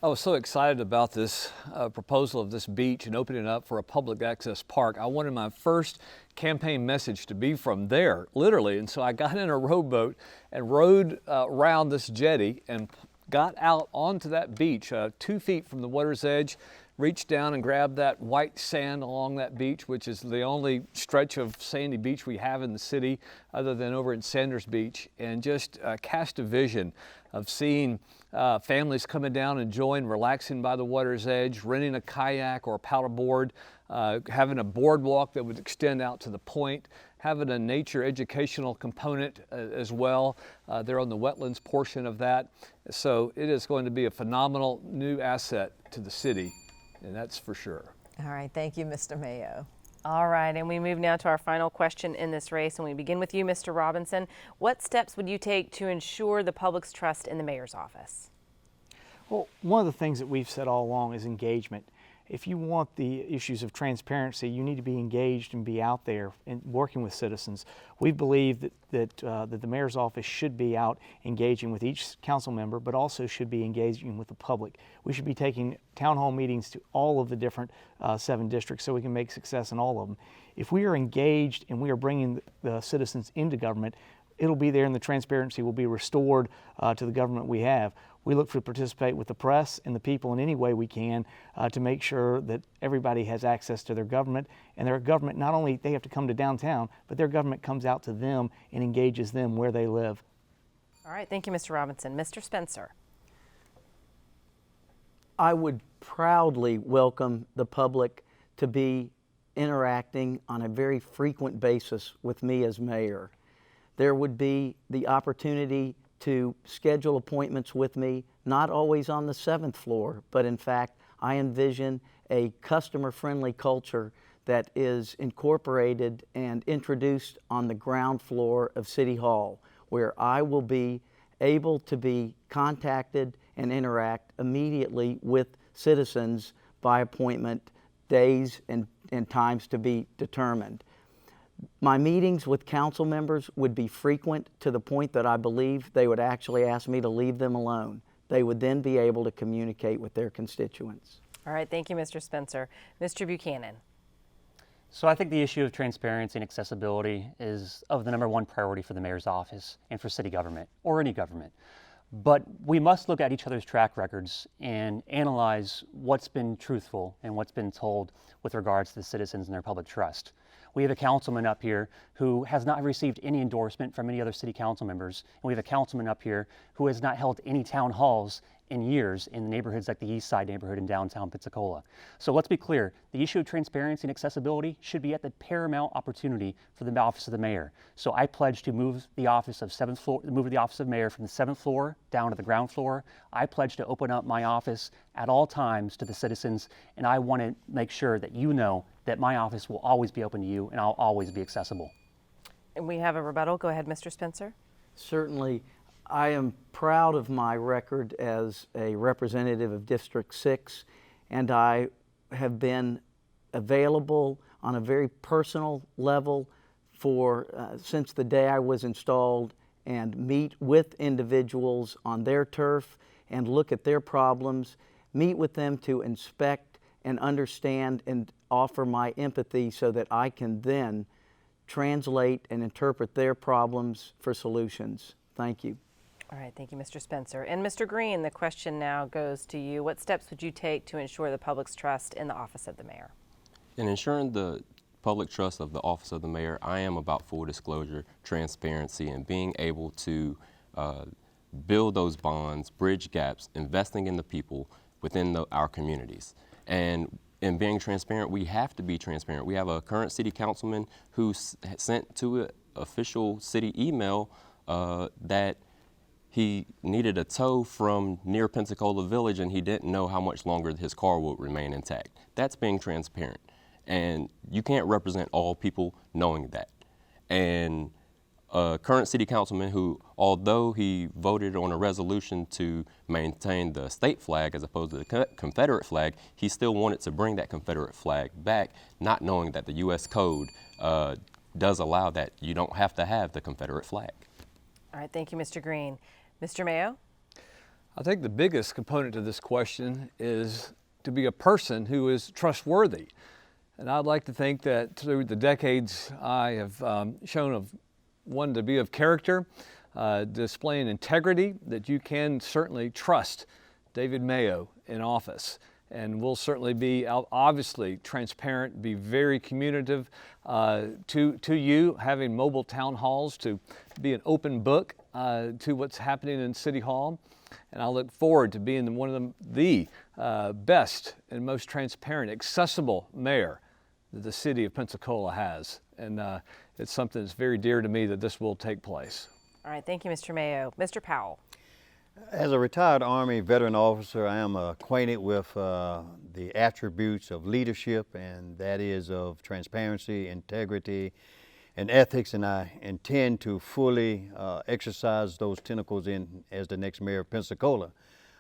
Speaker 22: I was so excited about this proposal of this beach and opening it up for a public access park. I wanted my first campaign message to be from there, literally. And so I got in a rowboat and rowed around this jetty and got out onto that beach 2 feet from the water's edge, reached down and grabbed that white sand along that beach, which is the only stretch of sandy beach we have in the city other than over at Sanders Beach, and just cast a vision of seeing families coming down, enjoying, relaxing by the water's edge, renting a kayak or a paddleboard, having a boardwalk that would extend out to the point, having a nature educational component as well. They're on the wetlands portion of that. So it is going to be a phenomenal new asset to the city, and that's for sure.
Speaker 2: All right, thank you, Mr. Mayo.
Speaker 1: All right, and we move now to our final question in this race, and we begin with you, Mr. Robinson. What steps would you take to ensure the public's trust in the mayor's office?
Speaker 6: Well, one of the things that we've said all along is engagement. If you want the issues of transparency, you need to be engaged and be out there and working with citizens. We believe that the mayor's office should be out engaging with each council member, but also should be engaging with the public. We should be taking town hall meetings to all of the different 7 districts so we can make success in all of them. If we are engaged and we are bringing the citizens into government, it'll be there and the transparency will be restored to the government we have. We look to participate with the press and the people in any way we can to make sure that everybody has access to their government, and their government, not only they have to come to downtown, but their government comes out to them and engages them where they live.
Speaker 1: All right, thank you, Mr. Robinson. Mr. Spencer.
Speaker 23: I would proudly welcome the public to be interacting on a very frequent basis with me as mayor. There would be the opportunity to schedule appointments with me, not always on the 7th floor, but in fact, I envision a customer-friendly culture that is incorporated and introduced on the ground floor of City Hall, where I will be able to be contacted and interact immediately with citizens by appointment, days and times to be determined. My meetings with council members would be frequent to the point that I believe they would actually ask me to leave them alone. They would then be able to communicate with their constituents.
Speaker 1: All right, thank you, Mr. Spencer. Mr. Buchanan.
Speaker 20: So I think the issue of transparency and accessibility is of the #1 priority for the mayor's office and for city government, or any government. But we must look at each other's track records and analyze what's been truthful and what's been told with regards to the citizens and their public trust. We have a councilman up here who has not received any endorsement from any other city council members. And we have a councilman up here who has not held any town halls in years in neighborhoods like the East Side neighborhood in downtown Pensacola. So let's be clear, the issue of transparency and accessibility should be at the paramount opportunity for the office of the mayor. So I pledge to move the office of mayor from the 7th floor down to the ground floor. I pledge to open up my office at all times to the citizens, and I want to make sure that you know that my office will always be open to you and I'll always be accessible.
Speaker 1: And we have a rebuttal. Go ahead, Mr. Spencer.
Speaker 23: Certainly. I am proud of my record as a representative of District 6, and I have been available on a very personal level for since the day I was installed, and meet with individuals on their turf and look at their problems, meet with them to inspect and understand and offer my empathy so that I can then translate and interpret their problems for solutions. Thank you.
Speaker 1: All right, thank you, Mr. Spencer. And Mr. Green, the question now goes to you. What steps would you take to ensure the public's trust in the office of the mayor?
Speaker 21: In ensuring the public trust of the office of the mayor, I am about full disclosure, transparency, and being able to build those bonds, bridge gaps, investing in the people within our communities. And in being transparent, we have to be transparent. We have a current city councilman who sent to an official city email that he needed a tow from near Pensacola Village, and he didn't know how much longer his car would remain intact. That's being transparent. And you can't represent all people knowing that. And a current city councilman who, although he voted on a resolution to maintain the state flag as opposed to the Confederate flag, he still wanted to bring that Confederate flag back, not knowing that the U.S. Code does allow that. You don't have to have the Confederate flag.
Speaker 1: All right, thank you, Mr. Green. Mr. Mayo?
Speaker 22: I think the biggest component to this question is to be a person who is trustworthy. And I'd like to think that through the decades I have shown one to be of character, displaying integrity, that you can certainly trust David Mayo in office. And we'll certainly be obviously transparent, be very communicative to you, having mobile town halls to be an open book to what's happening in City Hall. And I look forward to being one of the best and most transparent, accessible mayor that the city of Pensacola has. And it's something that's very dear to me that this will take place.
Speaker 1: All right, thank you, Mr. Mayo. Mr. Powell?
Speaker 3: As a retired Army veteran officer, I am acquainted with the attributes of leadership, and that is of transparency, integrity, and ethics, and I intend to fully exercise those tentacles as the next mayor of Pensacola.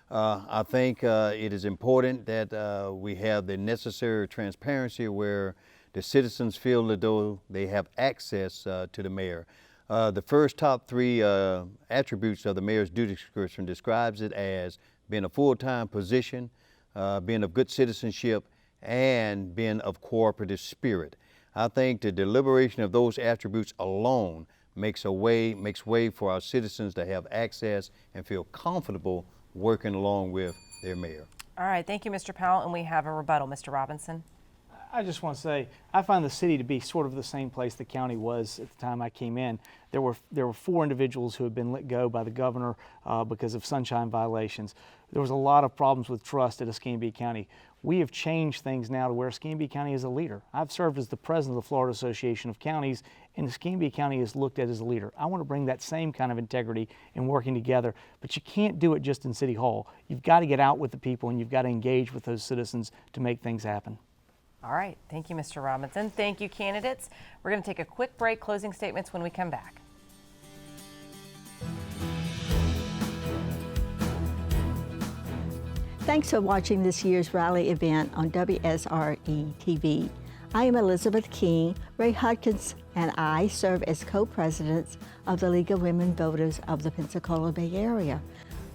Speaker 3: I think it is important that we have the necessary transparency where the citizens feel as though they have access to the mayor. The first top three attributes of the mayor's duty description describes it as being a full-time position, being of good citizenship, and being of cooperative spirit. I think the deliberation of those attributes alone makes way for our citizens to have access and feel comfortable working along with their mayor.
Speaker 1: All right, thank you, Mr. Powell, and we have a rebuttal. Mr. Robinson?
Speaker 6: I just want to say, I find the city to be sort of the same place the county was at the time I came in. There were 4 individuals who had been let go by the governor because of sunshine violations. There was a lot of problems with trust at Escambia County. We have changed things now to where Escambia County is a leader. I've served as the president of the Florida Association of Counties, and Escambia County is looked at as a leader. I want to bring that same kind of integrity in working together, but you can't do it just in City Hall. You've got to get out with the people, and you've got to engage with those citizens to make things happen.
Speaker 1: All right, thank you, Mr. Robinson. Thank you, candidates. We're going to take a quick break, closing statements when we come back.
Speaker 11: Thanks for watching this year's rally event on WSRE TV. I am Elizabeth King. Ray Hudkins and I serve as co-presidents of the League of Women Voters of the Pensacola Bay Area.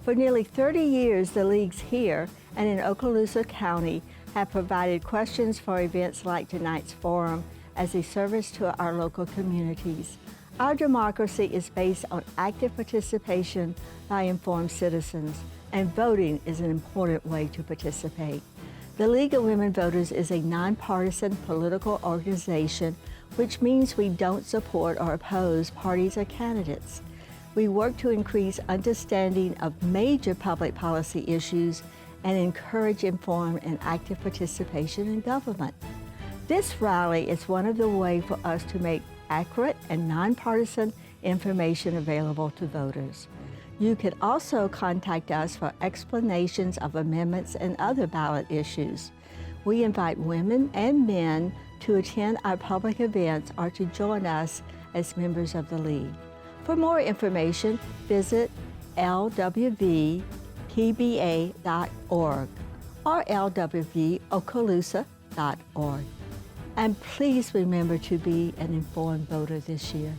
Speaker 11: For nearly 30 years, the leagues here and in Okaloosa County have provided questions for events like tonight's forum as a service to our local communities. Our democracy is based on active participation by informed citizens, and voting is an important way to participate. The League of Women Voters is a nonpartisan political organization, which means we don't support or oppose parties or candidates. We work to increase understanding of major public policy issues and encourage informed and active participation in government. This rally is one of the ways for us to make accurate and nonpartisan information available to voters. You can also contact us for explanations of amendments and other ballot issues. We invite women and men to attend our public events or to join us as members of the League. For more information, visit lwvpba.org or lwvokaloosa.org. And please remember to be an informed voter this year.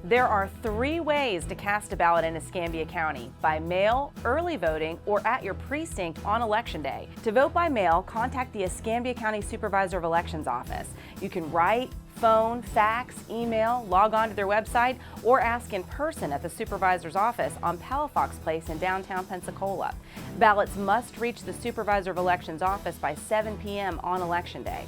Speaker 1: There are 3 ways to cast a ballot in Escambia County: by mail, early voting, or at your precinct on Election Day. To vote by mail, contact the Escambia County Supervisor of Elections office. You can write, phone, fax, email, log on to their website, or ask in person at the supervisor's office on Palafox Place in downtown Pensacola. Ballots must reach the Supervisor of Elections office by 7 p.m. on Election Day.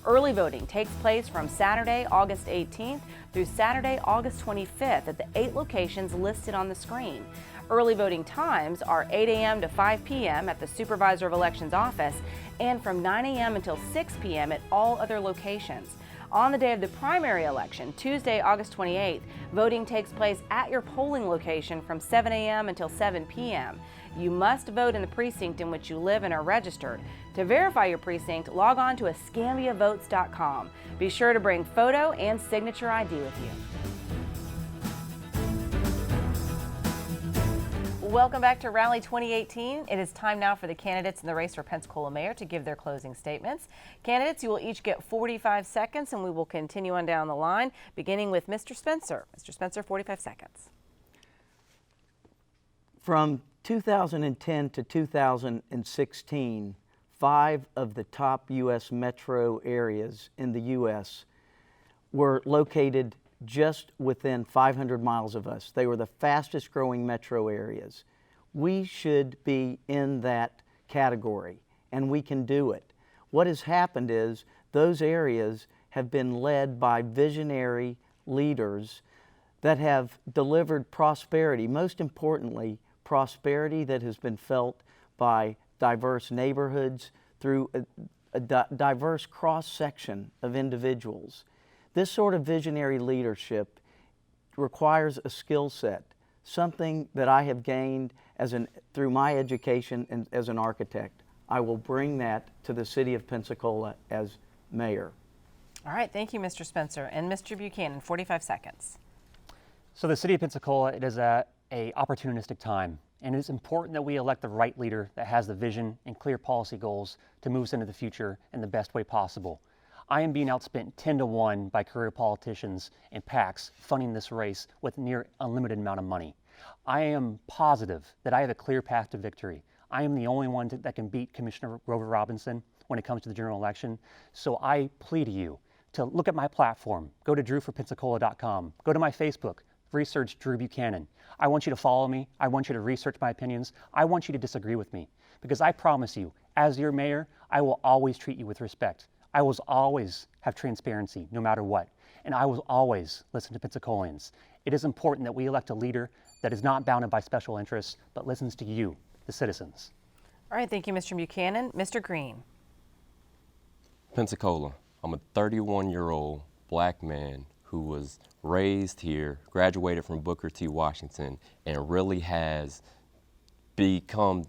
Speaker 1: Early voting takes place from Saturday, August 18th through Saturday, August 25th at the 8 locations listed on the screen. Early voting times are 8 a.m. to 5 p.m. at the Supervisor of Elections office and from 9 a.m. until 6 p.m. at all other locations. On the day of the primary election, Tuesday, August 28th, voting takes place at your polling location from 7 a.m. until 7 p.m. You must vote in the precinct in which you live and are registered. To verify your precinct, log on to escambiavotes.com. Be sure to bring photo and signature ID with you. Welcome back to Rally 2018. It is time now for the candidates in the race for Pensacola Mayor to give their closing statements. Candidates, you will each get 45 seconds, and we will continue on down the line, beginning with Mr. Spencer. Mr. Spencer, 45 seconds.
Speaker 23: From 2010 to 2016, 5 of the top U.S. metro areas in the U.S. were located just within 500 miles of us. They were the fastest growing metro areas. We should be in that category, and we can do it. What has happened is those areas have been led by visionary leaders that have delivered prosperity, most importantly, prosperity that has been felt by diverse neighborhoods through a diverse cross-section of individuals. This sort of visionary leadership requires a skill set, something that I have gained through my education and as an architect. I will bring that to the city of Pensacola as mayor.
Speaker 1: All right, thank you, Mr. Spencer. And Mr. Buchanan, 45 seconds.
Speaker 20: So the city of Pensacola, it is at an opportunistic time, and it is important that we elect the right leader that has the vision and clear policy goals to move us into the future in the best way possible. I am being outspent 10-1 by career politicians and PACs funding this race with near unlimited amount of money. I am positive that I have a clear path to victory. I am the only one that can beat Commissioner Grover Robinson when it comes to the general election. So I plead to you to look at my platform. Go to drewforpensacola.com. Go to my Facebook. Research Drew Buchanan. I want you to follow me. I want you to research my opinions. I want you to disagree with me, because I promise you, as your mayor, I will always treat you with respect. I will always have transparency, no matter what. And I will always listen to Pensacolians. It is important that we elect a leader that is not bounded by special interests, but listens to you, the citizens.
Speaker 1: All right, thank you, Mr. Buchanan. Mr. Green.
Speaker 21: Pensacola, I'm a 31-year-old black man who was raised here, graduated from Booker T. Washington, and really has become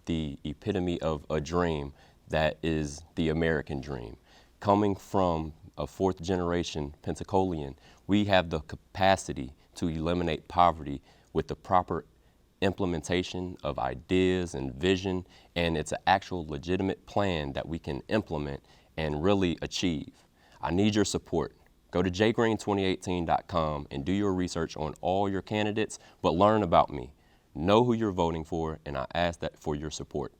Speaker 21: the epitome of a dream that is the American dream. Coming from a 4th generation Pensacolian, we have the capacity to eliminate poverty with the proper implementation of ideas and vision, and it's an actual legitimate plan that we can implement and really achieve. I need your support. Go to jgreen2018.com and do your research on all your candidates, but learn about me. Know who you're voting for, and I ask that for your support.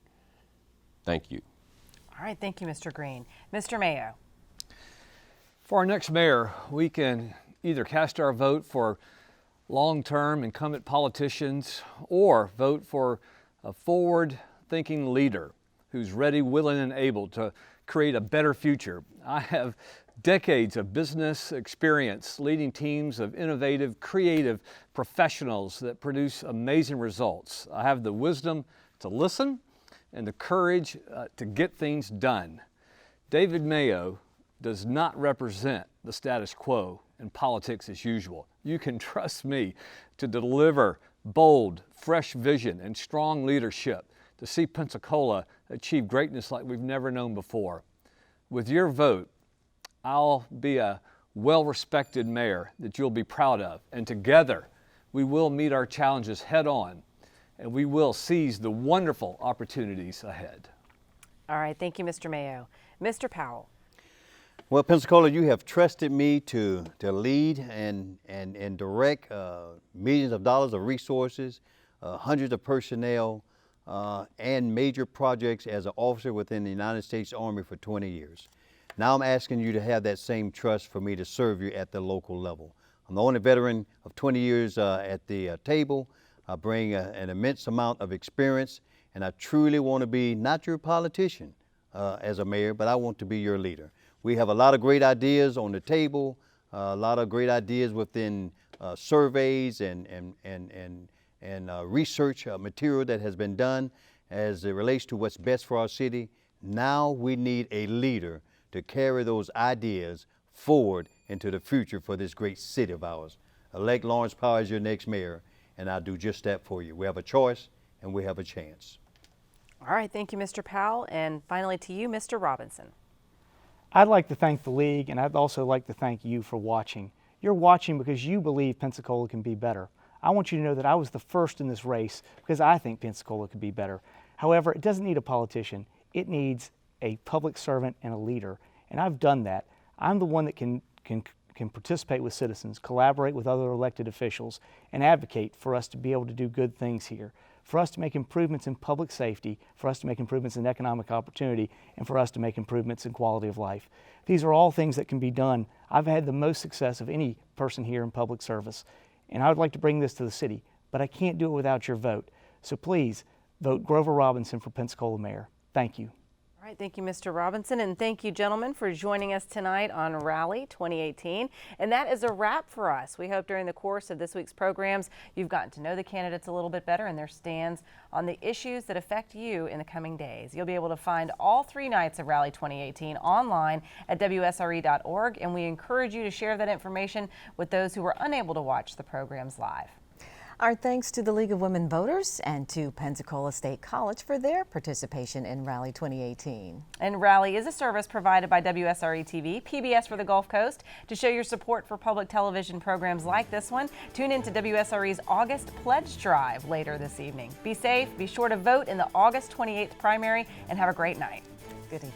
Speaker 21: Thank you.
Speaker 1: All right, thank you, Mr. Green. Mr. Mayo.
Speaker 22: For our next mayor, we can either cast our vote for long-term incumbent politicians or vote for a forward-thinking leader who's ready, willing, and able to create a better future. I have decades of business experience leading teams of innovative, creative professionals that produce amazing results. I have the wisdom to listen and the courage to get things done. David Mayo does not represent the status quo and politics as usual. You can trust me to deliver bold, fresh vision and strong leadership to see Pensacola achieve greatness like we've never known before. With your vote, I'll be a well-respected mayor that you'll be proud of, and together we will meet our challenges head on, and we will seize the wonderful opportunities ahead.
Speaker 1: All right, thank you, Mr. Mayo. Mr. Powell.
Speaker 3: Well, Pensacola, you have trusted me to lead and direct millions of dollars of resources, hundreds of personnel, and major projects as an officer within the United States Army for 20 years. Now I'm asking you to have that same trust for me to serve you at the local level. I'm the only veteran of 20 years at the table. I bring an immense amount of experience, and I truly want to be not your politician as a mayor, but I want to be your leader. We have a lot of great ideas on the table, a lot of great ideas within surveys and research material that has been done as it relates to what's best for our city. Now we need a leader to carry those ideas forward into the future for this great city of ours. Elect Lawrence Powell as your next mayor, and I'll do just that for you. We have a choice and we have a chance.
Speaker 1: All right, thank you, Mr. Powell. And finally to you, Mr. Robinson.
Speaker 6: I'd like to thank the league, and I'd also like to thank you for watching. You're watching because you believe Pensacola can be better. I want you to know that I was the first in this race because I think Pensacola could be better. However, it doesn't need a politician. It needs a public servant and a leader, and I've done that. I'm the one that can participate with citizens, collaborate with other elected officials, and advocate for us to be able to do good things here, for us to make improvements in public safety, for us to make improvements in economic opportunity, and for us to make improvements in quality of life. These are all things that can be done. I've had the most success of any person here in public service, and I would like to bring this to the city, but I can't do it without your vote. So please vote Grover Robinson for Pensacola Mayor. Thank you.
Speaker 1: All right, thank you, Mr. Robinson, and thank you, gentlemen, for joining us tonight on Rally 2018. And that is a wrap for us. We hope during the course of this week's programs, you've gotten to know the candidates a little bit better and their stands on the issues that affect you in the coming days. You'll be able to find all 3 nights of Rally 2018 online at WSRE.org, and we encourage you to share that information with those who were unable to watch the programs live.
Speaker 2: Our thanks to the League of Women Voters and to Pensacola State College for their participation in Rally 2018.
Speaker 1: And Rally is a service provided by WSRE TV, PBS for the Gulf Coast. To show your support for public television programs like this one, tune in to WSRE's August Pledge Drive later this evening. Be safe, be sure to vote in the August 28th primary, and have a great night.
Speaker 2: Good evening.